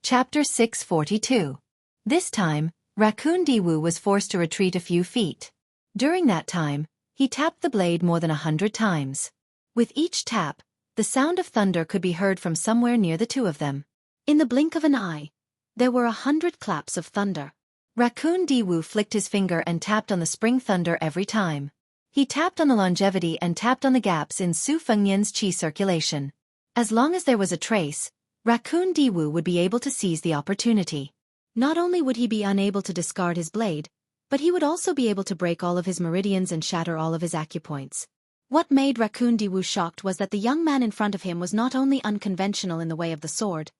Chapter 642. This time, Raccoon Diwu was forced to retreat a few feet. During that time, he tapped the blade more than 100 times. With each tap, the sound of thunder could be heard from somewhere near the two of them. In the blink of an eye, there were 100 claps of thunder. Raccoon Diwu flicked his finger and tapped on the spring thunder every time. He tapped on the longevity and tapped on the gaps in Su Fengnian's qi circulation. As long as there was a trace, Raccoon Diwu would be able to seize the opportunity. Not only would he be unable to discard his blade, but he would also be able to break all of his meridians and shatter all of his acupoints. What made Raccoon Diwu shocked was that the young man in front of him was not only unconventional in the way of the sword,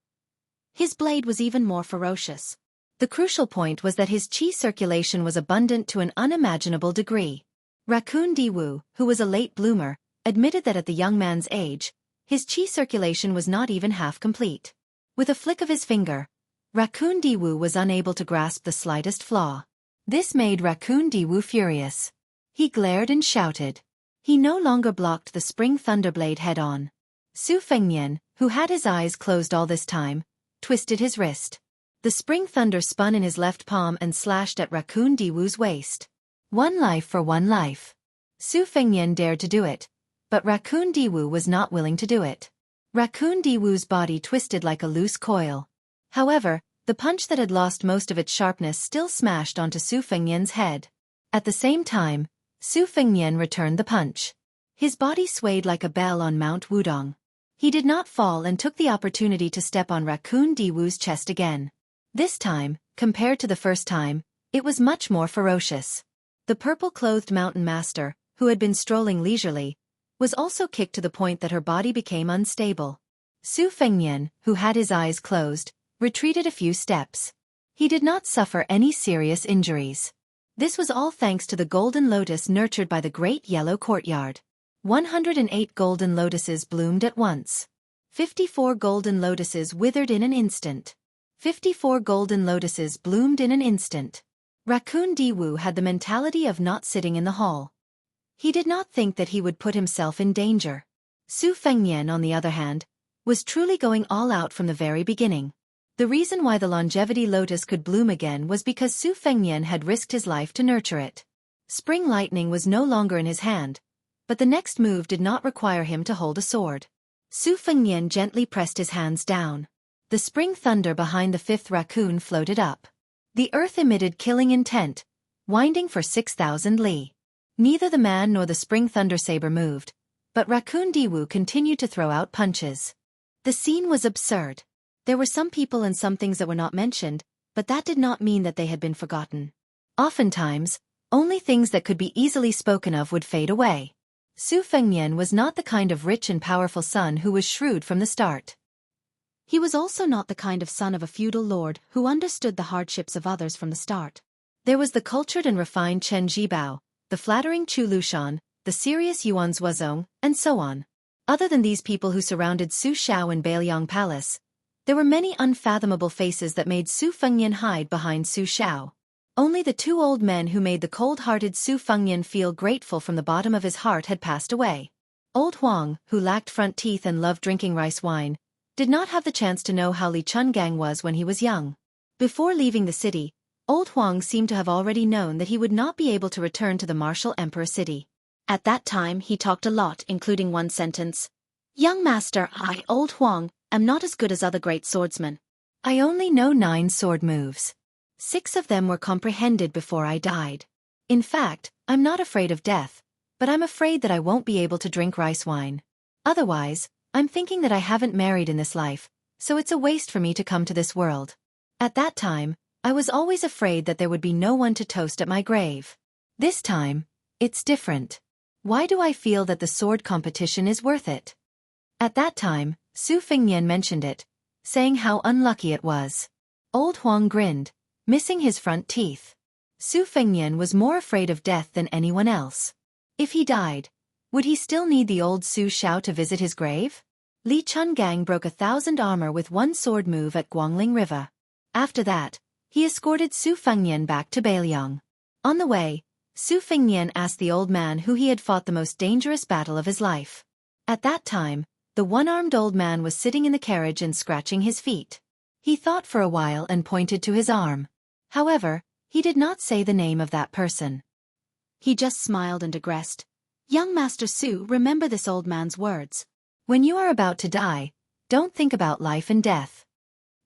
his blade was even more ferocious. The crucial point was that his qi circulation was abundant to an unimaginable degree. Raccoon Diwu, who was a late bloomer, admitted that at the young man's age, his qi circulation was not even half complete. With a flick of his finger, Raccoon Diwu was unable to grasp the slightest flaw. This made Raccoon Diwu furious. He glared and shouted. He no longer blocked the spring thunderblade head-on. Su Fengnian, who had his eyes closed all this time, twisted his wrist. The spring thunder spun in his left palm and slashed at Raccoon Diwu's waist. One life for one life. Su Fengnian dared to do it, but Raccoon Diwu was not willing to do it. Raccoon Diwu's body twisted like a loose coil. However, the punch that had lost most of its sharpness still smashed onto Su Fengnian's head. At the same time, Su Fengnian returned the punch. His body swayed like a bell on Mount Wudong. He did not fall and took the opportunity to step on Raccoon Diwu's chest again. This time, compared to the first time, it was much more ferocious. The purple-clothed mountain master, who had been strolling leisurely, was also kicked to the point that her body became unstable. Su Fengnian, who had his eyes closed, retreated a few steps. He did not suffer any serious injuries. This was all thanks to the golden lotus nurtured by the great yellow courtyard. 108 golden lotuses bloomed at once. 54 golden lotuses withered in an instant. 54 golden lotuses bloomed in an instant. Raccoon Diwu had the mentality of not sitting in the hall. He did not think that he would put himself in danger. Su Fengnian, on the other hand, was truly going all out from the very beginning. The reason why the longevity lotus could bloom again was because Su Fengnian had risked his life to nurture it. Spring lightning was no longer in his hand, but the next move did not require him to hold a sword. Su Fengnian gently pressed his hands down. The spring thunder behind the fifth raccoon floated up. The earth emitted killing intent, winding for 6,000 li. Neither the man nor the spring thunder saber moved, but Raccoon Diwu continued to throw out punches. The scene was absurd. There were some people and some things that were not mentioned, but that did not mean that they had been forgotten. Oftentimes, only things that could be easily spoken of would fade away. Su Fengnian was not the kind of rich and powerful son who was shrewd from the start. He was also not the kind of son of a feudal lord who understood the hardships of others from the start. There was the cultured and refined Chen Jibao, the flattering Chu Lushan, the serious Yuan Zuozong, and so on. Other than these people who surrounded Su Shao in Bailiang Palace, there were many unfathomable faces that made Su Fengnian hide behind Su Shao. Only the two old men who made the cold-hearted Su Fengnian feel grateful from the bottom of his heart had passed away. Old Huang, who lacked front teeth and loved drinking rice wine, did not have the chance to know how Li Chungang was when he was young. Before leaving the city, Old Huang seemed to have already known that he would not be able to return to the martial emperor city. At that time he talked a lot, including one sentence. "Young master, I, Old Huang, am not as good as other great swordsmen. I only know 9 sword moves. 6 of them were comprehended before I died. In fact, I'm not afraid of death, but I'm afraid that I won't be able to drink rice wine. Otherwise, I'm thinking that I haven't married in this life, so it's a waste for me to come to this world. At that time, I was always afraid that there would be no one to toast at my grave. This time, it's different. Why do I feel that the sword competition is worth it?" At that time, Su Fengnian mentioned it, saying how unlucky it was. Old Huang grinned, missing his front teeth. Su Fengnian was more afraid of death than anyone else. If he died, would he still need the old Su Shao to visit his grave? Li Chungang broke 1,000 armor with one sword move at Guangling River. After that, he escorted Su Fengnian back to Bailiang. On the way, Su Fengnian asked the old man who he had fought the most dangerous battle of his life. At that time, the one-armed old man was sitting in the carriage and scratching his feet. He thought for a while and pointed to his arm. However, he did not say the name of that person. He just smiled and digressed. Young Master Su, remember this old man's words. When you are about to die, don't think about life and death.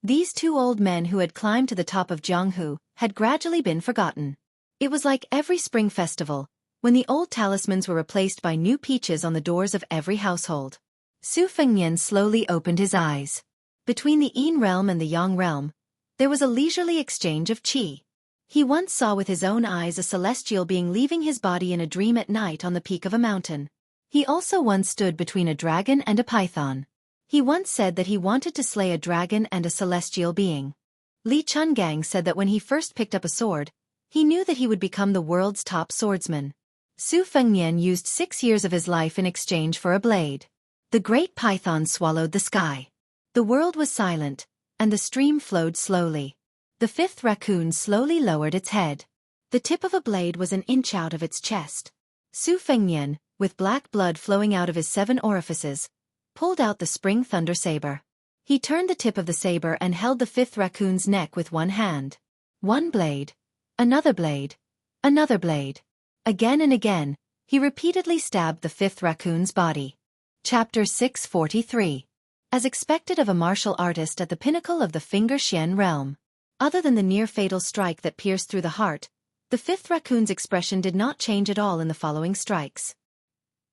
These two old men who had climbed to the top of Jianghu had gradually been forgotten. It was like every spring festival, when the old talismans were replaced by new peaches on the doors of every household. Su Fengnian slowly opened his eyes. Between the Yin realm and the Yang realm, there was a leisurely exchange of qi. He once saw with his own eyes a celestial being leaving his body in a dream at night on the peak of a mountain. He also once stood between a dragon and a python. He once said that he wanted to slay a dragon and a celestial being. Li Chungang said that when he first picked up a sword, he knew that he would become the world's top swordsman. Su Fengnian used 6 years of his life in exchange for a blade. The great python swallowed the sky. The world was silent, and the stream flowed slowly. The fifth raccoon slowly lowered its head. The tip of a blade was an inch out of its chest. Su Fengnian, with black blood flowing out of his 7 orifices, pulled out the spring thunder saber. He turned the tip of the saber and held the fifth raccoon's neck with one hand. One blade. Another blade. Another blade. Again and again, he repeatedly stabbed the fifth raccoon's body. Chapter 643. As expected of a martial artist at the pinnacle of the Finger Xian realm. Other than the near-fatal strike that pierced through the heart, the fifth raccoon's expression did not change at all in the following strikes.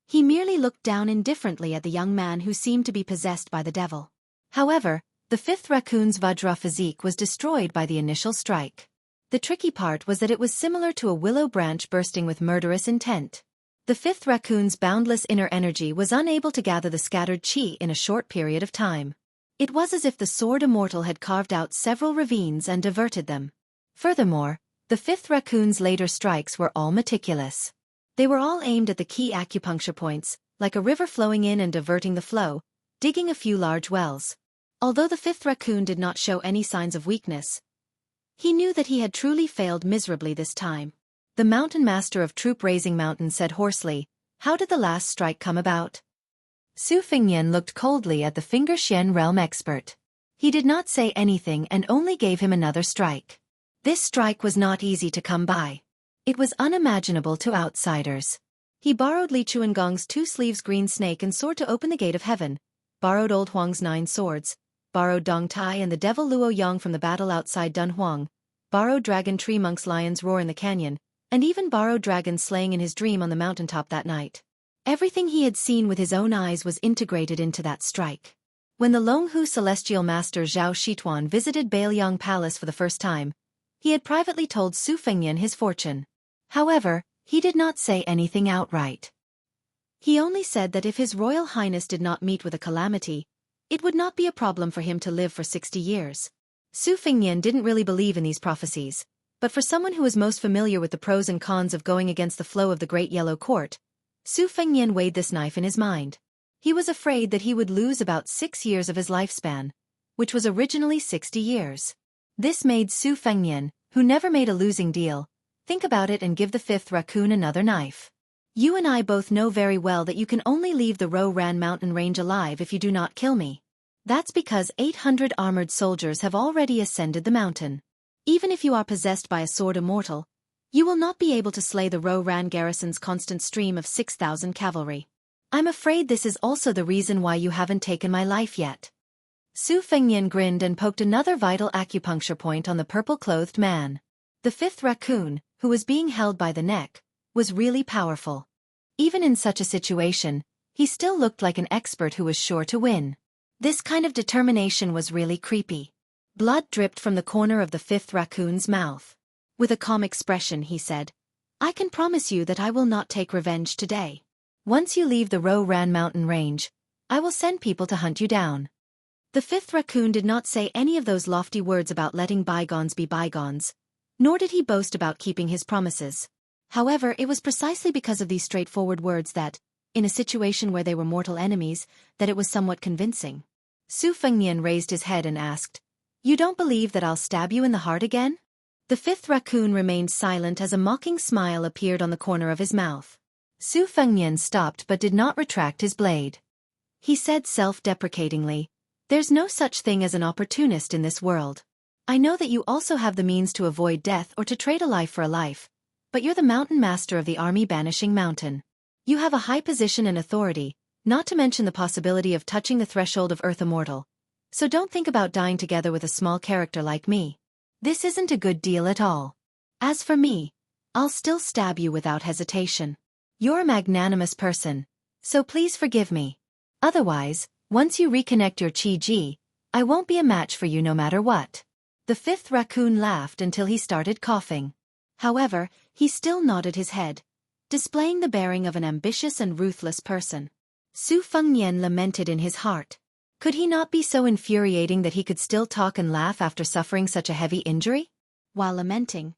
He merely looked down indifferently at the young man who seemed to be possessed by the devil. However, the fifth raccoon's Vajra physique was destroyed by the initial strike. The tricky part was that it was similar to a willow branch bursting with murderous intent. The fifth raccoon's boundless inner energy was unable to gather the scattered qi in a short period of time. It was as if the sword Immortal had carved out several ravines and diverted them. Furthermore, the fifth raccoon's later strikes were all meticulous. They were all aimed at the key acupuncture points, like a river flowing in and diverting the flow, digging a few large wells. Although the fifth raccoon did not show any signs of weakness, he knew that he had truly failed miserably this time. The mountain master of Troop Raising Mountain said hoarsely, "How did the last strike come about?" Su Fengnian looked coldly at the Finger Xian realm expert. He did not say anything and only gave him another strike. This strike was not easy to come by. It was unimaginable to outsiders. He borrowed Li Chuangong's 2 sleeves green snake and sword to open the gate of heaven, borrowed Old Huang's 9 swords, borrowed Dong Tai and the devil Luo Yang from the battle outside Dun Huang, borrowed Dragon Tree Monk's lion's roar in the canyon, and even borrowed dragon slaying in his dream on the mountaintop that night. Everything he had seen with his own eyes was integrated into that strike. When the Longhu celestial master Zhao Shituan visited Bailiang Palace for the first time, he had privately told Su Fengnian his fortune. However, he did not say anything outright. He only said that if His Royal Highness did not meet with a calamity, it would not be a problem for him to live for 60 years. Su Fengnian didn't really believe in these prophecies, but for someone who was most familiar with the pros and cons of going against the flow of the Great Yellow Court, Su Fengnian weighed this knife in his mind. He was afraid that he would lose about 6 years of his lifespan, which was originally 60 years. This made Su Fengnian, who never made a losing deal, think about it and give the fifth raccoon another knife. "You and I both know very well that you can only leave the Ro Ran mountain range alive if you do not kill me. That's because 800 armored soldiers have already ascended the mountain. Even if you are possessed by a sword Immortal, you will not be able to slay the Ro Ran garrison's constant stream of 6,000 cavalry. I'm afraid this is also the reason why you haven't taken my life yet." Su Fengnian grinned and poked another vital acupuncture point on the purple-clothed man. The fifth raccoon, who was being held by the neck, was really powerful. Even in such a situation, he still looked like an expert who was sure to win. This kind of determination was really creepy. Blood dripped from the corner of the fifth raccoon's mouth. With a calm expression he said, "I can promise you that I will not take revenge today. Once you leave the Ro Ran mountain range, I will send people to hunt you down." The fifth raccoon did not say any of those lofty words about letting bygones be bygones, nor did he boast about keeping his promises. However, it was precisely because of these straightforward words that, in a situation where they were mortal enemies, that it was somewhat convincing. Su Fengnian raised his head and asked, "You don't believe that I'll stab you in the heart again?" The fifth raccoon remained silent as a mocking smile appeared on the corner of his mouth. Su Fengnian stopped but did not retract his blade. He said self-deprecatingly, There's no such thing as an opportunist in this world. I know that you also have the means to avoid death or to trade a life for a life, but you're the mountain master of the army banishing mountain. You have a high position and authority, not to mention the possibility of touching the threshold of Earth Immortal. So don't think about dying together with a small character like me. This isn't a good deal at all. As for me, I'll still stab you without hesitation. You're a magnanimous person, so please forgive me. Otherwise, once you reconnect your chi-ji, I won't be a match for you no matter what. The fifth raccoon laughed until he started coughing. However, he still nodded his head, displaying the bearing of an ambitious and ruthless person. Su Fengnian lamented in his heart. Could he not be so infuriating that he could still talk and laugh after suffering such a heavy injury? While lamenting,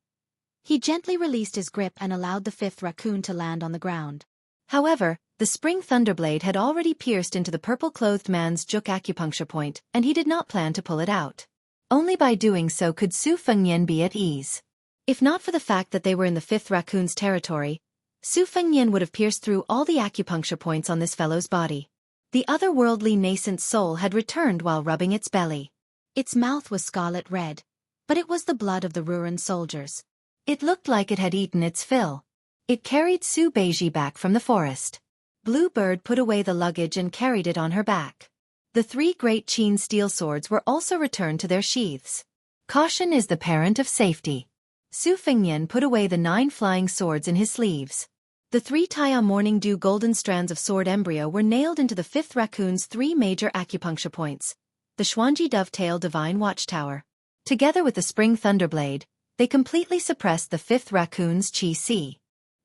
he gently released his grip and allowed the fifth raccoon to land on the ground. However, the spring thunderblade had already pierced into the purple-clothed man's juk acupuncture point, and he did not plan to pull it out. Only by doing so could Su Fengnian be at ease. If not for the fact that they were in the fifth raccoon's territory, Su Fengnian would have pierced through all the acupuncture points on this fellow's body. The otherworldly nascent soul had returned while rubbing its belly. Its mouth was scarlet red, but it was the blood of the Ruran soldiers. It looked like it had eaten its fill. It carried Su Beiji back from the forest. Blue Bird put away the luggage and carried it on her back. The 3 great Qin steel swords were also returned to their sheaths. Caution is the parent of safety. Su Fengnian put away the 9 flying swords in his sleeves. The 3 Taya Morning Dew golden strands of sword embryo were nailed into the fifth raccoon's 3 major acupuncture points, the Xuanji Dovetail Divine Watchtower. Together with the Spring Thunderblade, they completely suppressed the fifth raccoon's chi-si.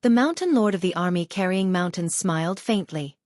The mountain lord of the army carrying mountains smiled faintly.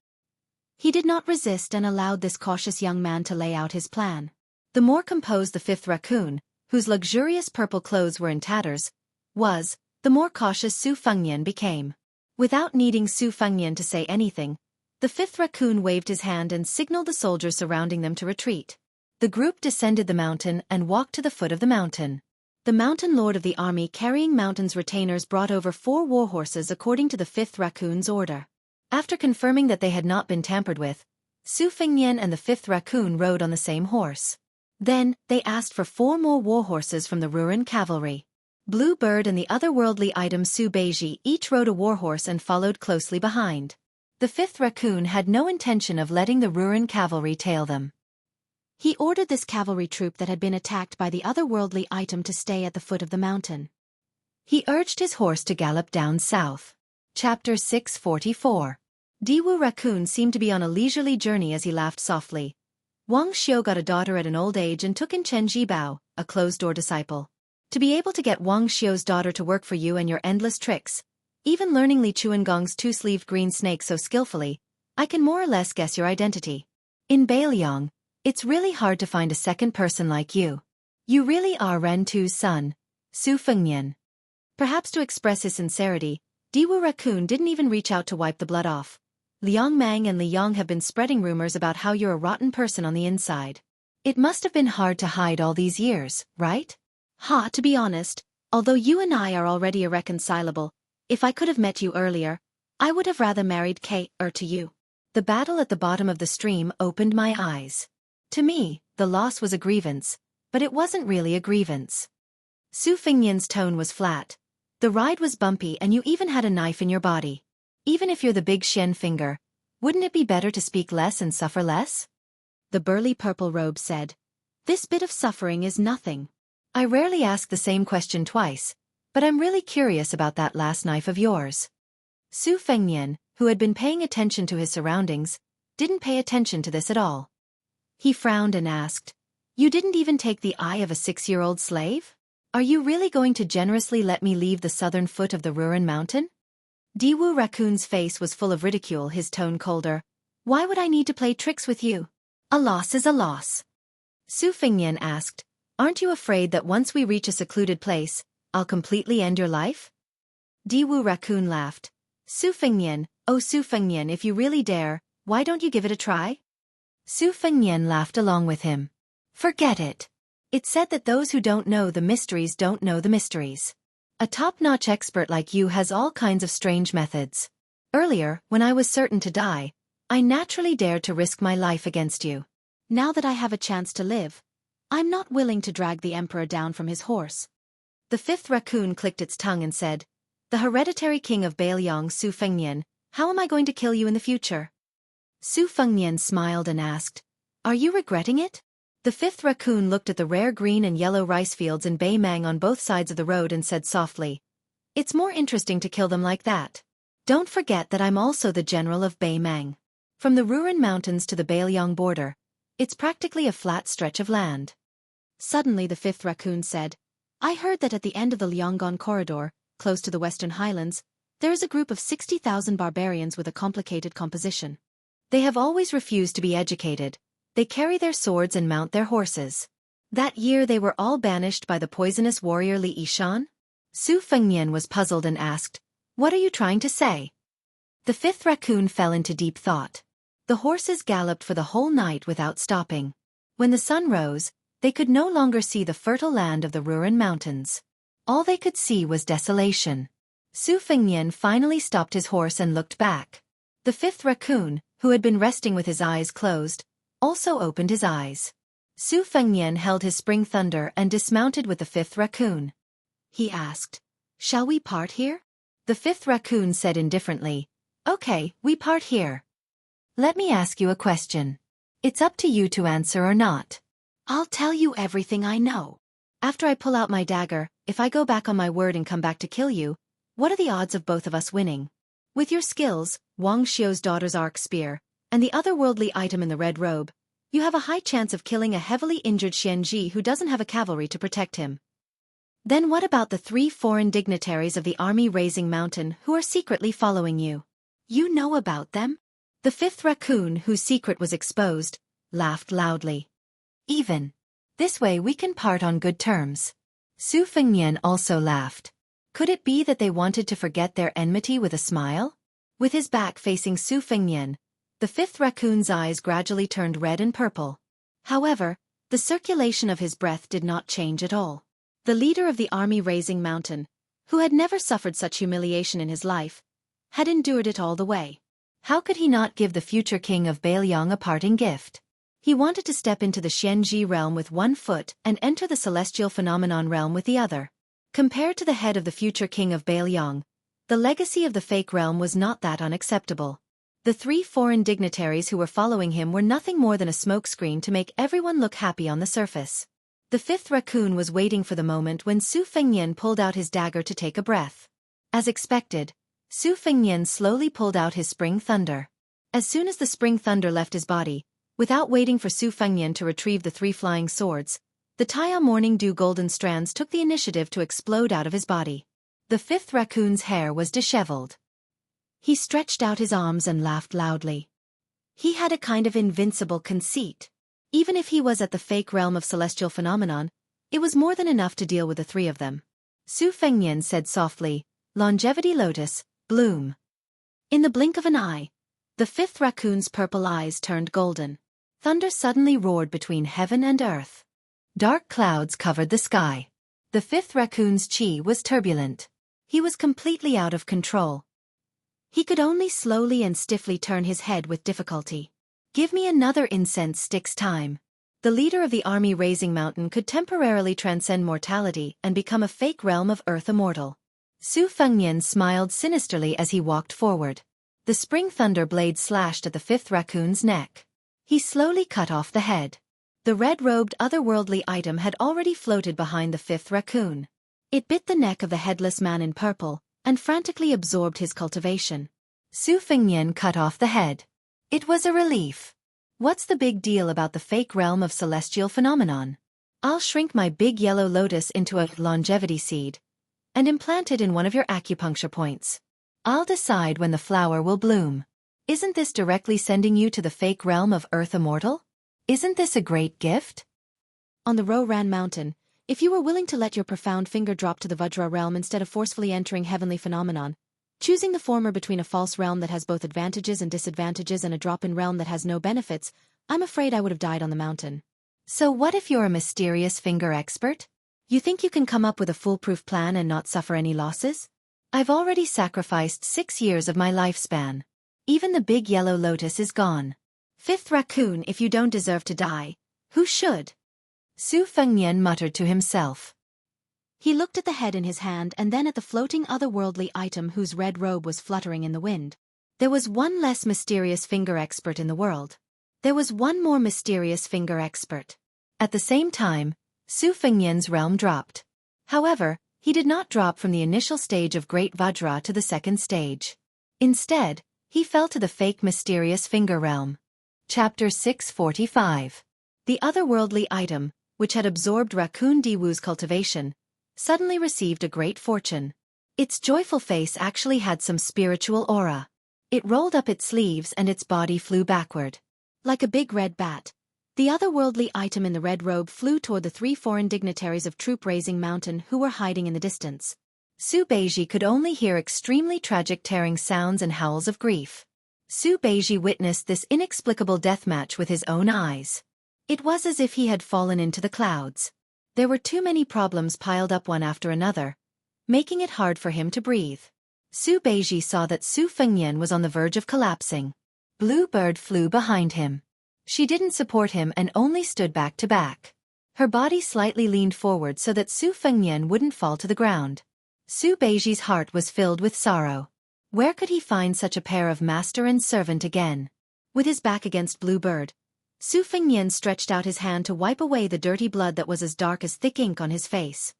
He did not resist and allowed this cautious young man to lay out his plan. The more composed the fifth raccoon, whose luxurious purple clothes were in tatters, was, the more cautious Su Fengnian became. Without needing Su Fengnian to say anything, the fifth raccoon waved his hand and signaled the soldiers surrounding them to retreat. The group descended the mountain and walked to the foot of the mountain. The mountain lord of the army carrying mountain's retainers brought over 4 war horses according to the fifth raccoon's order. After confirming that they had not been tampered with, Su Fengnian and the fifth raccoon rode on the same horse. Then, they asked for 4 more war horses from the Ruran cavalry. Blue Bird and the otherworldly item Su Beiji each rode a warhorse and followed closely behind. The fifth raccoon had no intention of letting the Ruran cavalry tail them. He ordered this cavalry troop that had been attacked by the otherworldly item to stay at the foot of the mountain. He urged his horse to gallop down south. Chapter 644. Diwu Raccoon seemed to be on a leisurely journey as he laughed softly. Wang Xiu got a daughter at an old age and took in Chen Jibao, a closed-door disciple. To be able to get Wang Xiu's daughter to work for you and your endless tricks, even learning Li Chuangong's 2-sleeved green snake so skillfully, I can more or less guess your identity. In Bailiang, it's really hard to find a second person like you. You really are Ren Tu's son, Su Fengnian. Perhaps to express his sincerity, Diwu Raccoon didn't even reach out to wipe the blood off. Liang Mang and Li Yang have been spreading rumors about how you're a rotten person on the inside. It must have been hard to hide all these years, right? To be honest, although you and I are already irreconcilable, if I could have met you earlier, I would have rather married to you. The battle at the bottom of the stream opened my eyes. To me, the loss was a grievance, but it wasn't really a grievance. Su Fengnian's tone was flat. The ride was bumpy and you even had a knife in your body. Even if you're the big Shen finger, wouldn't it be better to speak less and suffer less? The burly purple robe said. This bit of suffering is nothing. I rarely ask the same question twice, but I'm really curious about that last knife of yours. Su Fengnian, who had been paying attention to his surroundings, didn't pay attention to this at all. He frowned and asked, You didn't even take the eye of a 6-year-old slave? Are you really going to generously let me leave the southern foot of the Ruran mountain? Diwu Raccoon's face was full of ridicule, his tone colder. Why would I need to play tricks with you? A loss is a loss. Su Fengnian asked, Aren't you afraid that once we reach a secluded place, I'll completely end your life? Diwu Raccoon laughed. Su Fengnian, oh Su Fengnian, if you really dare, why don't you give it a try? Su Fengnian laughed along with him. Forget it. It's said that those who don't know the mysteries don't know the mysteries. A top-notch expert like you has all kinds of strange methods. Earlier, when I was certain to die, I naturally dared to risk my life against you. Now that I have a chance to live, I'm not willing to drag the emperor down from his horse. The fifth raccoon clicked its tongue and said, "The hereditary king of Bailiang, Su Fengnian, how am I going to kill you in the future?" Su Fengnian smiled and asked, "Are you regretting it?" The fifth raccoon looked at the rare green and yellow rice fields in Beimang on both sides of the road and said softly, "It's more interesting to kill them like that. Don't forget that I'm also the general of Beimang. From the Ruran Mountains to the Bailiang border, it's practically a flat stretch of land." Suddenly the fifth raccoon said, "I heard that at the end of the Liangong corridor, close to the Western Highlands, there is a group of 60,000 barbarians with a complicated composition. They have always refused to be educated. They carry their swords and mount their horses. That year they were all banished by the poisonous warrior Li Yishan?" Su Fengnian was puzzled and asked, "What are you trying to say?" The fifth raccoon fell into deep thought. The horses galloped for the whole night without stopping. When the sun rose, they could no longer see the fertile land of the Ruran Mountains. All they could see was desolation. Su Fengnian finally stopped his horse and looked back. The fifth raccoon, who had been resting with his eyes closed, also opened his eyes. Su Fengnian held his spring thunder and dismounted with the fifth raccoon. He asked, "Shall we part here?" The fifth raccoon said indifferently, "Okay, we part here. Let me ask you a question. It's up to you to answer or not." "I'll tell you everything I know." "After I pull out my dagger, if I go back on my word and come back to kill you, what are the odds of both of us winning? With your skills, Wang Xiu's daughter's arc spear, and the otherworldly item in the red robe, you have a high chance of killing a heavily injured Xianxia who doesn't have a cavalry to protect him. Then what about the 3 foreign dignitaries of the army raising mountain who are secretly following you? You know about them?" The fifth raccoon, whose secret was exposed, laughed loudly. "Even. This way we can part on good terms." Su Fengnian also laughed. Could it be that they wanted to forget their enmity with a smile? With his back facing Su Fengnian, the fifth raccoon's eyes gradually turned red and purple. However, the circulation of his breath did not change at all. The leader of the army raising mountain, who had never suffered such humiliation in his life, had endured it all the way. How could he not give the future king of Bailiang a parting gift? He wanted to step into the Xianxia realm with one foot and enter the celestial phenomenon realm with the other. Compared to the head of the future king of Bailiang, the legacy of the fake realm was not that unacceptable. The 3 foreign dignitaries who were following him were nothing more than a smokescreen to make everyone look happy on the surface. The fifth raccoon was waiting for the moment when Su Fengnian pulled out his dagger to take a breath. As expected, Su Fengnian slowly pulled out his spring thunder. As soon as the spring thunder left his body, without waiting for Su Fengnian to retrieve the 3 flying swords, the Taya Morning Dew golden strands took the initiative to explode out of his body. The fifth raccoon's hair was disheveled. He stretched out his arms and laughed loudly. He had a kind of invincible conceit. Even if he was at the fake realm of celestial phenomenon, it was more than enough to deal with the 3 of them. Su Fengnian said softly, "Longevity lotus, bloom." In the blink of an eye, the fifth raccoon's purple eyes turned golden. Thunder suddenly roared between heaven and earth. Dark clouds covered the sky. The fifth raccoon's chi was turbulent. He was completely out of control. He could only slowly and stiffly turn his head with difficulty. "Give me another incense stick's time." The leader of the army raising mountain could temporarily transcend mortality and become a fake realm of earth immortal. Su Fengnian smiled sinisterly as he walked forward. The spring thunder blade slashed at the fifth raccoon's neck. He slowly cut off the head. The red-robed otherworldly item had already floated behind the fifth raccoon. It bit the neck of the headless man in purple and frantically absorbed his cultivation. Su Fengnian cut off the head. It was a relief. "What's the big deal about the fake realm of celestial phenomenon? I'll shrink my big yellow lotus into a longevity seed and implant it in one of your acupuncture points. I'll decide when the flower will bloom. Isn't this directly sending you to the fake realm of Earth Immortal? Isn't this a great gift?" On the Roran Mountain, if you were willing to let your profound finger drop to the Vajra realm instead of forcefully entering heavenly phenomenon, choosing the former between a false realm that has both advantages and disadvantages and a drop-in realm that has no benefits, I'm afraid I would have died on the mountain. So what if you're a mysterious finger expert? You think you can come up with a foolproof plan and not suffer any losses? I've already sacrificed 6 years of my lifespan. Even the big yellow lotus is gone. Fifth raccoon, if you don't deserve to die, who should? Su Fengnian muttered to himself. He looked at the head in his hand and then at the floating otherworldly item whose red robe was fluttering in the wind. There was one less mysterious finger expert in the world. There was one more mysterious finger expert. At the same time, Su Fengnian's realm dropped. However, he did not drop from the initial stage of Great Vajra to the second stage. Instead, he fell to the fake mysterious finger realm. Chapter 645. The otherworldly item, which had absorbed Raccoon Diwu's cultivation, suddenly received a great fortune. Its joyful face actually had some spiritual aura. It rolled up its sleeves and its body flew backward. Like a big red bat, the otherworldly item in the red robe flew toward the 3 foreign dignitaries of Troop-Raising Mountain who were hiding in the distance. Su Beiji could only hear extremely tragic tearing sounds and howls of grief. Su Beiji witnessed this inexplicable deathmatch with his own eyes. It was as if he had fallen into the clouds. There were too many problems piled up one after another, making it hard for him to breathe. Su Beiji saw that Su Fengnian was on the verge of collapsing. Blue Bird flew behind him. She didn't support him and only stood back to back. Her body slightly leaned forward so that Su Fengnian wouldn't fall to the ground. Su Beiji's heart was filled with sorrow. Where could he find such a pair of master and servant again? With his back against Blue Bird, Su Fengnian stretched out his hand to wipe away the dirty blood that was as dark as thick ink on his face.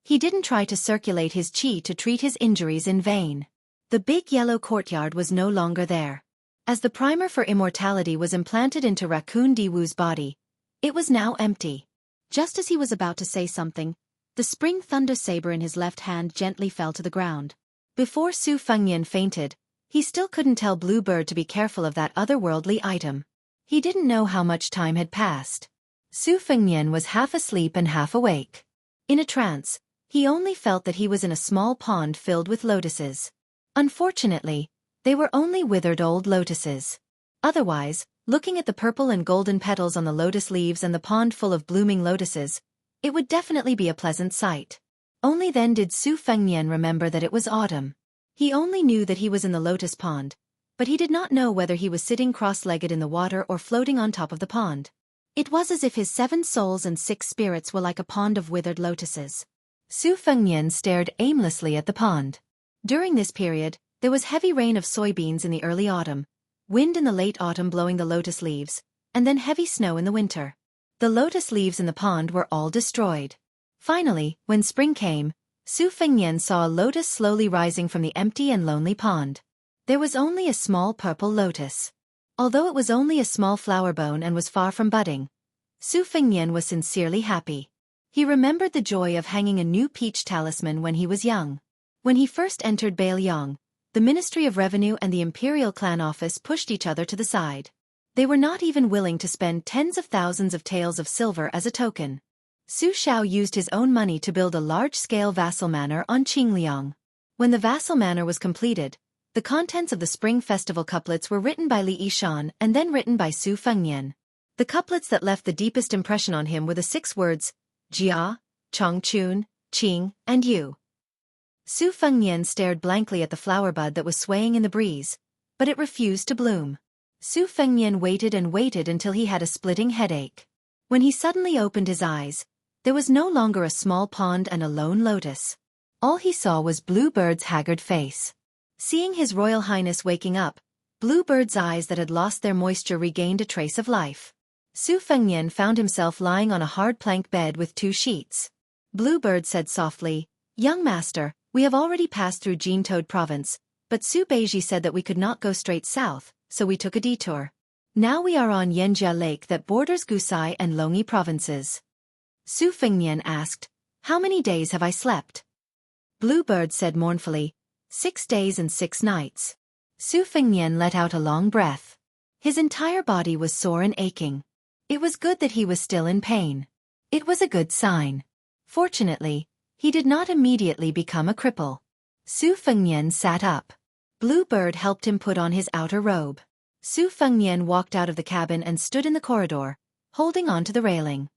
He didn't try to circulate his qi to treat his injuries in vain. The big yellow courtyard was no longer there. As the primer for immortality was implanted into Raccoon Diwu's body, it was now empty. Just as he was about to say something, the spring thunder saber in his left hand gently fell to the ground. Before Su Fengnian fainted, he still couldn't tell Blue Bird to be careful of that otherworldly item. He didn't know how much time had passed. Su Fengnian was half asleep and half awake. In a trance, he only felt that he was in a small pond filled with lotuses. Unfortunately, they were only withered old lotuses. Otherwise, looking at the purple and golden petals on the lotus leaves and the pond full of blooming lotuses, it would definitely be a pleasant sight. Only then did Su Fengnian remember that it was autumn. He only knew that he was in the lotus pond, but he did not know whether he was sitting cross-legged in the water or floating on top of the pond. It was as if his 7 souls and 6 spirits were like a pond of withered lotuses. Su Fengnian stared aimlessly at the pond. During this period, there was heavy rain of soybeans in the early autumn, wind in the late autumn blowing the lotus leaves, and then heavy snow in the winter. The lotus leaves in the pond were all destroyed. Finally, when spring came, Su Fengnian saw a lotus slowly rising from the empty and lonely pond. There was only a small purple lotus. Although it was only a small flower bone and was far from budding, Su Fengnian was sincerely happy. He remembered the joy of hanging a new peach talisman when he was young. When he first entered Bailiang, the Ministry of Revenue and the Imperial Clan Office pushed each other to the side. They were not even willing to spend tens of thousands of taels of silver as a token. Su Shao used his own money to build a large-scale vassal manor on Qingliang. When the vassal manor was completed, the contents of the Spring Festival couplets were written by Li Yishan and then written by Su Fengnian. The couplets that left the deepest impression on him were the 6 words, Jia, Chongchun, Qing, and Yu. Su Fengnian stared blankly at the flower bud that was swaying in the breeze, but it refused to bloom. Su Fengnian waited and waited until he had a splitting headache. When he suddenly opened his eyes, there was no longer a small pond and a lone lotus. All he saw was Blue Bird's haggard face. Seeing His Royal Highness waking up, Blue Bird's eyes that had lost their moisture regained a trace of life. Su Fengnian found himself lying on a hard plank bed with 2 sheets. Blue Bird said softly, "Young master, we have already passed through Jintoad province, but Su Beiji said that we could not go straight south, so we took a detour. Now we are on Yanjia Lake that borders Gusai and Longyi provinces." Su Fengnian asked, "How many days have I slept?" Blue Bird said mournfully, 6 days and 6 nights. Su Fengnian let out a long breath. His entire body was sore and aching. It was good that he was still in pain. It was a good sign. Fortunately, he did not immediately become a cripple. Su Fengnian sat up. Blue Bird helped him put on his outer robe. Su Fengnian walked out of the cabin and stood in the corridor, holding on to the railing.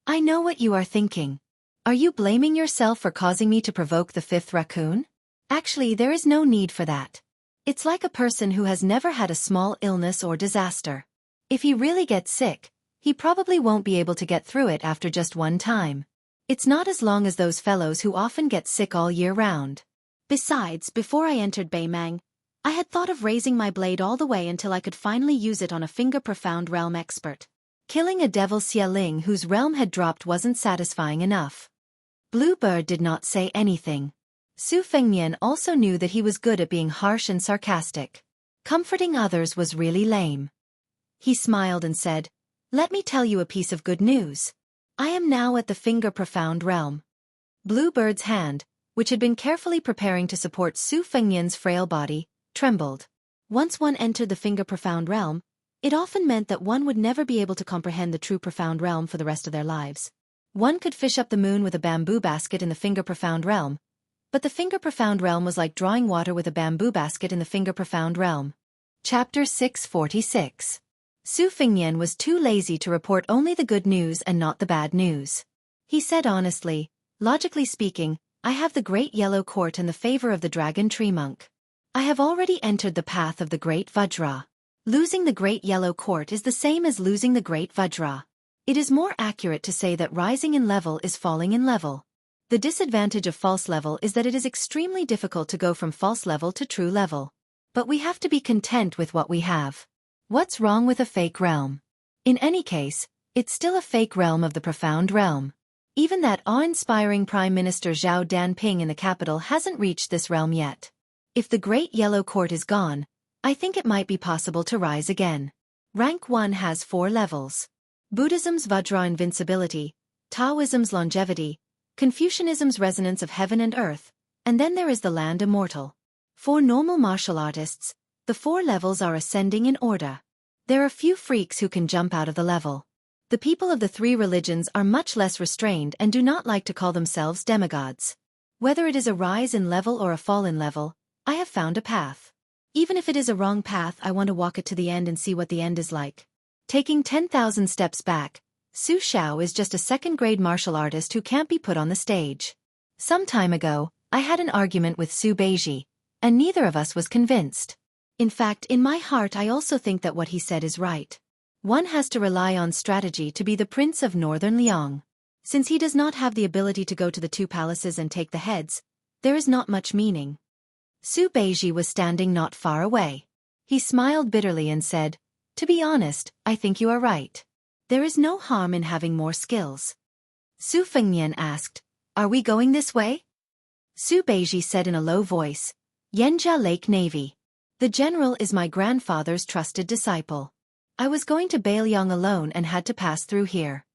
"I know what you are thinking. Are you blaming yourself for causing me to provoke the 5th raccoon? Actually, there is no need for that. It's like a person who has never had a small illness or disaster. If he really gets sick, he probably won't be able to get through it after just one time. It's not as long as those fellows who often get sick all year round. Besides, before I entered Beimang, I had thought of raising my blade all the way until I could finally use it on a finger-profound realm expert. Killing a devil Xia whose realm had dropped wasn't satisfying enough. Bluebird did not say anything. Su Fengnian also knew that he was good at being harsh and sarcastic. Comforting others was really lame. He smiled and said, "Let me tell you a piece of good news. I am now at the finger-profound realm." Bluebird's hand, which had been carefully preparing to support Su Fengnian's frail body, trembled. Once one entered the finger-profound realm, it often meant that one would never be able to comprehend the true profound realm for the rest of their lives. One could fish up the moon with a bamboo basket in the finger-profound realm, but the finger-profound realm was like drawing water with a bamboo basket in the finger-profound realm. Chapter 646. Su Fengnian was too lazy to report only the good news and not the bad news. He said honestly, "Logically speaking, I have the Great Yellow Court and the favor of the Dragon Tree Monk. I have already entered the path of the Great Vajra. Losing the Great Yellow Court is the same as losing the Great Vajra. It is more accurate to say that rising in level is falling in level. The disadvantage of false level is that it is extremely difficult to go from false level to true level. But we have to be content with what we have. What's wrong with a fake realm? In any case, it's still a fake realm of the profound realm. Even that awe-inspiring Prime Minister Zhao Danping in the capital hasn't reached this realm yet. If the Great Yellow Court is gone, I think it might be possible to rise again. Rank 1 has 4 levels. Buddhism's Vajra invincibility, Taoism's longevity, Confucianism's resonance of heaven and earth, and then there is the land Immortal. For normal martial artists, the 4 levels are ascending in order. There are few freaks who can jump out of the level. The people of the 3 religions are much less restrained and do not like to call themselves demigods. Whether it is a rise in level or a fall in level, I have found a path. Even if it is a wrong path, I want to walk it to the end and see what the end is like." Taking 10,000 steps back, Su Xiao is just a second-grade martial artist who can't be put on the stage. Some time ago, I had an argument with Su Beiji, and neither of us was convinced. In fact, in my heart I also think that what he said is right. One has to rely on strategy to be the Prince of Northern Liang. Since he does not have the ability to go to the 2 palaces and take the heads, there is not much meaning. Su Beiji was standing not far away. He smiled bitterly and said, "To be honest, I think you are right. There is no harm in having more skills." Su Fengnian asked, "Are we going this way?" Su Beiji said in a low voice, "Yanjia Lake Navy. The general is my grandfather's trusted disciple. I was going to Beiliang alone and had to pass through here."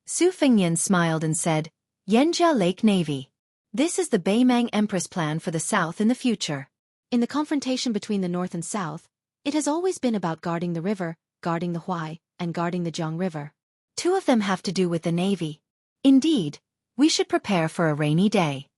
Su Fengnian smiled and said, "Yanjia Lake Navy. This is the Beimang Empress plan for the south in the future." In the confrontation between the north and south, it has always been about guarding the river, guarding the Huai, and guarding the Jiang River. 2 of them have to do with the navy. Indeed, we should prepare for a rainy day.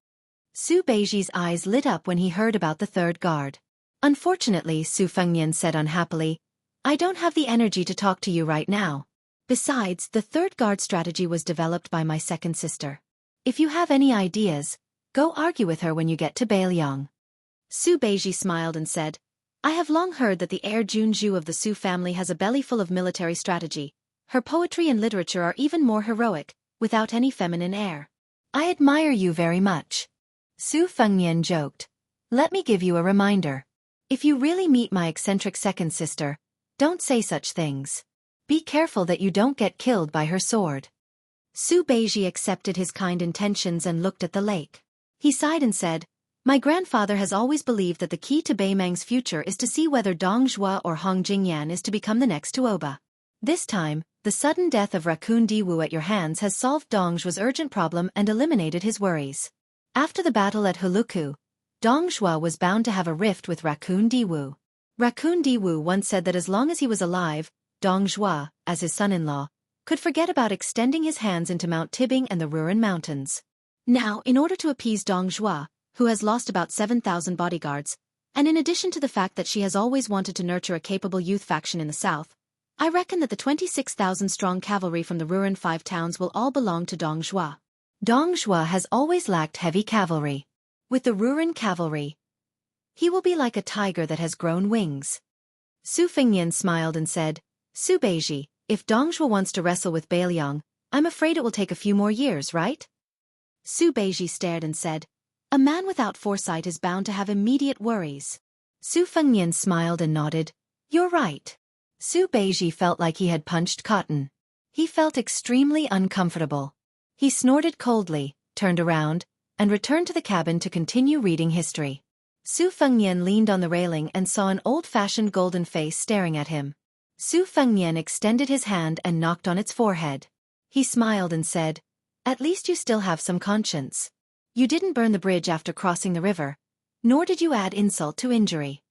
Su Beiji's eyes lit up when he heard about the 3rd guard. "Unfortunately," Su Fengnian said unhappily, "I don't have the energy to talk to you right now. Besides, the 3rd guard strategy was developed by my second sister. If you have any ideas, go argue with her when you get to Beiliang." Su Beiji smiled and said, "I have long heard that the heir Junju of the Su family has a belly full of military strategy. Her poetry and literature are even more heroic, without any feminine air." "I admire you very much." Su Fengnian joked. "Let me give you a reminder. If you really meet my eccentric second sister, don't say such things. Be careful that you don't get killed by her sword." Su Beiji accepted his kind intentions and looked at the lake. He sighed and said, "My grandfather has always believed that the key to Beimang's future is to see whether Dong Zhuo or Hong Jingyan is to become the next Tuoba. This time, the sudden death of Raccoon Diwu at your hands has solved Dong Zhuo's urgent problem and eliminated his worries. After the battle at Huluku, Dong Zhuo was bound to have a rift with Raccoon Diwu. Raccoon Diwu once said that as long as he was alive, Dong Zhuo, as his son-in-law, could forget about extending his hands into Mount Tibing and the Ruren Mountains. Now, in order to appease Dong Zhuo, who has lost about 7,000 bodyguards, and in addition to the fact that she has always wanted to nurture a capable youth faction in the south, I reckon that the 26,000-strong cavalry from the Ruren 5 towns will all belong to Dong Zhuo. Dong Zhuo has always lacked heavy cavalry. With the Ruren cavalry, he will be like a tiger that has grown wings." Su Fengnian smiled and said, Su Beiji, if Dongshuo wants to wrestle with Beiliang, I'm afraid it will take a few more years, right? Su Beiji stared and said, a man without foresight is bound to have immediate worries. Su Fengnian smiled and nodded. You're right. Su Beiji felt like he had punched cotton. He felt extremely uncomfortable. He snorted coldly, turned around, and returned to the cabin to continue reading history. Su Fengnian leaned on the railing and saw an old-fashioned golden face staring at him. Su Fengnian extended his hand and knocked on its forehead. He smiled and said, at least you still have some conscience. You didn't burn the bridge after crossing the river, nor did you add insult to injury.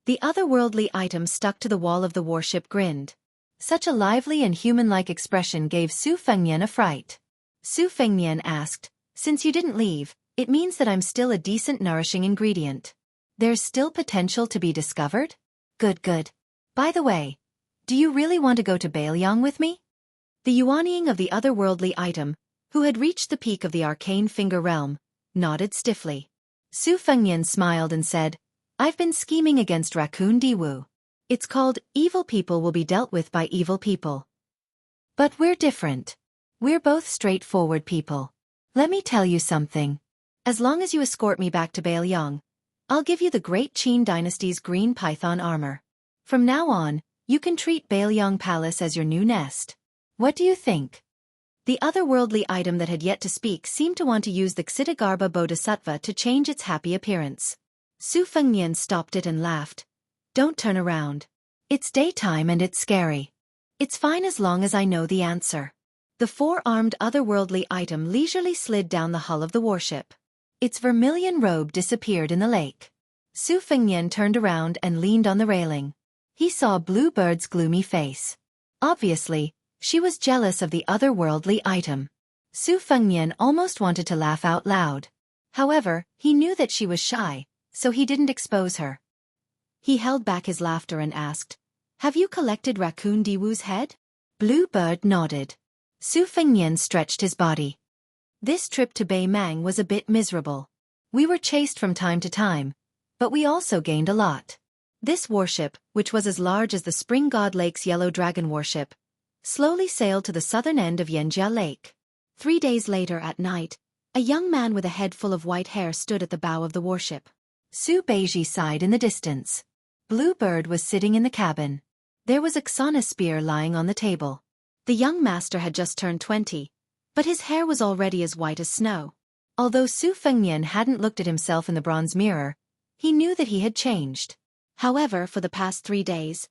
The otherworldly item stuck to the wall of the warship grinned. Such a lively and human-like expression gave Su Fengnian a fright. Su Fengnian asked, since you didn't leave, it means that I'm still a decent nourishing ingredient. There's still potential to be discovered? Good, good. By the way, do you really want to go to Beiliang with me? The Yuanying of the otherworldly item, who had reached the peak of the arcane finger realm, nodded stiffly. Su Fengnian smiled and said, I've been scheming against Raccoon Diwu. It's called evil people will be dealt with by evil people. But we're different. We're both straightforward people. Let me tell you something. As long as you escort me back to Beiliang, I'll give you the Great Qin Dynasty's green python armor. From now on, you can treat Beiliang Palace as your new nest. What do you think? The otherworldly item that had yet to speak seemed to want to use the Ksitigarbha Bodhisattva to change its happy appearance. Su Fengnian stopped it and laughed. Don't turn around. It's daytime and it's scary. It's fine as long as I know the answer. The four-armed otherworldly item leisurely slid down the hull of the warship. Its vermilion robe disappeared in the lake. Su Fengnian turned around and leaned on the railing. He saw Blue Bird's gloomy face. Obviously, she was jealous of the otherworldly item. Su Fengnian almost wanted to laugh out loud. However, he knew that she was shy, so he didn't expose her. He held back his laughter and asked, have you collected Raccoon Diwu's head? Blue Bird nodded. Su Fengnian stretched his body. This trip to Bai Mang was a bit miserable. We were chased from time to time, but we also gained a lot. This warship, which was as large as the Spring God Lake's Yellow Dragon warship, slowly sailed to the southern end of Xianxia Lake. 3 days later at night, a young man with a head full of white hair stood at the bow of the warship. Su Beiji sighed in the distance. Blue Bird was sitting in the cabin. There was a Xana spear lying on the table. The young master had just turned 20, but his hair was already as white as snow. Although Su Fengnian hadn't looked at himself in the bronze mirror, he knew that he had changed. However, for the past 3 days,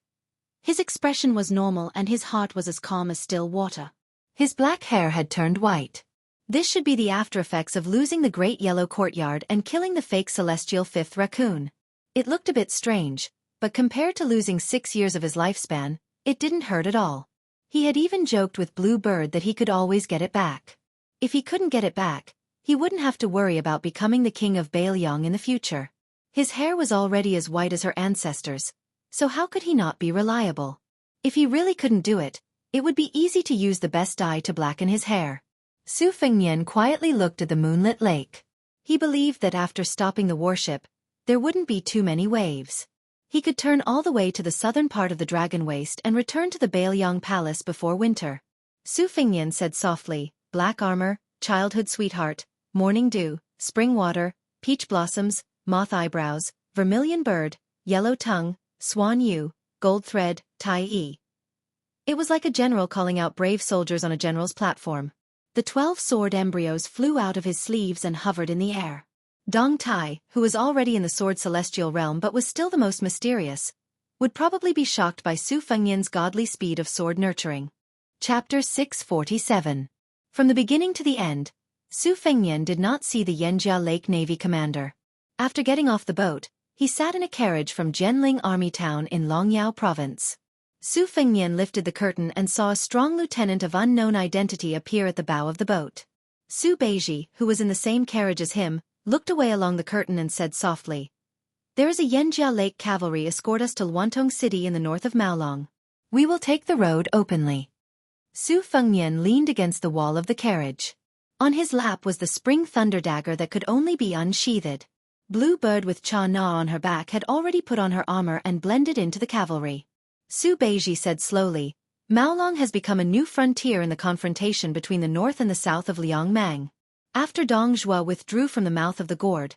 his expression was normal and his heart was as calm as still water. His black hair had turned white. This should be the after-effects of losing the Great Yellow Courtyard and killing the fake celestial fifth raccoon. It looked a bit strange, but compared to losing 6 years of his lifespan, it didn't hurt at all. He had even joked with Blue Bird that he could always get it back. If he couldn't get it back, he wouldn't have to worry about becoming the king of Beiliang in the future. His hair was already as white as her ancestors, so how could he not be reliable? If he really couldn't do it, it would be easy to use the best dye to blacken his hair. Su Fengnian quietly looked at the moonlit lake. He believed that after stopping the warship, there wouldn't be too many waves. He could turn all the way to the southern part of the Dragon Waste and return to the Beiliang Palace before winter. Su Fengnian said softly, black armor, childhood sweetheart, morning dew, spring water, peach blossoms, moth eyebrows, vermilion bird, yellow tongue, swan ewe, gold thread, tai yi. It was like a general calling out brave soldiers on a general's platform. The 12 sword embryos flew out of his sleeves and hovered in the air. Dong Tai, who was already in the sword celestial realm but was still the most mysterious, would probably be shocked by Su Fengnian's godly speed of sword nurturing. Chapter 647. From the beginning to the end, Su Fengnian did not see the Yanjia Lake Navy commander. After getting off the boat, he sat in a carriage from Jianling Army Town in Longyao Province. Su Fengnian lifted the curtain and saw a strong lieutenant of unknown identity appear at the bow of the boat. Su Beiji, who was in the same carriage as him, looked away along the curtain and said softly, there is a Yanjia Lake cavalry escort us to Luantong City in the north of Maolong. We will take the road openly. Su Fengnian leaned against the wall of the carriage. On his lap was the spring thunder dagger that could only be unsheathed. Blue Bird with Cha Na on her back had already put on her armor and blended into the cavalry. Su Beiji said slowly, Maolong has become a new frontier in the confrontation between the north and the south of Liangmang. After Dong Zhuo withdrew from the mouth of the gourd,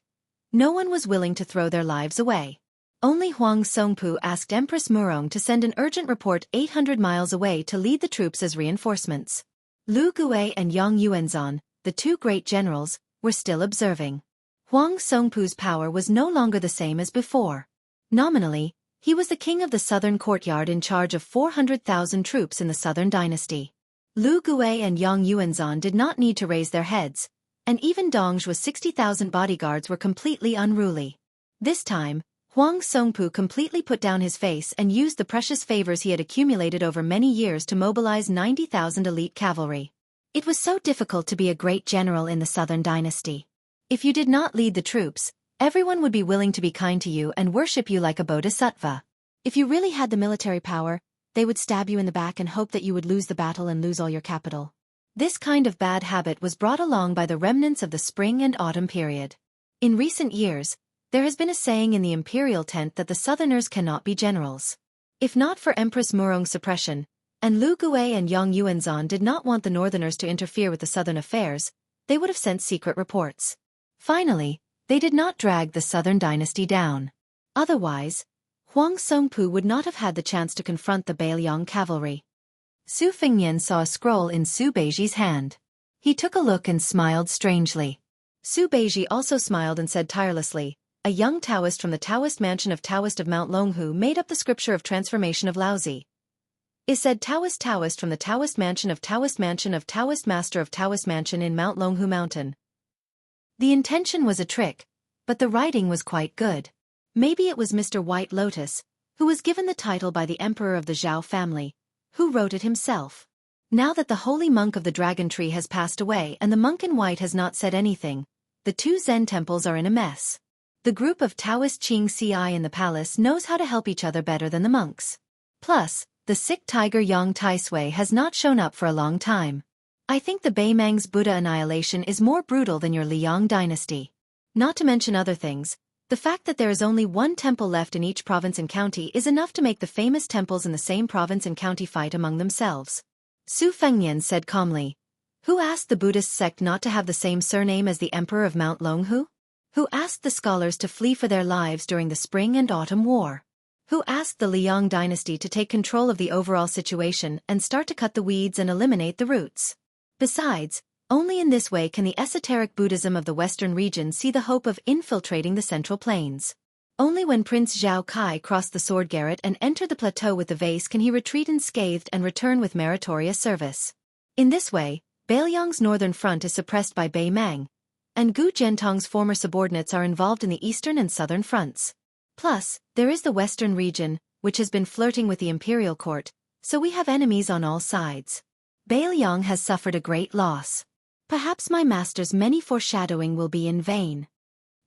no one was willing to throw their lives away. Only Huang Songpu asked Empress Murong to send an urgent report 800 miles away to lead the troops as reinforcements. Lu Gui and Yang Yuanzhan, the two great generals, were still observing. Huang Songpu's power was no longer the same as before. Nominally, he was the king of the southern courtyard in charge of 400,000 troops in the southern dynasty. Lu Gui and Yang Yuanzhan did not need to raise their heads, and even Dong Zhuo's 60,000 bodyguards were completely unruly. This time, Huang Songpu completely put down his face and used the precious favors he had accumulated over many years to mobilize 90,000 elite cavalry. It was so difficult to be a great general in the southern dynasty. If you did not lead the troops, everyone would be willing to be kind to you and worship you like a bodhisattva. If you really had the military power, they would stab you in the back and hope that you would lose the battle and lose all your capital. This kind of bad habit was brought along by the remnants of the spring and autumn period. In recent years, there has been a saying in the imperial tent that the southerners cannot be generals. If not for Empress Murong's suppression, and Lu Gui and Yang Yuanzhan did not want the northerners to interfere with the southern affairs, they would have sent secret reports. Finally, they did not drag the southern dynasty down. Otherwise, Huang Songpu would not have had the chance to confront the Beiliang cavalry. Su Fengnian saw a scroll in Su Beiji's hand. He took a look and smiled strangely. Su Beiji also smiled and said tirelessly, a young Taoist from the Taoist mansion of Taoist of Mount Longhu made up the scripture of transformation of Laozi. Is said Taoist from the Taoist mansion of Taoist master of Taoist mansion in Mount Longhu mountain. The intention was a trick, but the writing was quite good. Maybe it was Mr. White Lotus, who was given the title by the emperor of the Zhao family, who wrote it himself. Now that the holy monk of the dragon tree has passed away and the monk in white has not said anything, the two Zen temples are in a mess. The group of Taoist Qing Ci in the palace knows how to help each other better than the monks. Plus, the sick tiger Yang Taisui has not shown up for a long time. I think the Beimang's Buddha annihilation is more brutal than your Liang dynasty. Not to mention other things, the fact that there is only one temple left in each province and county is enough to make the famous temples in the same province and county fight among themselves. Su Fengnian said calmly. Who asked the Buddhist sect not to have the same surname as the emperor of Mount Longhu? Who asked the scholars to flee for their lives during the spring and autumn war? Who asked the Liang dynasty to take control of the overall situation and start to cut the weeds and eliminate the roots? Besides, only in this way can the esoteric Buddhism of the western region see the hope of infiltrating the central plains. Only when Prince Zhao Kai crossed the sword garret and entered the plateau with the vase can he retreat unscathed and return with meritorious service. In this way, Beiliang's northern front is suppressed by Beimang, and Gu Zhentong's former subordinates are involved in the eastern and southern fronts. Plus, there is the western region, which has been flirting with the imperial court, so we have enemies on all sides. Beiliang has suffered a great loss. Perhaps my master's many foreshadowing will be in vain.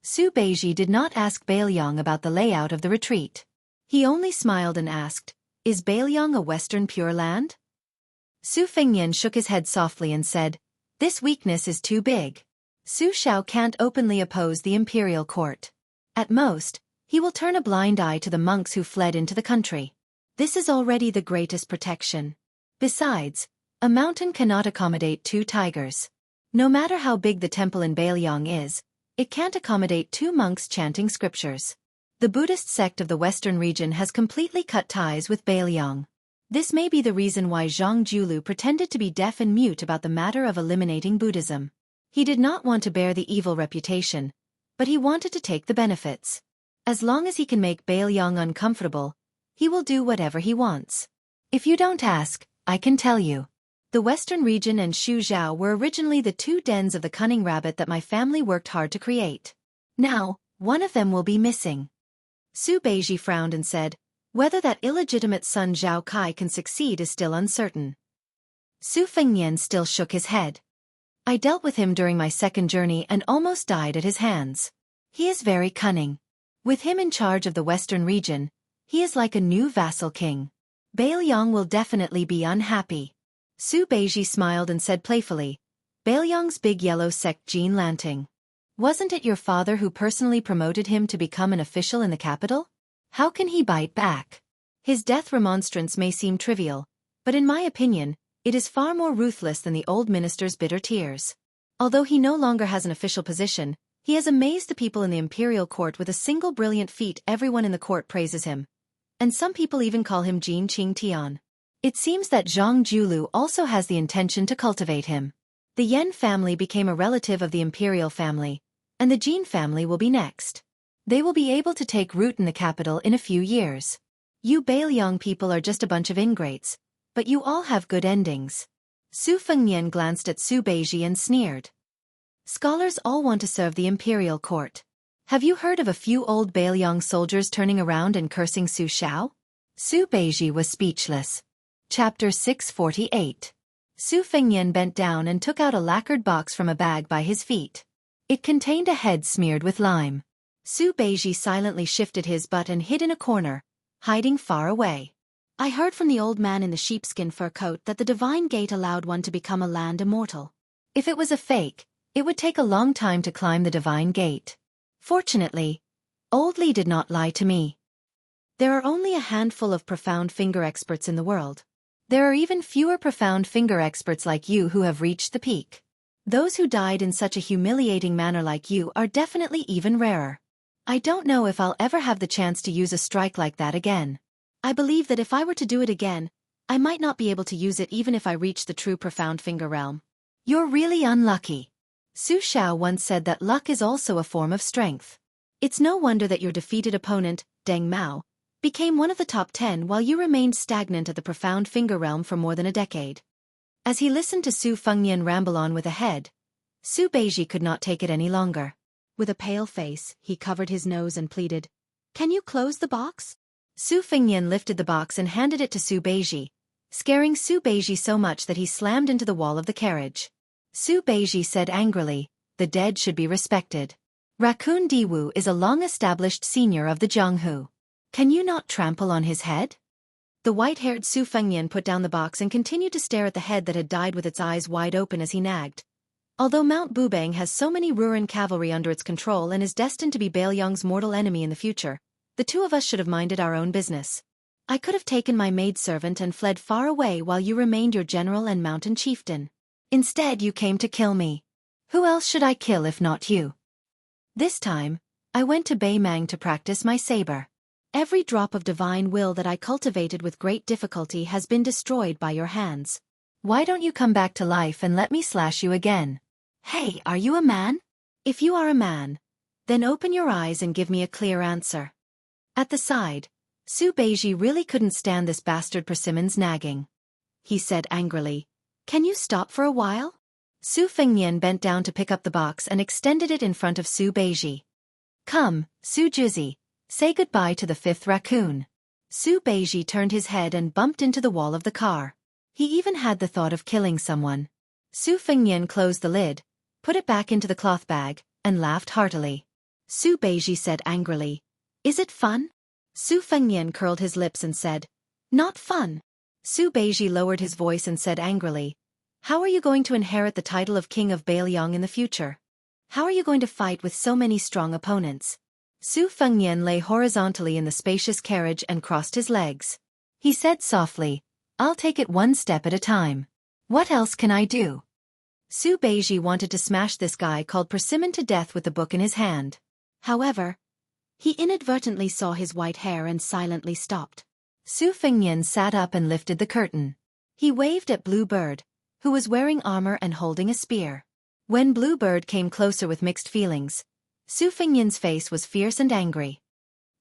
Su Beiji did not ask Beiliang about the layout of the retreat. He only smiled and asked, is Beiliang a western Pure Land? Su Fengnian shook his head softly and said, this weakness is too big. Su Shao can't openly oppose the imperial court. At most, he will turn a blind eye to the monks who fled into the country. This is already the greatest protection. Besides, a mountain cannot accommodate two tigers. No matter how big the temple in Beiliang is, it can't accommodate two monks chanting scriptures. The Buddhist sect of the western region has completely cut ties with Beiliang. This may be the reason why Zhang Julu pretended to be deaf and mute about the matter of eliminating Buddhism. He did not want to bear the evil reputation, but he wanted to take the benefits. As long as he can make Beiliang uncomfortable, he will do whatever he wants. If you don't ask, I can tell you. The western region and Xuzhou were originally the two dens of the cunning rabbit that my family worked hard to create. Now, one of them will be missing. Su Beiji frowned and said, whether that illegitimate son Zhao Kai can succeed is still uncertain. Su Fengnian still shook his head. I dealt with him during my second journey and almost died at his hands. He is very cunning. With him in charge of the western region, he is like a new vassal king. Beiliang will definitely be unhappy. Su Beiji smiled and said playfully, Beiliang's big yellow sect Jean Lanting. Wasn't it your father who personally promoted him to become an official in the capital? How can he bite back? His death remonstrance may seem trivial, but in my opinion, it is far more ruthless than the old minister's bitter tears. Although he no longer has an official position, he has amazed the people in the imperial court with a single brilliant feat. Everyone in the court praises him, and some people even call him Jin Qing Tian. It seems that Zhang Julu also has the intention to cultivate him. The Yan family became a relative of the imperial family, and the Jin family will be next. They will be able to take root in the capital in a few years. You Bailiang people are just a bunch of ingrates, but you all have good endings. Su Fengnian glanced at Su Beiji and sneered. Scholars all want to serve the imperial court. Have you heard of a few old Bailiang soldiers turning around and cursing Su Xiao? Su Beiji was speechless. Chapter 648. Su Fengnian bent down and took out a lacquered box from a bag by his feet. It contained a head smeared with lime. Su Beiji silently shifted his butt and hid in a corner, hiding far away. I heard from the old man in the sheepskin fur coat that the divine gate allowed one to become a land immortal. If it was a fake, it would take a long time to climb the divine gate. Fortunately, Old Li did not lie to me. There are only a handful of profound finger experts in the world. There are even fewer profound finger experts like you who have reached the peak. Those who died in such a humiliating manner like you are definitely even rarer. I don't know if I'll ever have the chance to use a strike like that again. I believe that if I were to do it again, I might not be able to use it even if I reached the true profound finger realm. You're really unlucky. Su Xiao once said that luck is also a form of strength. It's no wonder that your defeated opponent, Deng Mao, became one of the top 10 while you remained stagnant at the profound finger realm for more than a decade. As he listened to Su Fengnian ramble on with a head, Su Beiji could not take it any longer. With a pale face, he covered his nose and pleaded, "Can you close the box?" Su Fengnian lifted the box and handed it to Su Beiji, scaring Su Beiji so much that he slammed into the wall of the carriage. Su Beiji said angrily, "The dead should be respected. Raccoon Diwu is a long-established senior of the Jianghu. Can you not trample on his head?" The white-haired Su Fengnian put down the box and continued to stare at the head that had died with its eyes wide open as he nagged. Although Mount Bubang has so many Ruran cavalry under its control and is destined to be Bailiang's mortal enemy in the future, the two of us should have minded our own business. I could have taken my maidservant and fled far away while you remained your general and mountain chieftain. Instead you came to kill me. Who else should I kill if not you? This time, I went to Beimang to practice my saber. Every drop of divine will that I cultivated with great difficulty has been destroyed by your hands. Why don't you come back to life and let me slash you again? Hey, are you a man? If you are a man, then open your eyes and give me a clear answer. At the side, Su Beiji really couldn't stand this bastard Persimmon's nagging. He said angrily, "Can you stop for a while?" Su Fengnian bent down to pick up the box and extended it in front of Su Beiji. "Come, Su Juzi, say goodbye to the fifth raccoon." Su Beiji turned his head and bumped into the wall of the car. He even had the thought of killing someone. Su Fengnian closed the lid, put it back into the cloth bag, and laughed heartily. Su Beiji said angrily, "Is it fun?" Su Fengnian curled his lips and said, "Not fun." Su Beiji lowered his voice and said angrily, "How are you going to inherit the title of King of Bailiang in the future? How are you going to fight with so many strong opponents?" Su Fengnian lay horizontally in the spacious carriage and crossed his legs. He said softly, "I'll take it one step at a time. What else can I do?" Su Beiji wanted to smash this guy called Persimmon to death with the book in his hand. However, he inadvertently saw his white hair and silently stopped. Su Fengnian sat up and lifted the curtain. He waved at Blue Bird, who was wearing armor and holding a spear. When Blue Bird came closer with mixed feelings, Su Fengnian's face was fierce and angry.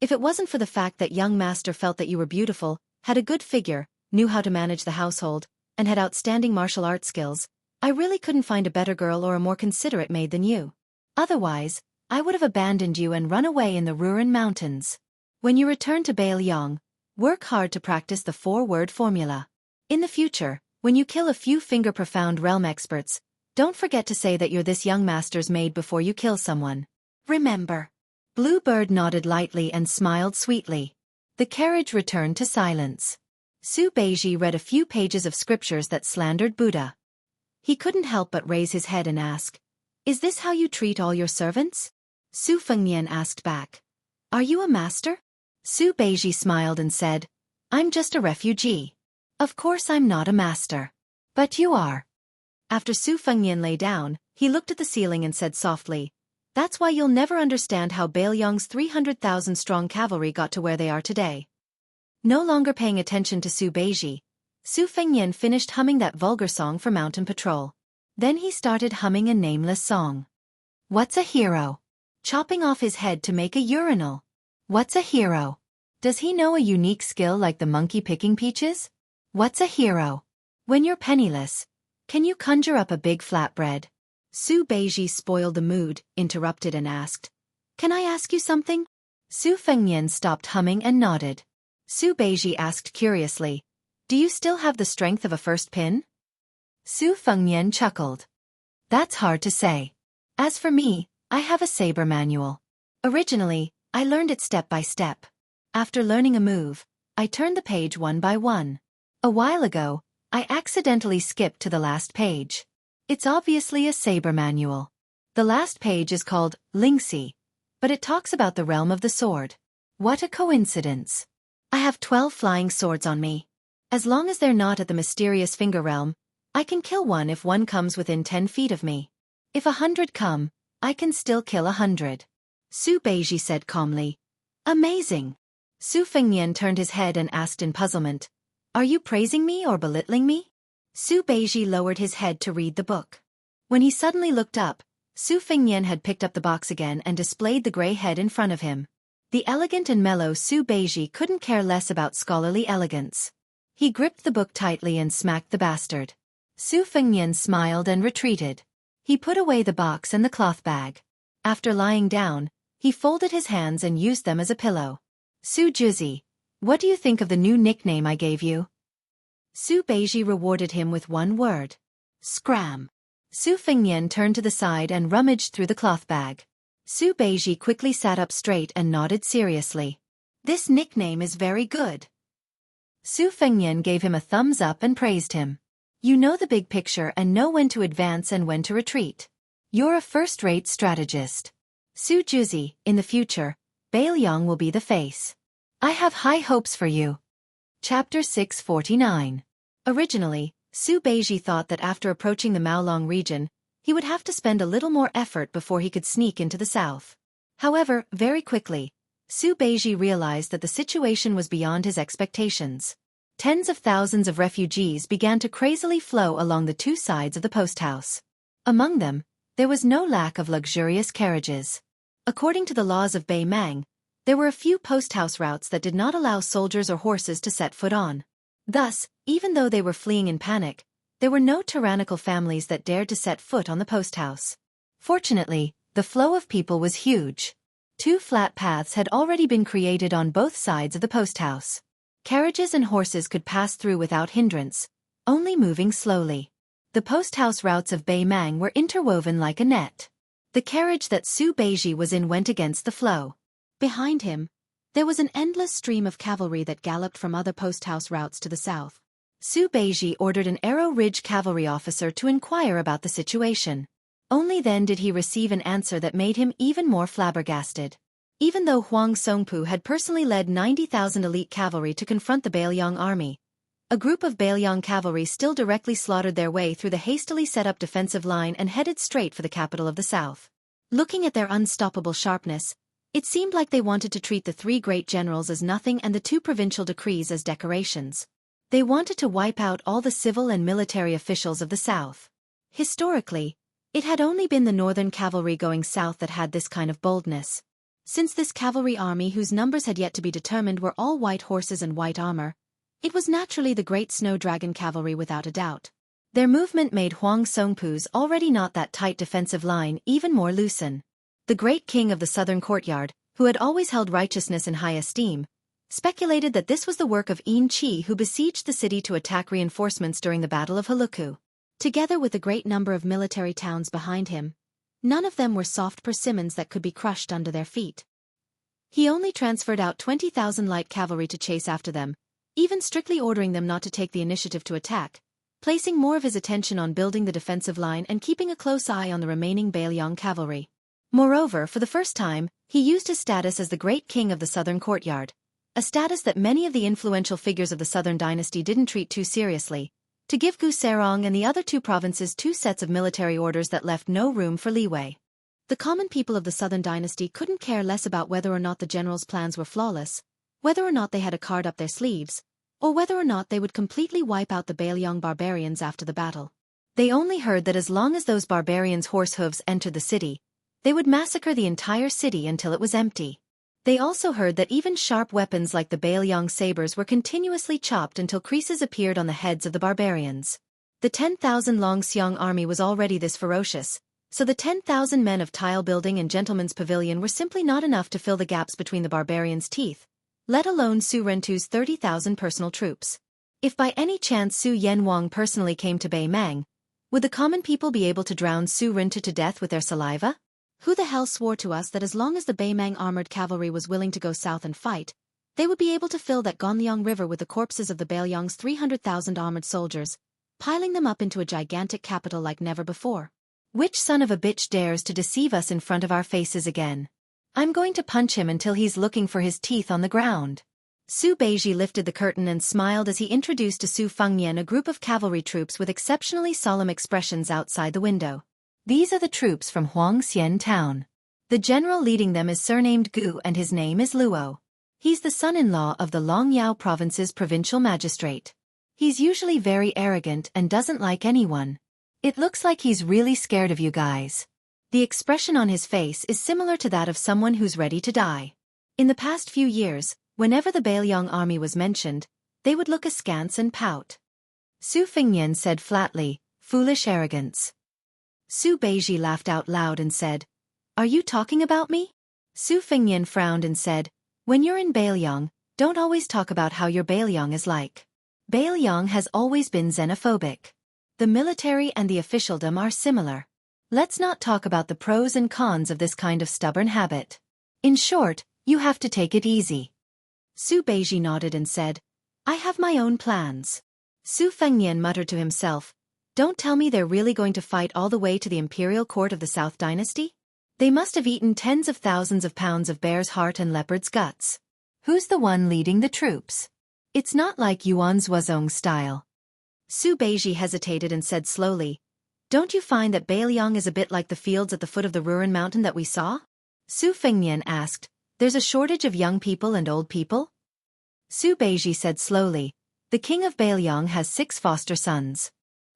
"If it wasn't for the fact that young master felt that you were beautiful, had a good figure, knew how to manage the household, and had outstanding martial arts skills, I really couldn't find a better girl or a more considerate maid than you. Otherwise, I would have abandoned you and run away in the Ruran Mountains. When you return to Bailiang, work hard to practice the 4-word formula. In the future, when you kill a few finger profound realm experts, don't forget to say that you're this young master's maid before you kill someone. Remember." Blue Bird nodded lightly and smiled sweetly. The carriage returned to silence. Su Beiji read a few pages of scriptures that slandered Buddha. He couldn't help but raise his head and ask, "Is this how you treat all your servants?" Su Fengnian asked back, "Are you a master?" Su Beiji smiled and said, I'm just a refugee. Of course I'm not a master. But you are. After Su Fengnian lay down, he looked at the ceiling and said softly, "That's why you'll never understand how Bailiang's 300,000-strong cavalry got to where they are today." No longer paying attention to Su Beiji, Su Fengnian finished humming that vulgar song for mountain patrol. Then he started humming a nameless song. What's a hero? Chopping off his head to make a urinal. What's a hero? Does he know a unique skill like the monkey picking peaches? What's a hero? When you're penniless, can you conjure up a big flatbread? Su Beiji spoiled the mood, interrupted and asked, "Can I ask you something?" Su Fengnian stopped humming and nodded. Su Beiji asked curiously, "Do you still have the strength of a first pin?" Su Fengnian chuckled. "That's hard to say. As for me, I have a saber manual. Originally, I learned it step by step. After learning a move, I turned the page one by one. A while ago, I accidentally skipped to the last page. It's obviously a saber manual. The last page is called Lingxi, but it talks about the realm of the sword. What a coincidence. I have 12 flying swords on me. As long as they're not at the mysterious finger realm, I can kill one if one comes within 10 feet of me. If 100 come, I can still kill 100. Su Beiji said calmly. Amazing. Su Fengnian turned his head and asked in puzzlement, "Are you praising me or belittling me?" Su Beiji lowered his head to read the book. When he suddenly looked up, Su Fengnian had picked up the box again and displayed the gray head in front of him. The elegant and mellow Su Beiji couldn't care less about scholarly elegance. He gripped the book tightly and smacked the bastard. Su Fengnian smiled and retreated. He put away the box and the cloth bag. After lying down, he folded his hands and used them as a pillow. "Su Juzi, what do you think of the new nickname I gave you?" Su Beiji rewarded him with one word. Scram. Su Fengnian turned to the side and rummaged through the cloth bag. Su Beiji quickly sat up straight and nodded seriously. "This nickname is very good." Su Fengnian gave him a thumbs up and praised him. "You know the big picture and know when to advance and when to retreat. You're a first-rate strategist. Su Juzi, in the future, Bailiang will be the face. I have high hopes for you." Chapter 649. Originally, Su Beiji thought that after approaching the Maolong region, he would have to spend a little more effort before he could sneak into the south. However, very quickly, Su Beiji realized that the situation was beyond his expectations. Tens of thousands of refugees began to crazily flow along the two sides of the post house. Among them, there was no lack of luxurious carriages. According to the laws of Bei Mang, there were a few post house routes that did not allow soldiers or horses to set foot on. Thus, even though they were fleeing in panic, there were no tyrannical families that dared to set foot on the post house. Fortunately, the flow of people was huge. 2 flat paths had already been created on both sides of the post house. Carriages and horses could pass through without hindrance, only moving slowly. The post house routes of Bei Mang were interwoven like a net. The carriage that Su Beiji was in went against the flow. Behind him, there was an endless stream of cavalry that galloped from other post house routes to the south. Su Beiji ordered an Arrow Ridge cavalry officer to inquire about the situation. Only then did he receive an answer that made him even more flabbergasted. Even though Huang Songpu had personally led 90,000 elite cavalry to confront the Bailiang army, a group of Bailiang cavalry still directly slaughtered their way through the hastily set-up defensive line and headed straight for the capital of the south. Looking at their unstoppable sharpness, it seemed like they wanted to treat the 3 great generals as nothing and the 2 provincial decrees as decorations. They wanted to wipe out all the civil and military officials of the south. Historically, it had only been the northern cavalry going south that had this kind of boldness. Since this cavalry army whose numbers had yet to be determined were all white horses and white armor, it was naturally the great snow dragon cavalry without a doubt. Their movement made Huang Songpu's already not that tight defensive line even more loosen. The great king of the southern courtyard, who had always held righteousness in high esteem, speculated that this was the work of Yin Qi, who besieged the city to attack reinforcements during the Battle of Haluku. Together with a great number of military towns behind him, none of them were soft persimmons that could be crushed under their feet. He only transferred out 20,000 light cavalry to chase after them, even strictly ordering them not to take the initiative to attack, placing more of his attention on building the defensive line and keeping a close eye on the remaining Bailiang cavalry. Moreover, for the first time, he used his status as the great king of the southern courtyard, a status that many of the influential figures of the Southern Dynasty didn't treat too seriously, to give Gu Serong and the other two provinces two sets of military orders that left no room for leeway. The common people of the Southern Dynasty couldn't care less about whether or not the general's plans were flawless, whether or not they had a card up their sleeves, or whether or not they would completely wipe out the Baelyong barbarians after the battle. They only heard that as long as those barbarians' horse hooves entered the city, they would massacre the entire city until it was empty. They also heard that even sharp weapons like the Baelyong sabers were continuously chopped until creases appeared on the heads of the barbarians. The 10,000-long Xiong army was already this ferocious, so the 10,000 men of tile building and gentleman's pavilion were simply not enough to fill the gaps between the barbarians' teeth, let alone Su Rentu's 30,000 personal troops. If by any chance Su Yenwang personally came to Bei Mang, would the common people be able to drown Su Rentu to death with their saliva? Who the hell swore to us that as long as the Bei Mang armored cavalry was willing to go south and fight, they would be able to fill that Gonliang River with the corpses of the Baelyong's 300,000 armored soldiers, piling them up into a gigantic capital like never before? Which son of a bitch dares to deceive us in front of our faces again? I'm going to punch him until he's looking for his teeth on the ground. Su Beiji lifted the curtain and smiled as he introduced to Su Fengnian a group of cavalry troops with exceptionally solemn expressions outside the window. These are the troops from Huangxian town. The general leading them is surnamed Gu and his name is Luo. He's the son-in-law of the Longyao province's provincial magistrate. He's usually very arrogant and doesn't like anyone. It looks like he's really scared of you guys. The expression on his face is similar to that of someone who's ready to die. In the past few years, whenever the Baelyong army was mentioned, they would look askance and pout. Su Fengnian said flatly, "Foolish arrogance." Su Beiji laughed out loud and said, "Are you talking about me?" Su Fengnian frowned and said, "When you're in Baelyong, don't always talk about how your Baelyong is like. Baelyong has always been xenophobic. The military and the officialdom are similar. Let's not talk about the pros and cons of this kind of stubborn habit. In short, you have to take it easy." Su Beiji nodded and said, "I have my own plans." Su Fengnian muttered to himself, "Don't tell me they're really going to fight all the way to the imperial court of the South Dynasty? They must have eaten tens of thousands of pounds of bear's heart and leopard's guts. Who's the one leading the troops? It's not like Yuan Zhuozong style." Su Beiji hesitated and said slowly, "Don't you find that Baelyong is a bit like the fields at the foot of the Ruren Mountain that we saw?" Su Fengnian asked, "There's a shortage of young people and old people?" Su Beiji said slowly, "The king of Baelyong has 6 foster sons.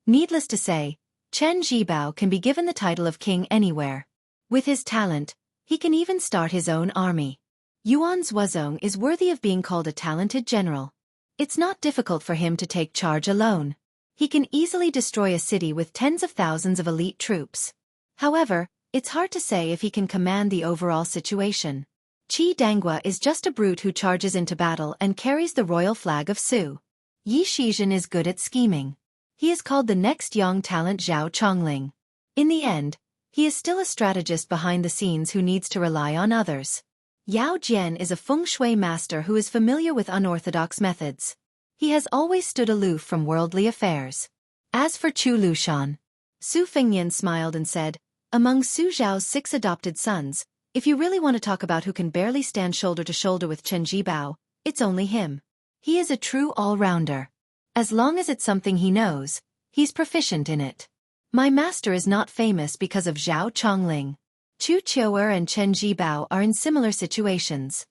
Needless to say, Chen Zhibao can be given the title of king anywhere. With his talent, he can even start his own army. Yuan Zhuozong is worthy of being called a talented general. It's not difficult for him to take charge alone. He can easily destroy a city with tens of thousands of elite troops. However, it's hard to say if he can command the overall situation. Qi Dangua is just a brute who charges into battle and carries the royal flag of Su. Yi Shizhen is good at scheming. He is called the next young talent Zhao Chongling. In the end, he is still a strategist behind the scenes who needs to rely on others. Yao Jian is a feng shui master who is familiar with unorthodox methods. He has always stood aloof from worldly affairs. As for Chu Lushan," Su Fengnian smiled and said, "Among Su Zhao's 6 adopted sons, if you really want to talk about who can barely stand shoulder to shoulder with Chen Zhibao, it's only him. He is a true all-rounder. As long as it's something he knows, he's proficient in it. My master is not famous because of Zhao Chongling. Chu Qiu'er and Chen Zhibao are in similar situations."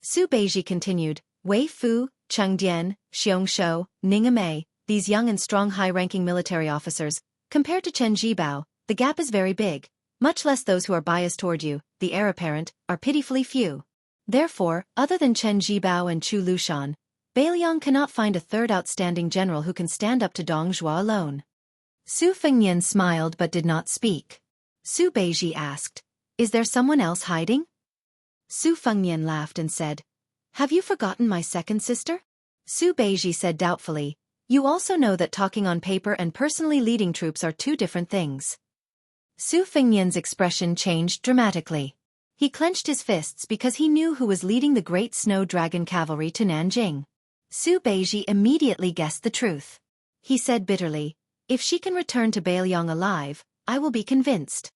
Su Beiji continued, "Wei Fu, Cheng Dian, Xiongshou, Ning Amei, these young and strong high-ranking military officers, compared to Chen Zhibao, the gap is very big, much less those who are biased toward you, the heir apparent, are pitifully few. Therefore, other than Chen Zhibao and Chu Lushan, Baelyong cannot find a third outstanding general who can stand up to Dong Zhuo alone." Su Fengnian smiled but did not speak. Su Beiji asked, "Is there someone else hiding?" Su Fengnian laughed and said, "Have you forgotten my second sister?" Su Beiji said doubtfully, "You also know that talking on paper and personally leading troops are 2 different things." Su Fengnian's expression changed dramatically. He clenched his fists because he knew who was leading the Great Snow Dragon Cavalry to Nanjing. Su Beiji immediately guessed the truth. He said bitterly, "If she can return to Baelyong alive, I will be convinced."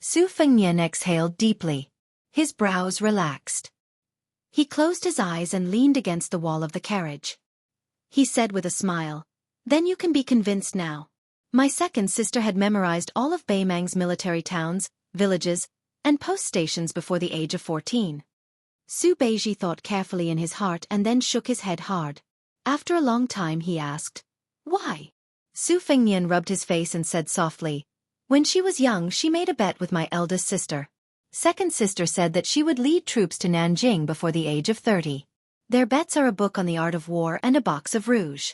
Su Fengnian exhaled deeply. His brows relaxed. He closed his eyes and leaned against the wall of the carriage. He said with a smile, "Then you can be convinced now. My second sister had memorized all of Beimang's military towns, villages, and post stations before the age of 14. Su Beiji thought carefully in his heart and then shook his head hard. After a long time he asked, "Why?" Su Fengnian rubbed his face and said softly, "When she was young she made a bet with my eldest sister. Second sister said that she would lead troops to Nanjing before the age of 30. Their bets are a book on the art of war and a box of rouge."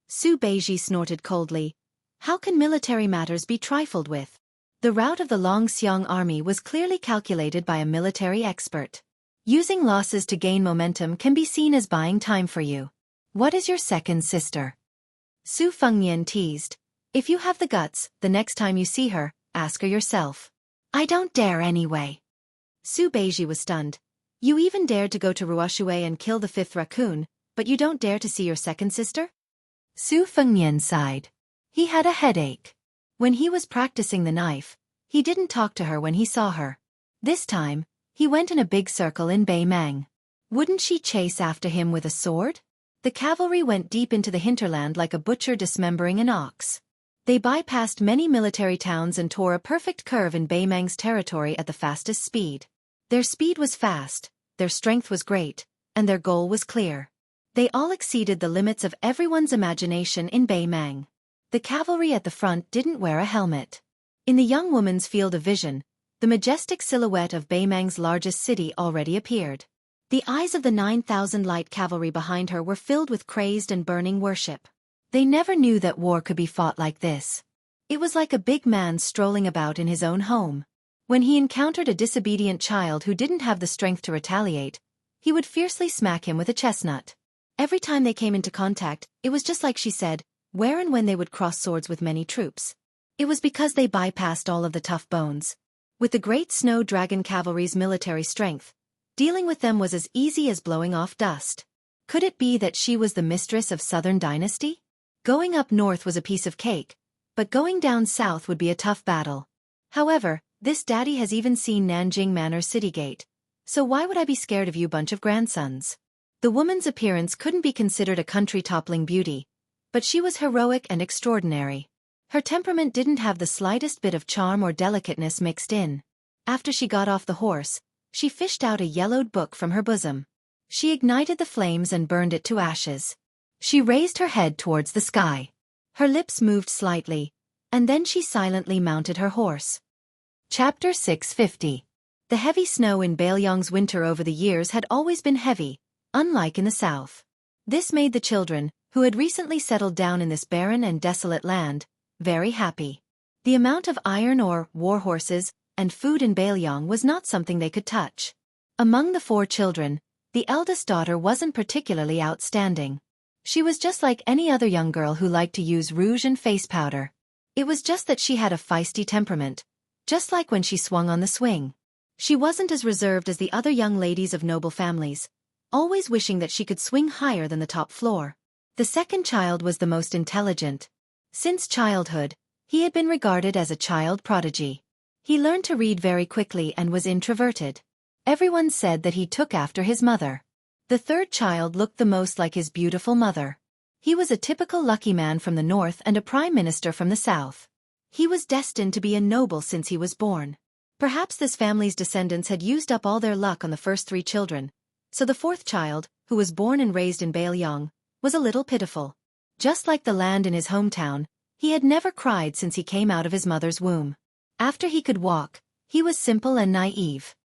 Su Beiji snorted coldly. How can military matters be trifled with? The rout of the Longxiang army was clearly calculated by a military expert. Using losses to gain momentum can be seen as buying time for you. What is your second sister? Su Fengnian teased. If you have the guts, the next time you see her, ask her yourself. I don't dare anyway. Su Beiji was stunned. You even dared to go to Ruoshui and kill the fifth raccoon, but you don't dare to see your second sister? Su Fengnian sighed. He had a headache. When he was practicing the knife, he didn't talk to her when he saw her. This time, he went in a big circle in Beimang. Wouldn't she chase after him with a sword? The cavalry went deep into the hinterland like a butcher dismembering an ox. They bypassed many military towns and tore a perfect curve in Beimang's territory at the fastest speed. Their speed was fast, their strength was great, and their goal was clear. They all exceeded the limits of everyone's imagination in Beimang. The cavalry at the front didn't wear a helmet. In the young woman's field of vision, the majestic silhouette of Beimang's largest city already appeared. The eyes of the 9,000 light cavalry behind her were filled with crazed and burning worship. They never knew that war could be fought like this. It was like a big man strolling about in his own home. When he encountered a disobedient child who didn't have the strength to retaliate, he would fiercely smack him with a chestnut. Every time they came into contact, it was just like she said, where and when they would cross swords with many troops. It was because they bypassed all of the tough bones. With the great snow dragon cavalry's military strength, dealing with them was as easy as blowing off dust. Could it be that she was the mistress of Southern Dynasty? Going up north was a piece of cake, but going down south would be a tough battle. However, this daddy has even seen Nanjing Manor city gate, so why would I be scared of you bunch of grandsons? The woman's appearance couldn't be considered a country-toppling beauty, but she was heroic and extraordinary. Her temperament didn't have the slightest bit of charm or delicateness mixed in. After she got off the horse, she fished out a yellowed book from her bosom. She ignited the flames and burned it to ashes. She raised her head towards the sky. Her lips moved slightly, and then she silently mounted her horse. Chapter 650. The heavy snow in Baelyong's winter over the years had always been heavy, unlike in the south. This made the children, who had recently settled down in this barren and desolate land, very happy. The amount of iron ore, war horses, and food in Baelyong was not something they could touch. Among the 4 children, the eldest daughter wasn't particularly outstanding. She was just like any other young girl who liked to use rouge and face powder. It was just that she had a feisty temperament, just like when she swung on the swing. She wasn't as reserved as the other young ladies of noble families, always wishing that she could swing higher than the top floor. The second child was the most intelligent. Since childhood, he had been regarded as a child prodigy. He learned to read very quickly and was introverted. Everyone said that he took after his mother. The third child looked the most like his beautiful mother. He was a typical lucky man from the north and a prime minister from the south. He was destined to be a noble since he was born. Perhaps this family's descendants had used up all their luck on the first 3 children, so the fourth child, who was born and raised in Baelyong, was a little pitiful. Just like the land in his hometown, he had never cried since he came out of his mother's womb. After he could walk, he was simple and naive.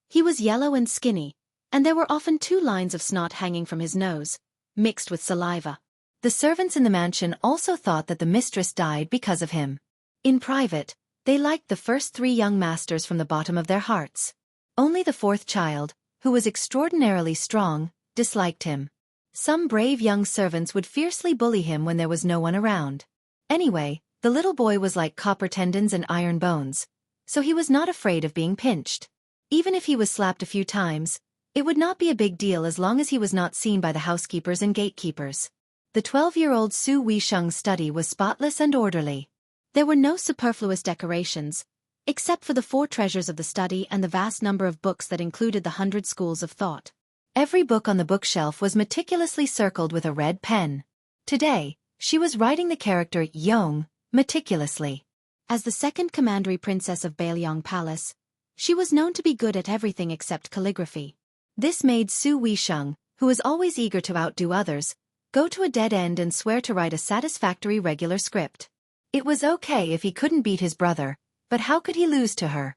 He was yellow and skinny, and there were often 2 lines of snot hanging from his nose, mixed with saliva. The servants in the mansion also thought that the mistress died because of him. In private, they liked the first 3 young masters from the bottom of their hearts. Only the fourth child, who was extraordinarily strong, disliked him. Some brave young servants would fiercely bully him when there was no one around. Anyway, the little boy was like copper tendons and iron bones, so he was not afraid of being pinched. Even if he was slapped a few times, it would not be a big deal as long as he was not seen by the housekeepers and gatekeepers. The 12-year-old Su Weisheng's study was spotless and orderly. There were no superfluous decorations, except for the 4 treasures of the study and the vast number of books that included the 100 schools of thought. Every book on the bookshelf was meticulously circled with a red pen. Today, she was writing the character Yong meticulously. As the second commandery princess of Bailiang Palace, she was known to be good at everything except calligraphy. This made Su Weisheng, who was always eager to outdo others, go to a dead end and swear to write a satisfactory regular script. It was okay if he couldn't beat his brother, but how could he lose to her?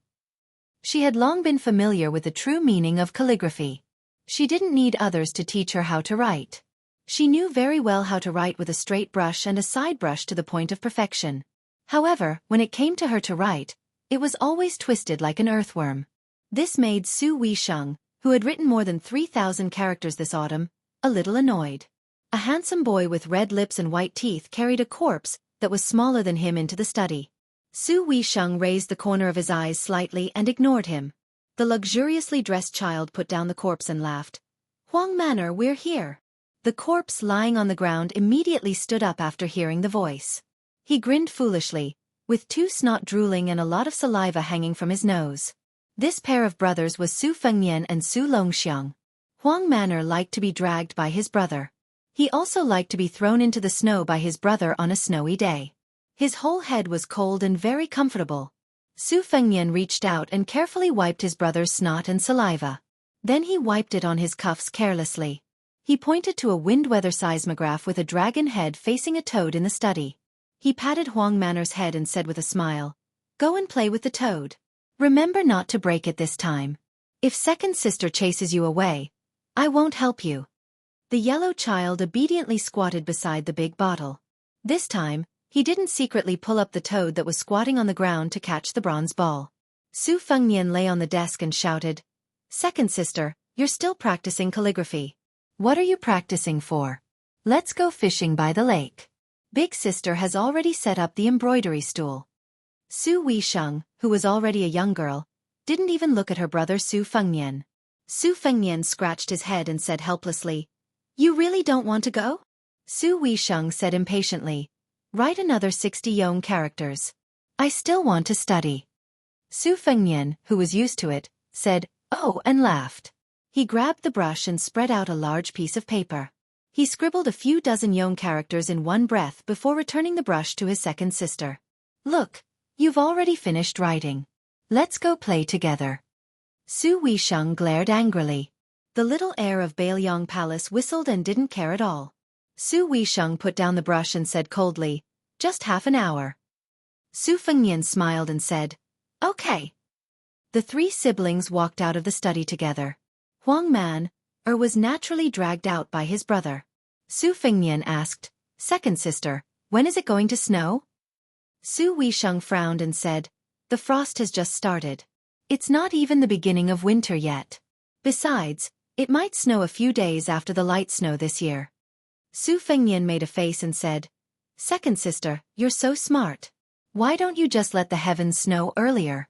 She had long been familiar with the true meaning of calligraphy. She didn't need others to teach her how to write. She knew very well how to write with a straight brush and a side brush to the point of perfection. However, when it came to her to write, it was always twisted like an earthworm. This made Su Weisheng, who had written more than 3,000 characters this autumn, a little annoyed. A handsome boy with red lips and white teeth carried a corpse that was smaller than him into the study. Su Weisheng raised the corner of his eyes slightly and ignored him. The luxuriously dressed child put down the corpse and laughed. "Huang Manor, we're here." The corpse lying on the ground immediately stood up after hearing the voice. He grinned foolishly, with two snot drooling and a lot of saliva hanging from his nose. This pair of brothers was Su Fengnian and Su Longxiang. Huang Manor liked to be dragged by his brother. He also liked to be thrown into the snow by his brother on a snowy day. His whole head was cold and very comfortable. Su Fengnian reached out and carefully wiped his brother's snot and saliva. Then he wiped it on his cuffs carelessly. He pointed to a wind-weather seismograph with a dragon head facing a toad in the study. He patted Huang Manor's head and said with a smile, "Go and play with the toad. Remember not to break it this time. If second sister chases you away, I won't help you." The yellow child obediently squatted beside the big bottle. This time, he didn't secretly pull up the toad that was squatting on the ground to catch the bronze ball. Su Fengnian lay on the desk and shouted, "Second sister, you're still practicing calligraphy. What are you practicing for? Let's go fishing by the lake. Big sister has already set up the embroidery stool." Su Weisheng, who was already a young girl, didn't even look at her brother Su Fengnian. Su Fengnian scratched his head and said helplessly, "You really don't want to go?" Su Weisheng said impatiently, "Write another 60 Yong characters. I still want to study." Su Fengnian, who was used to it, said, "Oh," and laughed. He grabbed the brush and spread out a large piece of paper. He scribbled a few dozen Yong characters in one breath before returning the brush to his second sister. "Look, you've already finished writing. Let's go play together." Su Weisheng glared angrily. The little heir of Bailiang Palace whistled and didn't care at all. Su Weisheng put down the brush and said coldly, "Just half an hour." Su Fengnian smiled and said, "Okay." The three siblings walked out of the study together. Huang Man was naturally dragged out by his brother. Su Fengnian asked, "Second sister, when is it going to snow?" Su Weisheng frowned and said, "The frost has just started. It's not even the beginning of winter yet. Besides, it might snow a few days after the light snow this year." Su Fengnian made a face and said, "Second sister, you're so smart. Why don't you just let the heavens snow earlier?"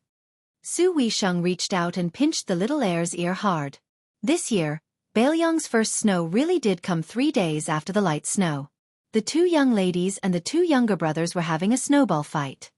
Su Weisheng reached out and pinched the little heir's ear hard. This year, Bailiang's first snow really did come 3 days after the light snow. The two young ladies and the two younger brothers were having a snowball fight.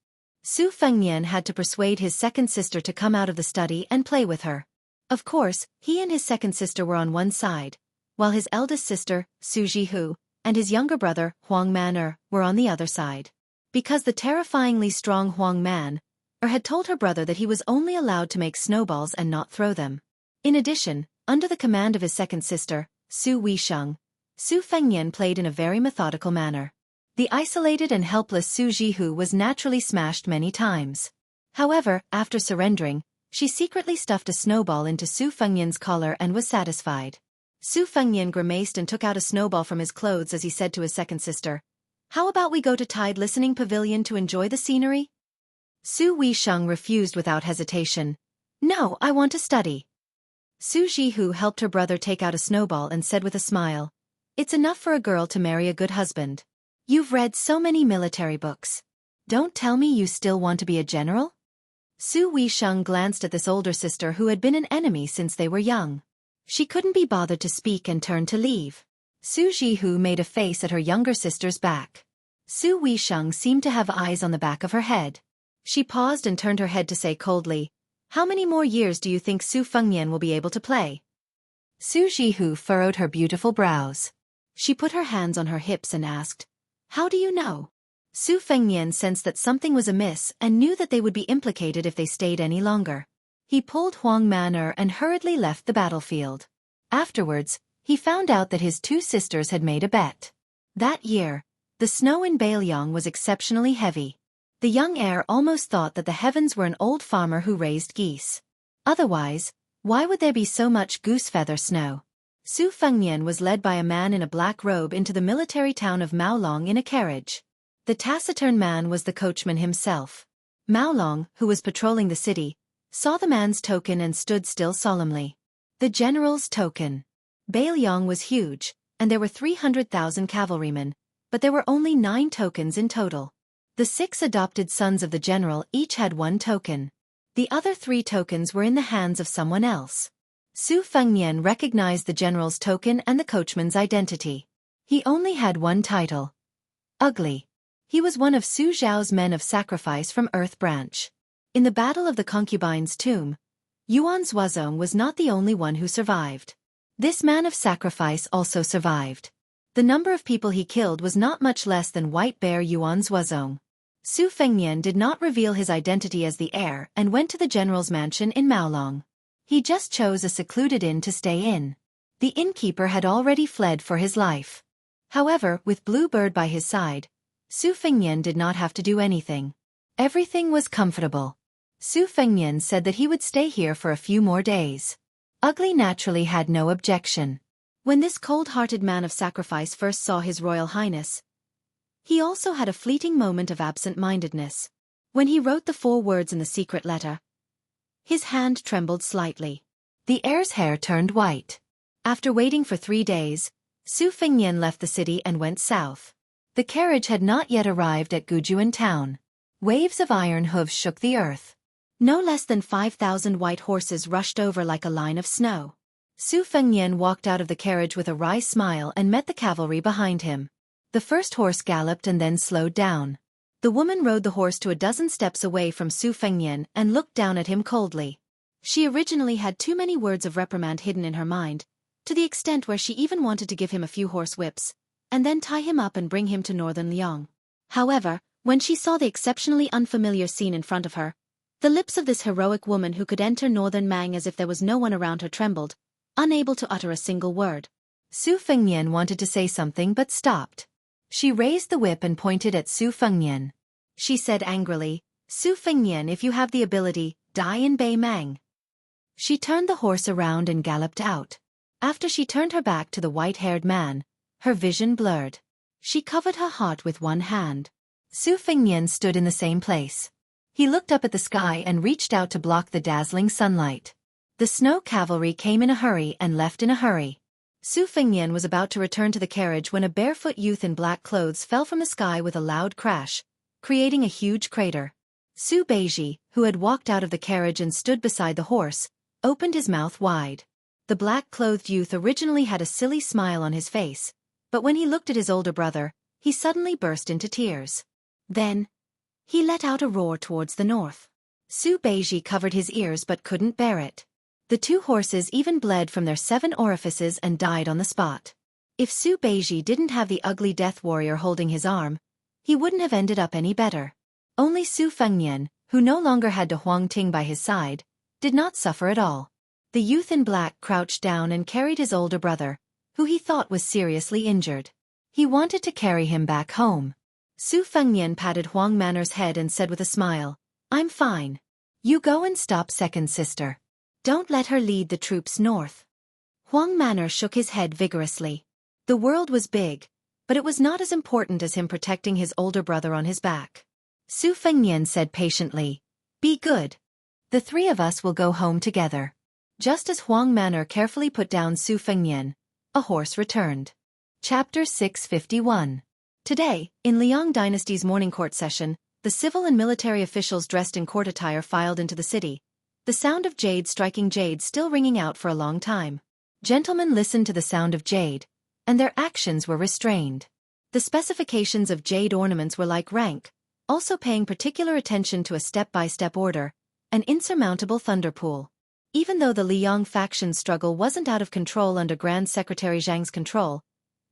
Su Fengnian had to persuade his second sister to come out of the study and play with her. Of course, he and his second sister were on one side, while his eldest sister, Su Jihu, and his younger brother, Huang Man were on the other side. Because the terrifyingly strong Huang Man had told her brother that he was only allowed to make snowballs and not throw them. In addition, under the command of his second sister, Su Weisheng, Su Fengnian played in a very methodical manner. The isolated and helpless Su Jihu was naturally smashed many times. However, after surrendering, she secretly stuffed a snowball into Su Fengnian's collar and was satisfied. Su Fengnian grimaced and took out a snowball from his clothes as he said to his second sister, "How about we go to Tide Listening Pavilion to enjoy the scenery?" Su Weisheng refused without hesitation. "No, I want to study." Su Jihu helped her brother take out a snowball and said with a smile, "It's enough for a girl to marry a good husband. You've read so many military books. Don't tell me you still want to be a general?" Su Weisheng glanced at this older sister who had been an enemy since they were young. She couldn't be bothered to speak and turned to leave. Su Jihu made a face at her younger sister's back. Su Weisheng seemed to have eyes on the back of her head. She paused and turned her head to say coldly, "How many more years do you think Su Fengnian will be able to play?" Su Jihu furrowed her beautiful brows. She put her hands on her hips and asked, "How do you know?" Su Fengnian sensed that something was amiss and knew that they would be implicated if they stayed any longer. He pulled Huang Man'er and hurriedly left the battlefield. Afterwards, he found out that his two sisters had made a bet. That year, the snow in Bailiang was exceptionally heavy. The young heir almost thought that the heavens were an old farmer who raised geese. Otherwise, why would there be so much goose-feather snow? Su Fengnian was led by a man in a black robe into the military town of Maolong in a carriage. The taciturn man was the coachman himself. Maolong, who was patrolling the city, saw the man's token and stood still solemnly. The general's token. Bailiang was huge, and there were 300,000 cavalrymen, but there were only 9 tokens in total. The 6 adopted sons of the general each had 1 token. The other 3 tokens were in the hands of someone else. Su Fengnian recognized the general's token and the coachman's identity. He only had 1 title. Ugly. He was one of Su Zhao's men of sacrifice from Earth Branch. In the Battle of the Concubine's Tomb, Yuan Zuozong was not the only one who survived. This man of sacrifice also survived. The number of people he killed was not much less than White Bear Yuan Zuozong. Su Fengnian did not reveal his identity as the heir and went to the general's mansion in Maolong. He just chose a secluded inn to stay in. The innkeeper had already fled for his life. However, with Blue Bird by his side, Su Fengnian did not have to do anything. Everything was comfortable. Su Fengnian said that he would stay here for a few more days. Ugly naturally had no objection. When this cold-hearted man of sacrifice first saw His Royal Highness, he also had a fleeting moment of absent-mindedness. When he wrote the 4 words in the secret letter, his hand trembled slightly. The heir's hair turned white. After waiting for 3 days, Su Fengnian left the city and went south. The carriage had not yet arrived at Gujuan town. Waves of iron hooves shook the earth. No less than 5,000 white horses rushed over like a line of snow. Su Fengnian walked out of the carriage with a wry smile and met the cavalry behind him. The first horse galloped and then slowed down. The woman rode the horse to a dozen steps away from Su Fengnian and looked down at him coldly. She originally had too many words of reprimand hidden in her mind, to the extent where she even wanted to give him a few horse whips, and then tie him up and bring him to northern Liang. However, when she saw the exceptionally unfamiliar scene in front of her, the lips of this heroic woman who could enter northern Mang as if there was no one around her trembled, unable to utter a single word. Su Fengnian wanted to say something but stopped. She raised the whip and pointed at Su Fengnian. She said angrily, "Su Fengnian, if you have the ability, die in Bei Mang." She turned the horse around and galloped out. After she turned her back to the white-haired man, her vision blurred. She covered her heart with one hand. Su Fengnian stood in the same place. He looked up at the sky and reached out to block the dazzling sunlight. The snow cavalry came in a hurry and left in a hurry. Su Fengnian was about to return to the carriage when a barefoot youth in black clothes fell from the sky with a loud crash, creating a huge crater. Su Beiji, who had walked out of the carriage and stood beside the horse, opened his mouth wide. The black-clothed youth originally had a silly smile on his face, but when he looked at his older brother, he suddenly burst into tears. Then, he let out a roar towards the north. Su Beiji covered his ears but couldn't bear it. The 2 horses even bled from their 7 orifices and died on the spot. If Su Beiji didn't have the ugly death warrior holding his arm, he wouldn't have ended up any better. Only Su Fengnian, who no longer had De Huang Ting by his side, did not suffer at all. The youth in black crouched down and carried his older brother, who he thought was seriously injured. He wanted to carry him back home. Su Fengnian patted Huang Man'er's head and said with a smile, "I'm fine. You go and stop second sister. Don't let her lead the troops north." Huang Man'er shook his head vigorously. The world was big, but it was not as important as him protecting his older brother on his back. Su Fengnian said patiently, "Be good. The 3 of us will go home together." Just as Huang Man'er carefully put down Su Fengnian, a horse returned. Chapter 651. Today, in Liang Dynasty's morning court session, the civil and military officials dressed in court attire filed into the city, the sound of jade striking jade still ringing out for a long time. Gentlemen listened to the sound of jade, and their actions were restrained. The specifications of jade ornaments were like rank, also paying particular attention to a step-by-step order, an insurmountable thunderpool. Even though the Liang faction struggle wasn't out of control under Grand Secretary Zhang's control,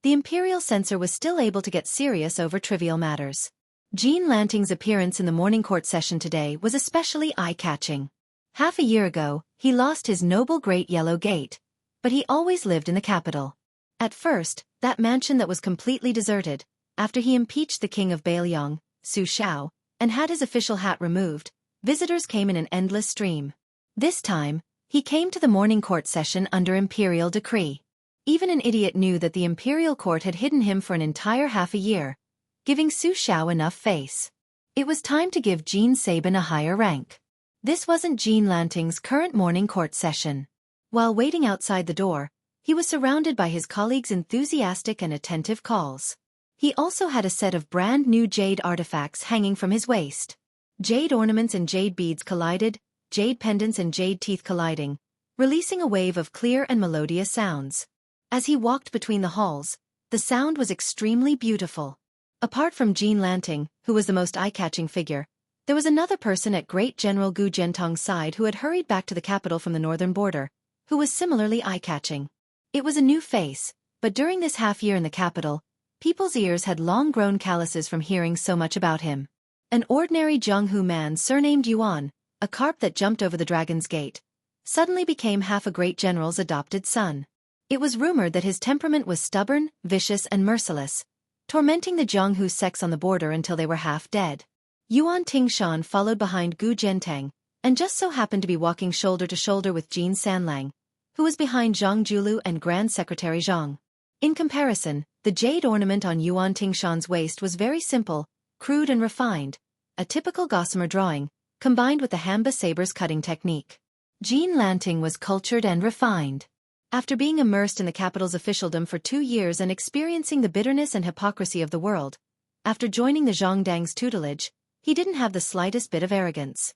the Imperial censor was still able to get serious over trivial matters. Jean Lanting's appearance in the morning court session today was especially eye-catching. Half a year ago, he lost his noble Great Yellow Gate, but he always lived in the capital. At first, that mansion that was completely deserted, after he impeached the king of Bailiang, Su Xiao, and had his official hat removed, visitors came in an endless stream. This time, he came to the morning court session under imperial decree. Even an idiot knew that the imperial court had hidden him for an entire half a year, giving Su Xiao enough face. It was time to give Jean Sabin a higher rank. This wasn't Jean Lanting's current morning court session. While waiting outside the door, he was surrounded by his colleagues' enthusiastic and attentive calls. He also had a set of brand-new jade artifacts hanging from his waist. Jade ornaments and jade beads collided, jade pendants and jade teeth colliding, releasing a wave of clear and melodious sounds. As he walked between the halls, the sound was extremely beautiful. Apart from Jean Lanting, who was the most eye-catching figure, there was another person at Great General Gu Jiantong's side who had hurried back to the capital from the northern border, who was similarly eye-catching. It was a new face, but during this half-year in the capital, people's ears had long grown calluses from hearing so much about him. An ordinary Jianghu man surnamed Yuan, a carp that jumped over the dragon's gate, suddenly became half a great general's adopted son. It was rumored that his temperament was stubborn, vicious and merciless, tormenting the Jianghu sects on the border until they were half dead. Yuan Tingshan followed behind Gu Jiantang, and just so happened to be walking shoulder to shoulder with Jin Sanlang, who was behind Zhang Julu and Grand Secretary Zhang. In comparison, the jade ornament on Yuan Tingshan's waist was very simple, crude and refined, a typical gossamer drawing, combined with the Hamba saber's cutting technique. Jean Lanting was cultured and refined. After being immersed in the capital's officialdom for 2 years and experiencing the bitterness and hypocrisy of the world, after joining the Zhongdang's tutelage, he didn't have the slightest bit of arrogance.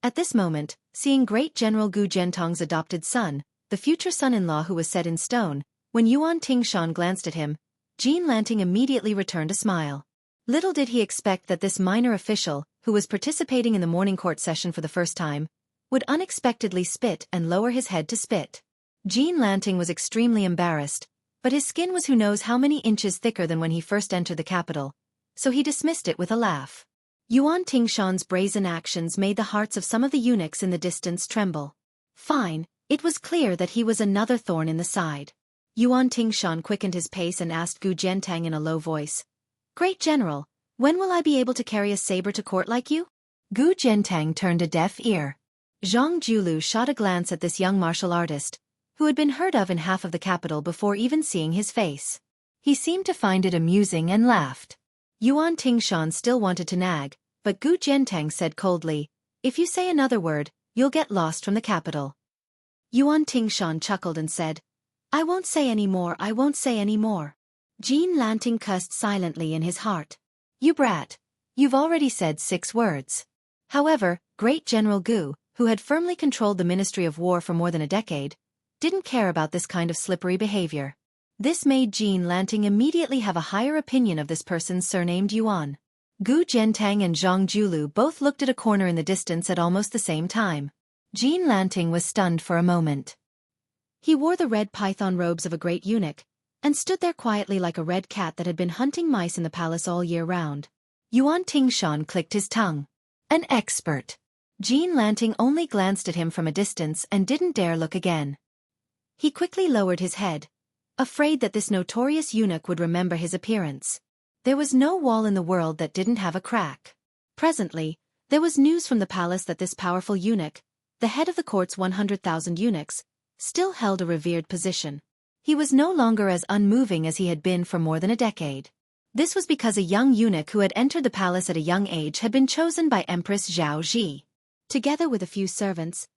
At this moment, seeing Great General Gu Jiantong's adopted son, the future son-in-law who was set in stone, when Yuan Tingshan glanced at him, Jean Lanting immediately returned a smile. Little did he expect that this minor official, who was participating in the morning court session for the first time, would unexpectedly spit and lower his head to spit. Jean Lanting was extremely embarrassed, but his skin was who knows how many inches thicker than when he first entered the capital, so he dismissed it with a laugh. Yuan Tingshan's brazen actions made the hearts of some of the eunuchs in the distance tremble. Fine, it was clear that he was another thorn in the side. Yuan Tingshan quickened his pace and asked Gu Jiantang in a low voice, "Great General, when will I be able to carry a saber to court like you?" Gu Jiantang turned a deaf ear. Zhang Julu shot a glance at this young martial artist, who had been heard of in half of the capital before even seeing his face. He seemed to find it amusing and laughed. Yuan Tingshan still wanted to nag, but Gu Jiantang said coldly, "If you say another word, you'll get lost from the capital." Yuan Tingshan chuckled and said, "I won't say any more, I won't say any more." Jean Lanting cussed silently in his heart. "You brat, you've already said 6 words. However, Great General Gu, who had firmly controlled the Ministry of War for more than a decade, didn't care about this kind of slippery behavior. This made Jean Lanting immediately have a higher opinion of this person surnamed Yuan. Gu Jiantang and Zhang Julu both looked at a corner in the distance at almost the same time. Jean Lanting was stunned for a moment. He wore the red python robes of a great eunuch, and stood there quietly like a red cat that had been hunting mice in the palace all year round. Yuan Tingshan clicked his tongue. An expert. Jean Lanting only glanced at him from a distance and didn't dare look again. He quickly lowered his head, afraid that this notorious eunuch would remember his appearance. There was no wall in the world that didn't have a crack. Presently, there was news from the palace that this powerful eunuch, the head of the court's 100,000 eunuchs, still held a revered position. He was no longer as unmoving as he had been for more than a decade. This was because a young eunuch who had entered the palace at a young age had been chosen by Empress Zhao Ji. Together with a few servants,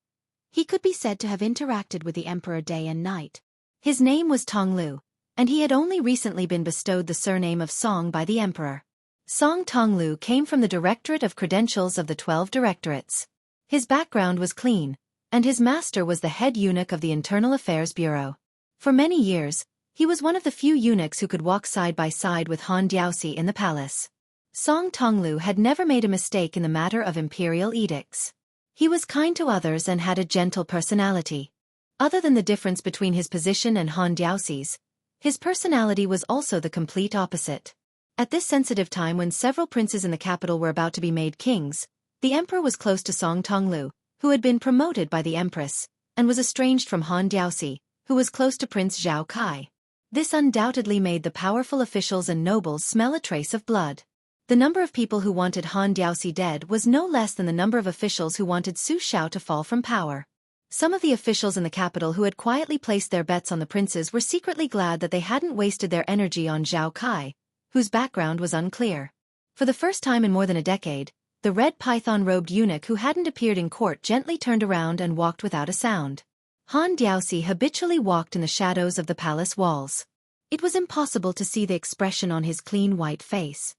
he could be said to have interacted with the emperor day and night. His name was Tonglu, and he had only recently been bestowed the surname of Song by the emperor. Song Tonglu came from the Directorate of Credentials of the 12 Directorates. His background was clean, and his master was the head eunuch of the Internal Affairs Bureau. For many years, he was one of the few eunuchs who could walk side by side with Han Diaoxi in the palace. Song Tonglu had never made a mistake in the matter of imperial edicts. He was kind to others and had a gentle personality. Other than the difference between his position and Han Diaoxi's, his personality was also the complete opposite. At this sensitive time when several princes in the capital were about to be made kings, the emperor was close to Song Tonglu, who had been promoted by the empress, and was estranged from Han Diaoxi, who was close to Prince Zhao Kai. This undoubtedly made the powerful officials and nobles smell a trace of blood. The number of people who wanted Han Diaoxi dead was no less than the number of officials who wanted Su Xiao to fall from power. Some of the officials in the capital who had quietly placed their bets on the princes were secretly glad that they hadn't wasted their energy on Zhao Kai, whose background was unclear. For the first time in more than a decade, the red python-robed eunuch who hadn't appeared in court gently turned around and walked without a sound. Han Diaoxi habitually walked in the shadows of the palace walls. It was impossible to see the expression on his clean white face.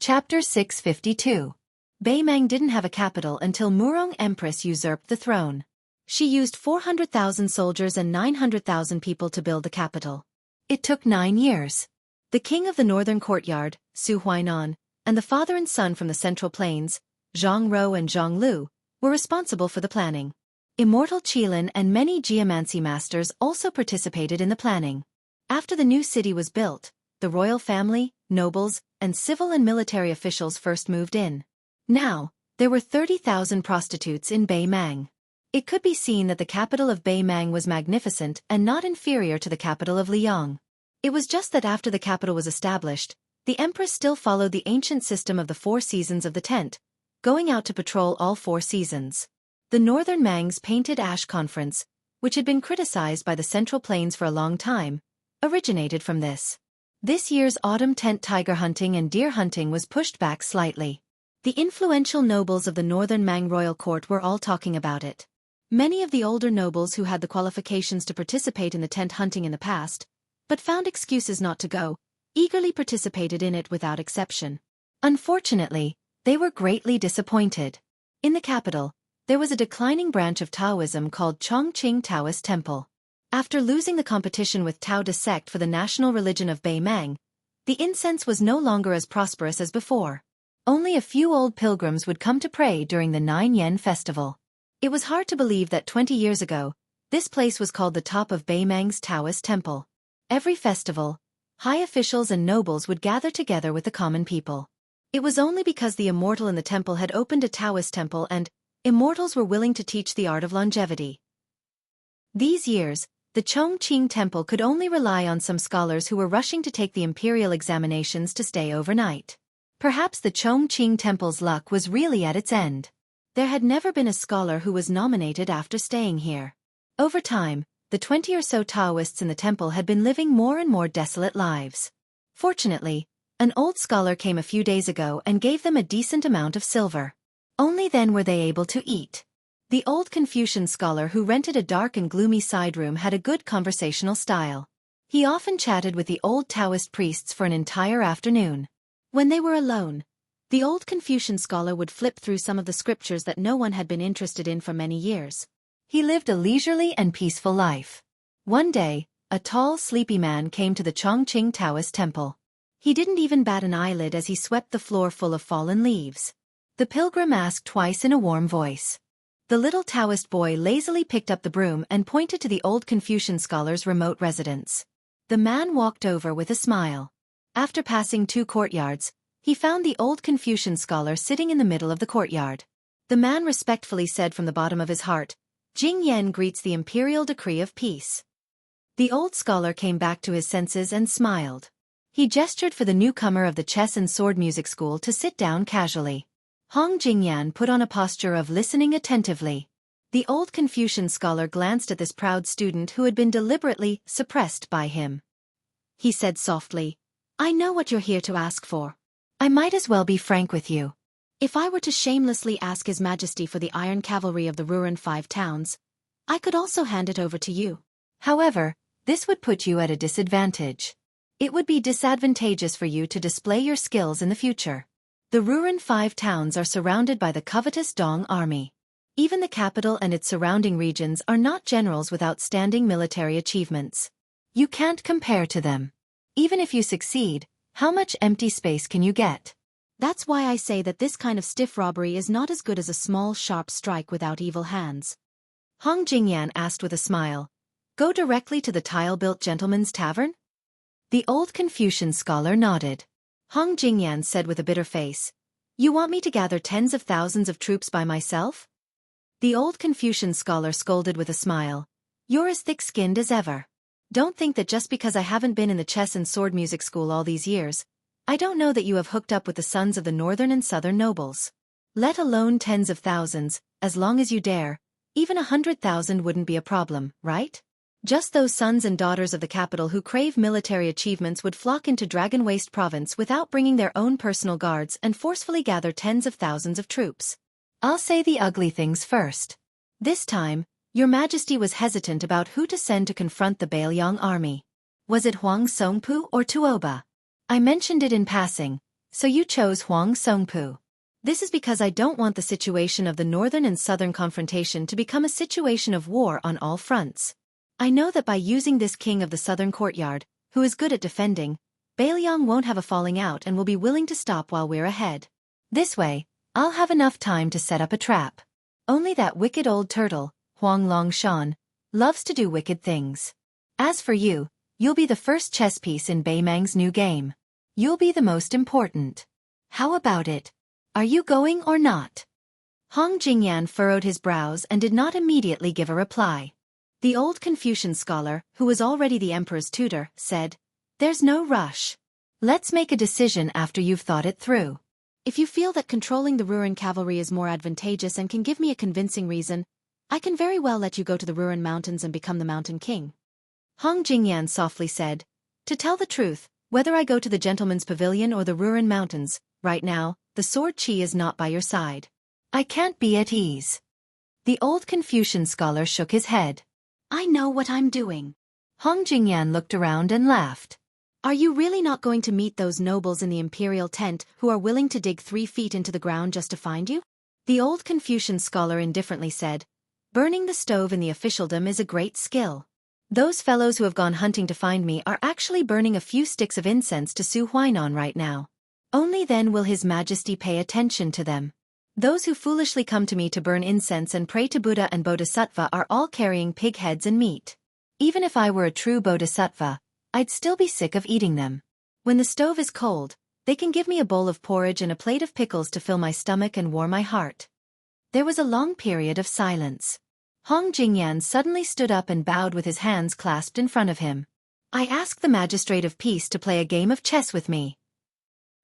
Chapter 652. Beimang didn't have a capital until Murong Empress usurped the throne. She used 400,000 soldiers and 900,000 people to build the capital. It took 9 years. The king of the northern courtyard, Su Huainan, and the father and son from the central plains, Zhang Rou and Zhang Lu, were responsible for the planning. Immortal Qilin and many geomancy masters also participated in the planning. After the new city was built, the royal family, nobles, and civil and military officials first moved in. Now, there were 30,000 prostitutes in Beimang. It could be seen that the capital of Beimang was magnificent and not inferior to the capital of Liang. It was just that after the capital was established, the empress still followed the ancient system of the 4 seasons of the tent, going out to patrol all 4 seasons. The Northern Mang's Painted Ash Conference, which had been criticized by the Central Plains for a long time, originated from this. This year's autumn tent tiger hunting and deer hunting was pushed back slightly. The influential nobles of the Northern Mang royal court were all talking about it. Many of the older nobles who had the qualifications to participate in the tent hunting in the past, but found excuses not to go, eagerly participated in it without exception. Unfortunately, they were greatly disappointed. In the capital, there was a declining branch of Taoism called Chongqing Taoist Temple. After losing the competition with Tao De sect for the national religion of Beimang, the incense was no longer as prosperous as before. Only a few old pilgrims would come to pray during the 9-yen festival. It was hard to believe that 20 years ago, this place was called the top of Beimang's Taoist temple. Every festival, high officials and nobles would gather together with the common people. It was only because the Immortal in the temple had opened a Taoist temple and Immortals were willing to teach the art of longevity. These years, the Chongqing Temple could only rely on some scholars who were rushing to take the imperial examinations to stay overnight. Perhaps the Chongqing Temple's luck was really at its end. There had never been a scholar who was nominated after staying here. Over time, the 20 or so Taoists in the temple had been living more and more desolate lives. Fortunately, an old scholar came a few days ago and gave them a decent amount of silver. Only then were they able to eat. The old Confucian scholar who rented a dark and gloomy side room had a good conversational style. He often chatted with the old Taoist priests for an entire afternoon. When they were alone, the old Confucian scholar would flip through some of the scriptures that no one had been interested in for many years. He lived a leisurely and peaceful life. One day, a tall, sleepy man came to the Chongqing Taoist temple. He didn't even bat an eyelid as he swept the floor full of fallen leaves. The pilgrim asked twice in a warm voice. The little Taoist boy lazily picked up the broom and pointed to the old Confucian scholar's remote residence. The man walked over with a smile. After passing 2 courtyards, he found the old Confucian scholar sitting in the middle of the courtyard. The man respectfully said from the bottom of his heart, "Jing Yan greets the imperial decree of peace." The old scholar came back to his senses and smiled. He gestured for the newcomer of the chess and sword music school to sit down casually. Hong Jingyan put on a posture of listening attentively. The old Confucian scholar glanced at this proud student who had been deliberately suppressed by him. He said softly, "I know what you're here to ask for. I might as well be frank with you. If I were to shamelessly ask His Majesty for the iron cavalry of the Ruran 5 towns, I could also hand it over to you. However, this would put you at a disadvantage. It would be disadvantageous for you to display your skills in the future. The Ruran 5 towns are surrounded by the covetous Dong army. Even the capital and its surrounding regions are not generals with outstanding military achievements. You can't compare to them. Even if you succeed, how much empty space can you get? That's why I say that this kind of stiff robbery is not as good as a small sharp strike without evil hands. Hong Jingyan asked with a smile. Go directly to the tile-built gentleman's tavern? The old Confucian scholar nodded. Hong Jingyan said with a bitter face. You want me to gather tens of thousands of troops by myself? The old Confucian scholar scolded with a smile. You're as thick-skinned as ever. Don't think that just because I haven't been in the chess and sword music school all these years, I don't know that you have hooked up with the sons of the northern and southern nobles. Let alone tens of thousands, as long as you dare, even 100,000 wouldn't be a problem, right? Just those sons and daughters of the capital who crave military achievements would flock into Dragon Waste province without bringing their own personal guards and forcefully gather tens of thousands of troops. I'll say the ugly things first. This time, Your Majesty was hesitant about who to send to confront the Bailiang army. Was it Huang Songpu or Tuoba? I mentioned it in passing, so you chose Huang Songpu. This is because I don't want the situation of the northern and southern confrontation to become a situation of war on all fronts. I know that by using this king of the southern courtyard, who is good at defending, Bailiang won't have a falling out and will be willing to stop while we're ahead. This way, I'll have enough time to set up a trap. Only that wicked old turtle, Huang Longshan, loves to do wicked things. As for you, you'll be the first chess piece in Beimang's new game. You'll be the most important. How about it? Are you going or not? Hong Jingyan furrowed his brows and did not immediately give a reply. The old Confucian scholar, who was already the emperor's tutor, said, There's no rush. Let's make a decision after you've thought it through. If you feel that controlling the Ruren cavalry is more advantageous and can give me a convincing reason, I can very well let you go to the Ruren Mountains and become the Mountain King. Hong Jingyan softly said, To tell the truth, whether I go to the Gentleman's Pavilion or the Ruren Mountains, right now, the sword chi is not by your side. I can't be at ease. The old Confucian scholar shook his head. I know what I'm doing. Hong Jingyan looked around and laughed. Are you really not going to meet those nobles in the imperial tent who are willing to dig 3 feet into the ground just to find you? The old Confucian scholar indifferently said, Burning the stove in the officialdom is a great skill. Those fellows who have gone hunting to find me are actually burning a few sticks of incense to Su Huainan right now. Only then will His Majesty pay attention to them. Those who foolishly come to me to burn incense and pray to Buddha and Bodhisattva are all carrying pig heads and meat. Even if I were a true Bodhisattva, I'd still be sick of eating them. When the stove is cold, they can give me a bowl of porridge and a plate of pickles to fill my stomach and warm my heart. There was a long period of silence. Hong Jingyan suddenly stood up and bowed with his hands clasped in front of him. I ask the Magistrate of Peace to play a game of chess with me.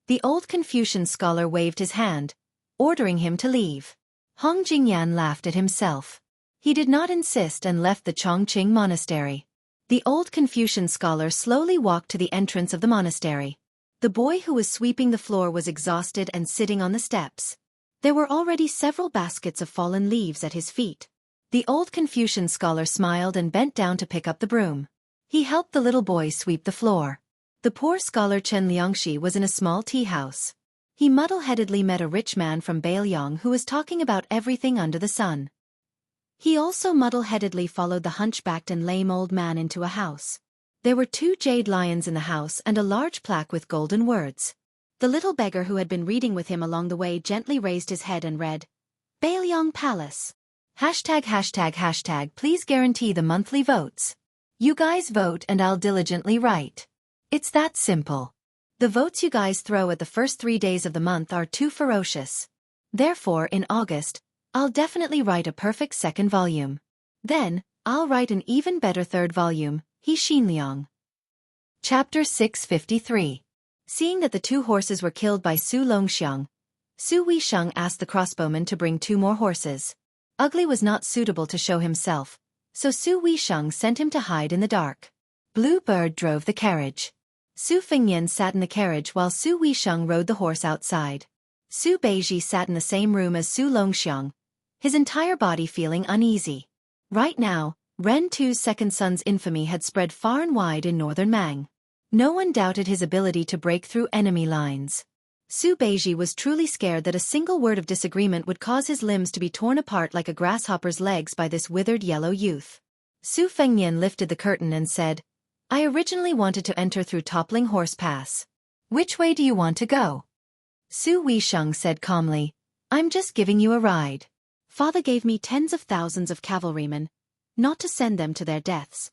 The old Confucian scholar waved his hand, ordering him to leave. Hong Jingyan laughed at himself. He did not insist and left the Chongqing monastery. The old Confucian scholar slowly walked to the entrance of the monastery. The boy who was sweeping the floor was exhausted and sitting on the steps. There were already several baskets of fallen leaves at his feet. The old Confucian scholar smiled and bent down to pick up the broom. He helped the little boy sweep the floor. The poor scholar Chen Liangxi was in a small tea house. He muddle-headedly met a rich man from Bailiang who was talking about everything under the sun. He also muddle-headedly followed the hunchbacked and lame old man into a house. There were 2 jade lions in the house and a large plaque with golden words. The little beggar who had been reading with him along the way gently raised his head and read, Bailiang Palace. ###, please guarantee the monthly votes. You guys vote and I'll diligently write. It's that simple. The votes you guys throw at the first 3 days of the month are too ferocious. Therefore, in August, I'll definitely write a perfect 2nd volume. Then, I'll write an even better 3rd volume, He Xinliang. Chapter 653. Seeing that the 2 horses were killed by Su Longxiang, Su Weisheng asked the crossbowman to bring 2 more horses. Ugly was not suitable to show himself, so Su Weisheng sent him to hide in the dark. Blue Bird drove the carriage. Su Fengnian sat in the carriage while Su Weisheng rode the horse outside. Su Beiji sat in the same room as Su Longxiang, his entire body feeling uneasy. Right now, Ren Tu's second son's infamy had spread far and wide in northern Mang. No one doubted his ability to break through enemy lines. Su Beiji was truly scared that a single word of disagreement would cause his limbs to be torn apart like a grasshopper's legs by this withered yellow youth. Su Fengnian lifted the curtain and said, I originally wanted to enter through Toppling Horse Pass. Which way do you want to go? Su Weisheng said calmly, I'm just giving you a ride. Father gave me tens of thousands of cavalrymen, not to send them to their deaths.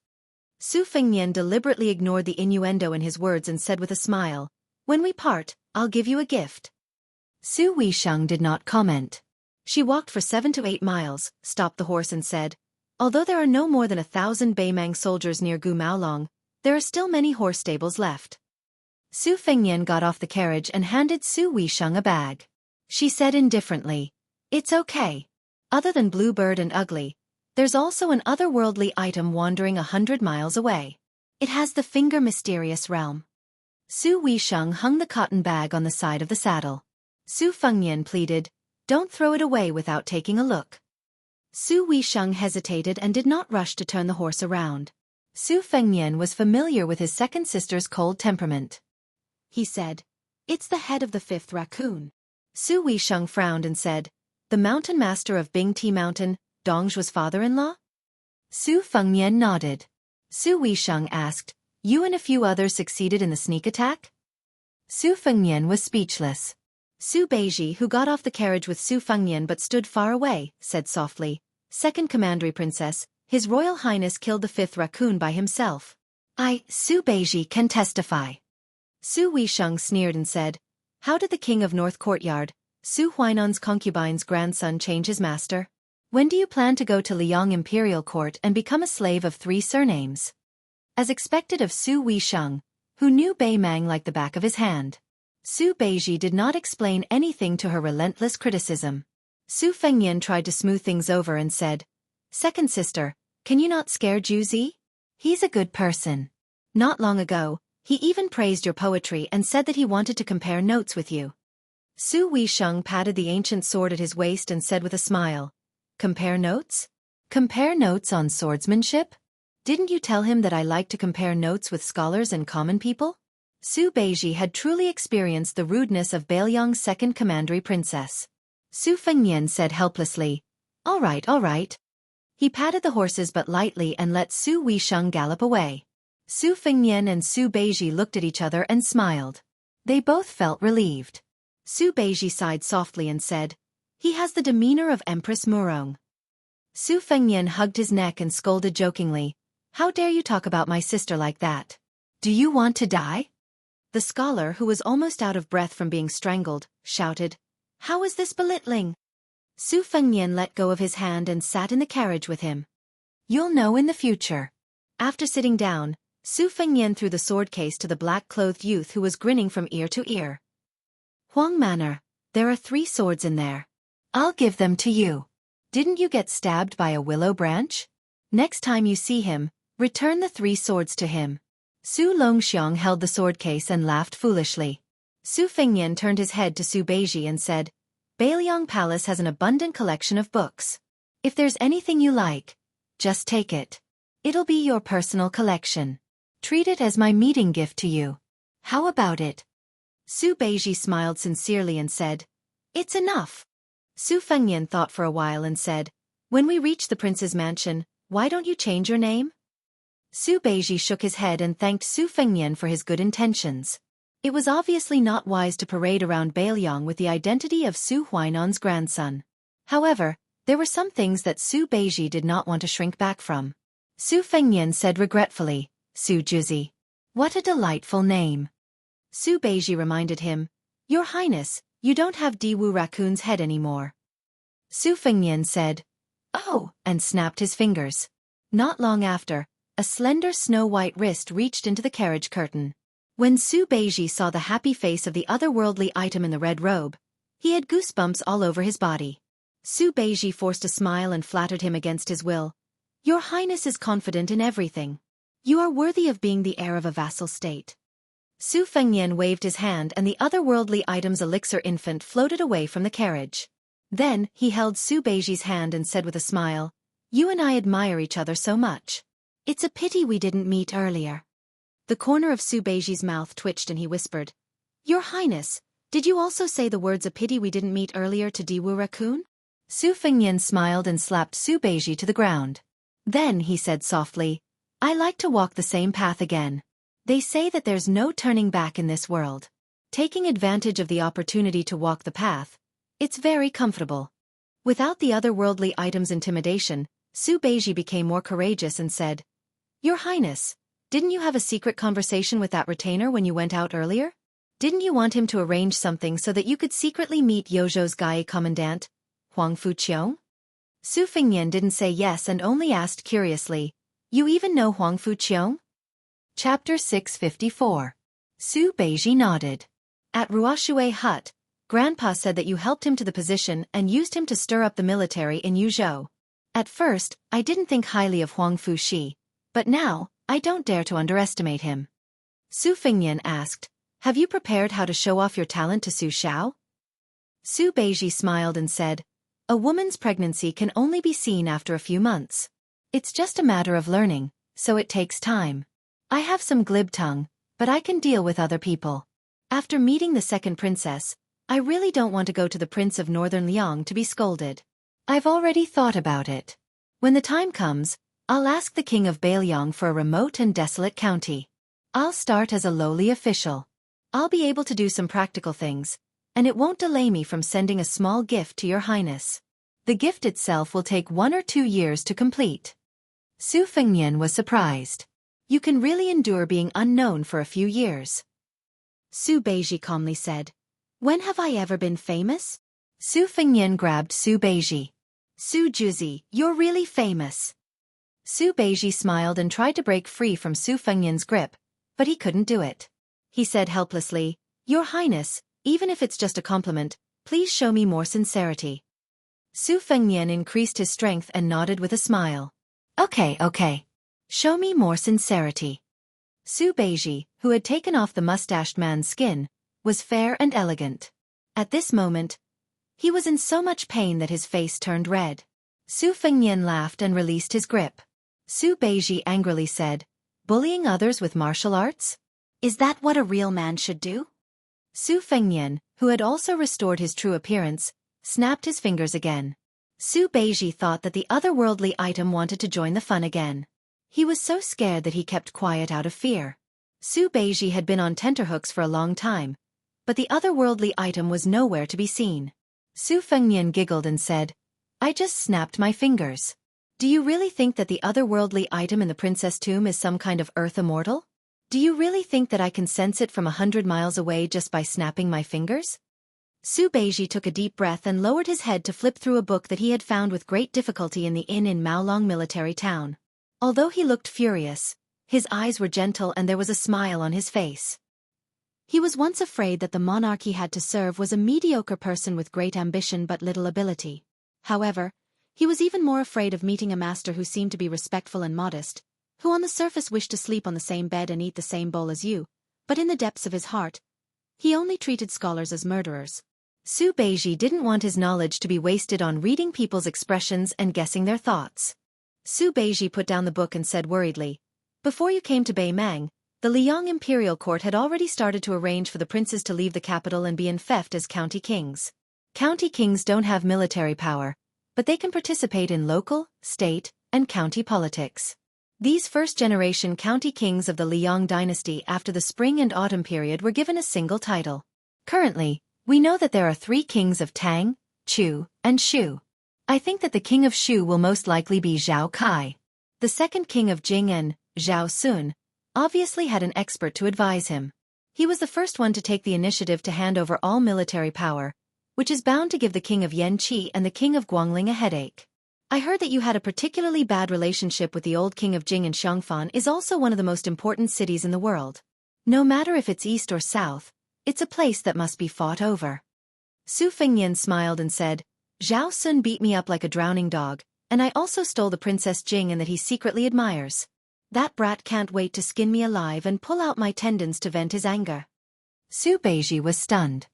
Su Fengnian deliberately ignored the innuendo in his words and said with a smile, when we part, I'll give you a gift. Su Weisheng did not comment. She walked for 7 to 8 miles, stopped the horse and said, although there are no more than 1,000 Beimang soldiers near Gu Maolong, there are still many horse stables left. Su Fengnian got off the carriage and handed Su Weisheng a bag. She said indifferently, it's okay. Other than Bluebird and Ugly, there's also an otherworldly item wandering 100 miles away. It has the finger mysterious realm. Su Weisheng hung the cotton bag on the side of the saddle. Su Fengnian pleaded, don't throw it away without taking a look. Su Weisheng hesitated and did not rush to turn the horse around. Su Fengnian was familiar with his second sister's cold temperament. He said, it's the head of the 5th raccoon. Su Weisheng frowned and said, the mountain master of Bingti Mountain, Dongzhu's father-in-law? Su Fengnian nodded. Su Weisheng asked, you and a few others succeeded in the sneak attack? Su Fengnian was speechless. Su Beiji, who got off the carriage with Su Fengnian but stood far away, said softly, Second Commandery Princess, His Royal Highness killed the 5th raccoon by himself. Su Beiji, can testify. Su Weisheng sneered and said, how did the king of North Courtyard, Su Huainan's concubine's grandson, change his master? When do you plan to go to Liang Imperial Court and become a slave of 3 surnames? As expected of Su Weisheng, who knew Beimang like the back of his hand, Su Beiji did not explain anything to her relentless criticism. Su Fengnian tried to smooth things over and said, second sister, can you not scare Juzi? He's a good person. Not long ago, he even praised your poetry and said that he wanted to compare notes with you. Su Weisheng patted the ancient sword at his waist and said with a smile, compare notes? Compare notes on swordsmanship? Didn't you tell him that I like to compare notes with scholars and common people? Su Beiji had truly experienced the rudeness of Beiliang's second commandery princess. Su Fengnian said helplessly, all right. He patted the horses but lightly and let Su Weisheng gallop away. Su Fengnian and Su Beiji looked at each other and smiled. They both felt relieved. Su Beiji sighed softly and said, he has the demeanor of Empress Murong. Su Fengnian hugged his neck and scolded jokingly, how dare you talk about my sister like that? Do you want to die? The scholar, who was almost out of breath from being strangled, shouted, how is this belittling? Su Fengnian let go of his hand and sat in the carriage with him. You'll know in the future. After sitting down, Su Fengnian threw the sword case to the black-clothed youth who was grinning from ear to ear. Huang Manor, there are 3 swords in there. I'll give them to you. Didn't you get stabbed by a willow branch? Next time you see him, return the 3 swords to him. Su Longxiang held the sword case and laughed foolishly. Su Fengnian turned his head to Su Beiji and said, Beiliang Palace has an abundant collection of books. If there's anything you like, just take it. It'll be your personal collection. Treat it as my meeting gift to you. How about it? Su Beiji smiled sincerely and said, it's enough. Su Fengnian thought for a while and said, when we reach the prince's mansion, why don't you change your name? Su Beiji shook his head and thanked Su Fengnian for his good intentions. It was obviously not wise to parade around Beiliang with the identity of Su Huainan's grandson. However, there were some things that Su Beiji did not want to shrink back from. Su Fengnian said regretfully, Su Juzi. What a delightful name. Su Beiji reminded him, Your Highness, you don't have Diwu Raccoon's head anymore. Su Fengnian said, oh, and snapped his fingers. Not long after, a slender snow-white wrist reached into the carriage curtain. When Su Beiji saw the happy face of the otherworldly item in the red robe, he had goosebumps all over his body. Su Beiji forced a smile and flattered him against his will. Your Highness is confident in everything. You are worthy of being the heir of a vassal state. Su Fengnian waved his hand and the otherworldly item's elixir infant floated away from the carriage. Then, he held Su Beiji's hand and said with a smile, You and I admire each other so much. It's a pity we didn't meet earlier. The corner of Su Beiji's mouth twitched and he whispered, Your Highness, did you also say the words a pity we didn't meet earlier to Diwu Raccoon? Su Fengnian smiled and slapped Su Beiji to the ground. Then he said softly, I like to walk the same path again. They say that there's no turning back in this world. taking advantage of the opportunity to walk the path. It's very comfortable. Without the otherworldly item's intimidation, Su Beiji became more courageous and said, "Your Highness, didn't you have a secret conversation with that retainer when you went out earlier? Didn't you want him to arrange something so that you could secretly meet Yozhou's Gai commandant, Huang Fuqiong?" Su Fengnian didn't say yes and only asked curiously, "You even know Huang Fuqiong?" Chapter 654. Su Beiji nodded. At Ruoshui Hut, Grandpa said that you helped him to the position and used him to stir up the military in Yuzhou. At first, I didn't think highly of Huang Fuxi, but now, I don't dare to underestimate him. Su Fengnian asked, "Have you prepared how to show off your talent to Su Xiao?" Su Beiji smiled and said, "A woman's pregnancy can only be seen after a few months. It's just a matter of learning, so it takes time. I have some glib tongue, but I can deal with other people. After meeting the second princess, I really don't want to go to the Prince of Northern Liang to be scolded. I've already thought about it. When the time comes, I'll ask the King of Bailiang for a remote and desolate county. I'll start as a lowly official. I'll be able to do some practical things, and it won't delay me from sending a small gift to your Highness. The gift itself will take 1 or 2 years to complete." Su Fengnian was surprised. "You can really endure being unknown for a few years." Su Beiji calmly said, "When have I ever been famous?" Su Fengnian grabbed Su Beiji. "Su Juzi, you're really famous." Su Beiji smiled and tried to break free from Su Fengnian's grip, but he couldn't do it. He said helplessly, "Your Highness, even if it's just a compliment, please show me more sincerity." Su Fengnian increased his strength and nodded with a smile. Okay. Show me more sincerity." Su Beiji, who had taken off the mustached man's skin, was fair and elegant. At this moment, he was in so much pain that his face turned red. Su Fengnian laughed and released his grip. Su Beiji angrily said, "Bullying others with martial arts? Is that what a real man should do?" Su Fengnian, who had also restored his true appearance, snapped his fingers again. Su Beiji thought that the otherworldly item wanted to join the fun again. He was so scared that he kept quiet out of fear. Su Beiji had been on tenterhooks for a long time, but the otherworldly item was nowhere to be seen. Su Fengnian giggled and said, "I just snapped my fingers. Do you really think that the otherworldly item in the princess tomb is some kind of earth immortal? Do you really think that I can sense it from 100 miles away just by snapping my fingers?" Su Beiji took a deep breath and lowered his head to flip through a book that he had found with great difficulty in the inn in Maolong military town. Although he looked furious, his eyes were gentle and there was a smile on his face. He was once afraid that the monarch he had to serve was a mediocre person with great ambition but little ability. However, he was even more afraid of meeting a master who seemed to be respectful and modest, who on the surface wished to sleep on the same bed and eat the same bowl as you, but in the depths of his heart, he only treated scholars as murderers. Su Beiji didn't want his knowledge to be wasted on reading people's expressions and guessing their thoughts. Su Beiji put down the book and said worriedly, "Before you came to Beimang, the Liang imperial court had already started to arrange for the princes to leave the capital and be enfeoffed as county kings. County kings don't have military power, but they can participate in local, state, and county politics. These first-generation county kings of the Liang dynasty after the spring and autumn period were given a single title. Currently, we know that there are 3 kings of Tang, Chu, and Shu. I think that the king of Shu will most likely be Zhao Kai. The second king of Jing and Zhao Sun obviously had an expert to advise him. He was the first one to take the initiative to hand over all military power, which is bound to give the king of Yanqi and the king of Guangling a headache. I heard that you had a particularly bad relationship with the old king of Jing, and Xiangfan is also one of the most important cities in the world. No matter if it's east or south, it's a place that must be fought over." Su Fengnian smiled and said, "Zhao Sun beat me up like a drowning dog, and I also stole the Princess Jing and that he secretly admires. That brat can't wait to skin me alive and pull out my tendons to vent his anger." Su Beiji was stunned.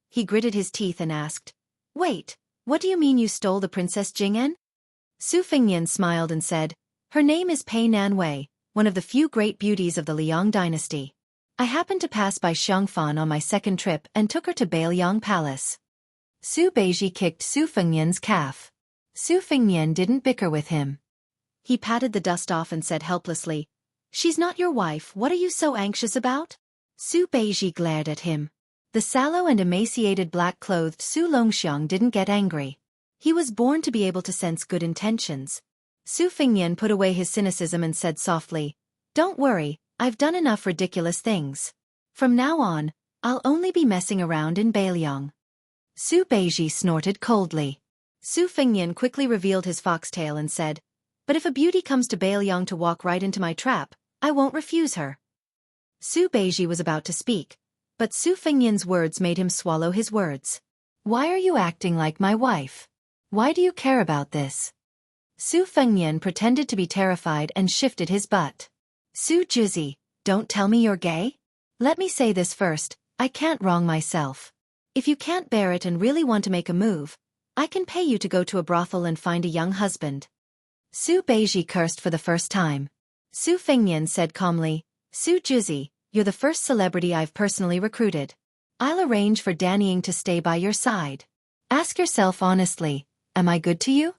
He gritted his teeth and asked, "Wait, what do you mean you stole the Princess Jing'en?" Su Fengnian smiled and said, "Her name is Pei Nanwei, one of the few great beauties of the Liang dynasty. I happened to pass by Xiangfan on my second trip and took her to Bailiang Palace." Su Beiji kicked Su Fengnian's calf. Su Fengnian didn't bicker with him. He patted the dust off and said helplessly, "She's not your wife, what are you so anxious about?" Su Beiji glared at him. The sallow and emaciated black-clothed Su Longxiang didn't get angry. He was born to be able to sense good intentions. Su Fengnian put away his cynicism and said softly, "Don't worry, I've done enough ridiculous things. From now on, I'll only be messing around in Beiliang." Su Beiji snorted coldly. Su Fengnian quickly revealed his foxtail and said, "But if a beauty comes to Beiliang to walk right into my trap, I won't refuse her." Su Beiji was about to speak, but Su Fengnian's words made him swallow his words. "Why are you acting like my wife? Why do you care about this?" Su Fengnian pretended to be terrified and shifted his butt. "Su Juzi, don't tell me you're gay? Let me say this first, I can't wrong myself. If you can't bear it and really want to make a move, I can pay you to go to a brothel and find a young husband." Su Beiji cursed for the first time. Su Fengnian said calmly, "Su Juzi, you're the first celebrity I've personally recruited. I'll arrange for Dannying to stay by your side. Ask yourself honestly, am I good to you?"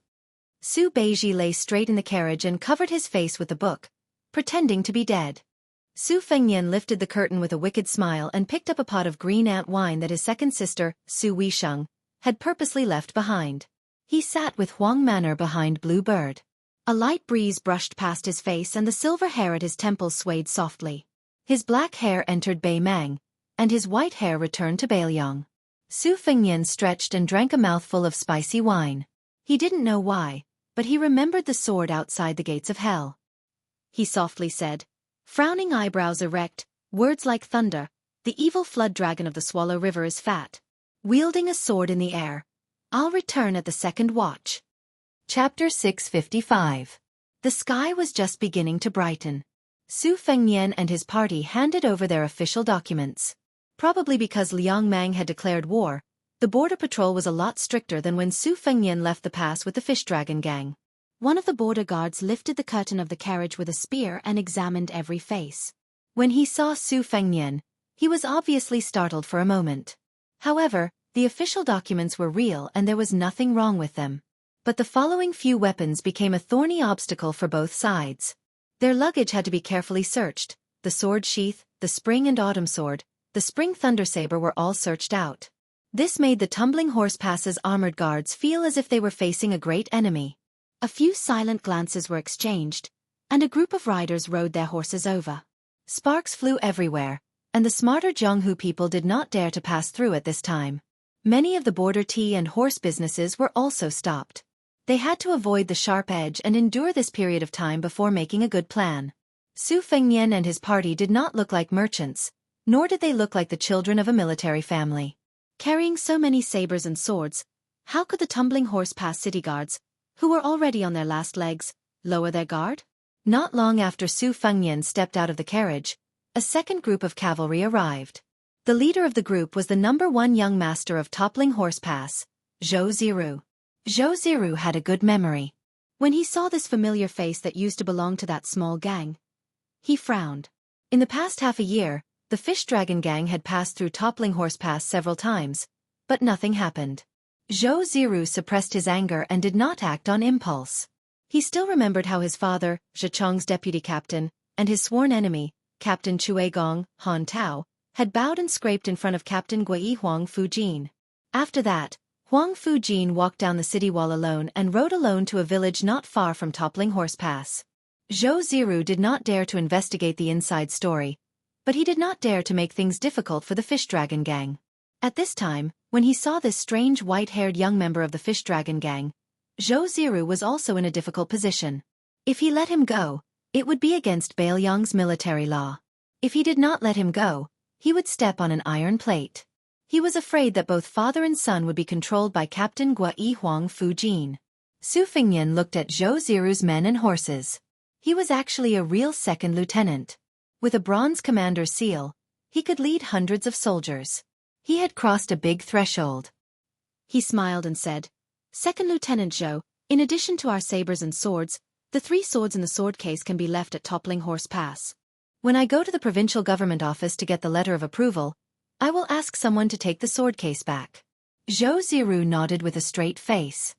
Su Beiji lay straight in the carriage and covered his face with the book, pretending to be dead. Su Fengnian lifted the curtain with a wicked smile and picked up a pot of green ant wine that his second sister, Su Weisheng, had purposely left behind. He sat with Huang Manor behind Blue Bird. A light breeze brushed past his face and the silver hair at his temples swayed softly. His black hair entered Bei Mang, and his white hair returned to Beiliang. Su Fengnian stretched and drank a mouthful of spicy wine. He didn't know why, but he remembered the sword outside the gates of hell. He softly said, frowning eyebrows erect, words like thunder, "The evil flood dragon of the Swallow River is fat. Wielding a sword in the air. I'll return at the second watch." Chapter 655. The sky was just beginning to brighten. Su Fengnian and his party handed over their official documents. Probably because Liang Mang had declared war, the border patrol was a lot stricter than when Su Fengnian left the pass with the fish dragon gang. One of the border guards lifted the curtain of the carriage with a spear and examined every face. When he saw Su Fengnian, he was obviously startled for a moment. However, the official documents were real and there was nothing wrong with them. But the following few weapons became a thorny obstacle for both sides. Their luggage had to be carefully searched. The sword sheath, the spring and autumn sword, the spring thunder saber were all searched out. This made the Tumbling Horse Pass's armored guards feel as if they were facing a great enemy. A few silent glances were exchanged, and a group of riders rode their horses over. Sparks flew everywhere, and the smarter Jianghu people did not dare to pass through at this time. Many of the border tea and horse businesses were also stopped. They had to avoid the sharp edge and endure this period of time before making a good plan. Su Fengnian and his party did not look like merchants, nor did they look like the children of a military family. Carrying so many sabers and swords, how could the Tumbling Horse Pass city guards, who were already on their last legs, lower their guard? Not long after Su Fengnian stepped out of the carriage, a second group of cavalry arrived. The leader of the group was the #1 young master of Toppling Horse Pass, Zhou Ziru. Zhou Ziru had a good memory. When he saw this familiar face that used to belong to that small gang, he frowned. In the past half a year, the Fish Dragon gang had passed through Toppling Horse Pass several times, but nothing happened. Zhou Ziru suppressed his anger and did not act on impulse. He still remembered how his father, Zhicheng's deputy captain, and his sworn enemy, Captain Chuegong, Han Tao, had bowed and scraped in front of Captain Gui Huang Fujin. After that, Huang Fujin walked down the city wall alone and rode alone to a village not far from Toppling Horse Pass. Zhou Ziru did not dare to investigate the inside story, but he did not dare to make things difficult for the Fish Dragon gang. At this time, when he saw this strange white-haired young member of the Fish Dragon gang, Zhou Ziru was also in a difficult position. If he let him go, it would be against Beiliang's military law. If he did not let him go, he would step on an iron plate. He was afraid that both father and son would be controlled by Captain Gui Huang Fujin. Su Fengnian looked at Zhou Ziru's men and horses. He was actually a real second lieutenant. With a bronze commander's seal, he could lead hundreds of soldiers. He had crossed a big threshold. He smiled and said, "Second Lieutenant Zhou, in addition to our sabers and swords, the 3 swords in the sword case can be left at Toppling Horse Pass. When I go to the provincial government office to get the letter of approval, I will ask someone to take the sword case back." Zhou Ziru nodded with a straight face.